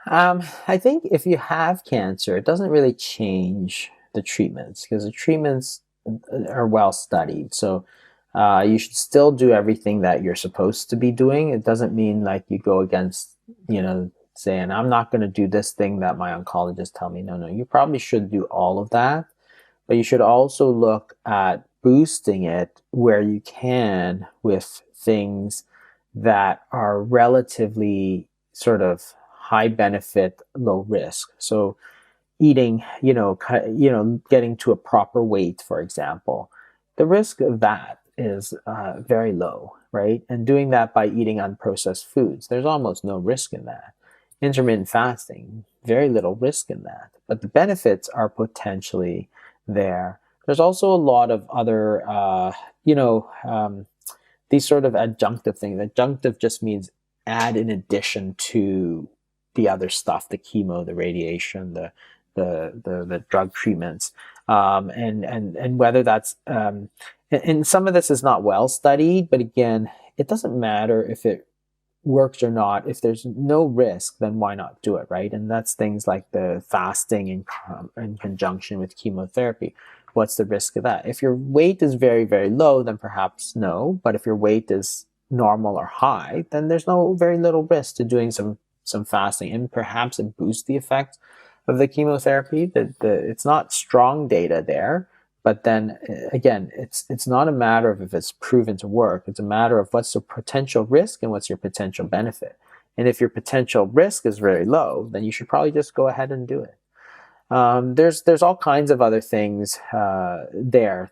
I think if you have cancer, it doesn't really change the treatments because the treatments are well studied. So you should still do everything that you're supposed to be doing. It doesn't mean like you go against, saying, I'm not going to do this thing that my oncologist tell me. No, no, you probably should do all of that. But you should also look at boosting it where you can with things that are relatively sort of high benefit, low risk. So eating, getting to a proper weight, for example, the risk of that is very low, right? And doing that by eating unprocessed foods, there's almost no risk in that. Intermittent fasting, very little risk in that. But the benefits are potentially there. There's also a lot of other, these sort of adjunctive things. Adjunctive just means add in addition to the other stuff, the chemo, the radiation, the drug treatments, and whether that's and some of this is not well studied, but again, it doesn't matter if it works or not. If there's no risk, then why not do it, right? And that's things like the fasting in conjunction with chemotherapy. What's the risk of that? If your weight is very, very low, then perhaps no. But if your weight is normal or high, then there's no very little risk to doing some fasting, and perhaps it boosts the effect of the chemotherapy. It's not strong data there, but then again, it's not a matter of if it's proven to work. It's a matter of what's the potential risk and what's your potential benefit. And if your potential risk is very low, then you should probably just go ahead and do it. There's all kinds of other things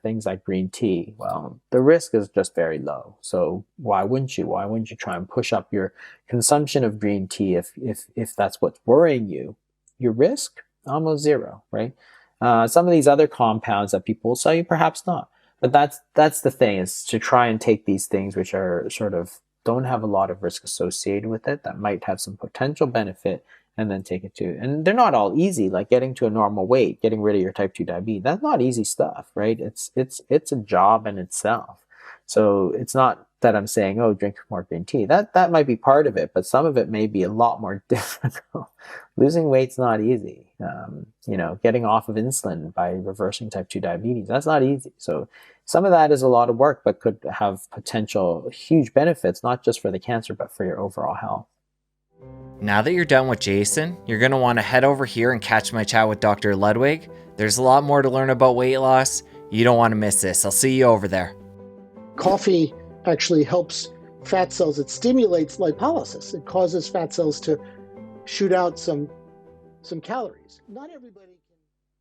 things like green tea. Well, the risk is just very low. So why wouldn't you? Why wouldn't you try and push up your consumption of green tea if that's what's worrying you? Your risk almost zero, right? Some of these other compounds that people will sell you, perhaps not. But that's the thing, is to try and take these things which are sort of don't have a lot of risk associated with it, that might have some potential benefit, and then take it to. And they're not all easy, like getting to a normal weight, getting rid of your type 2 diabetes. That's not easy stuff, right? It's a job in itself. So it's not that I'm saying, oh, drink more green tea. That might be part of it, but some of it may be a lot more difficult. Losing weight's not easy. Getting off of insulin by reversing type 2 diabetes, that's not easy. So some of that is a lot of work, but could have potential huge benefits, not just for the cancer, but for your overall health. Now that you're done with Jason, you're going to want to head over here and catch my chat with Dr. Ludwig. There's a lot more to learn about weight loss. You don't want to miss this. I'll see you over there. Coffee actually helps fat cells. It stimulates lipolysis. It causes fat cells to shoot out some calories. Not everybody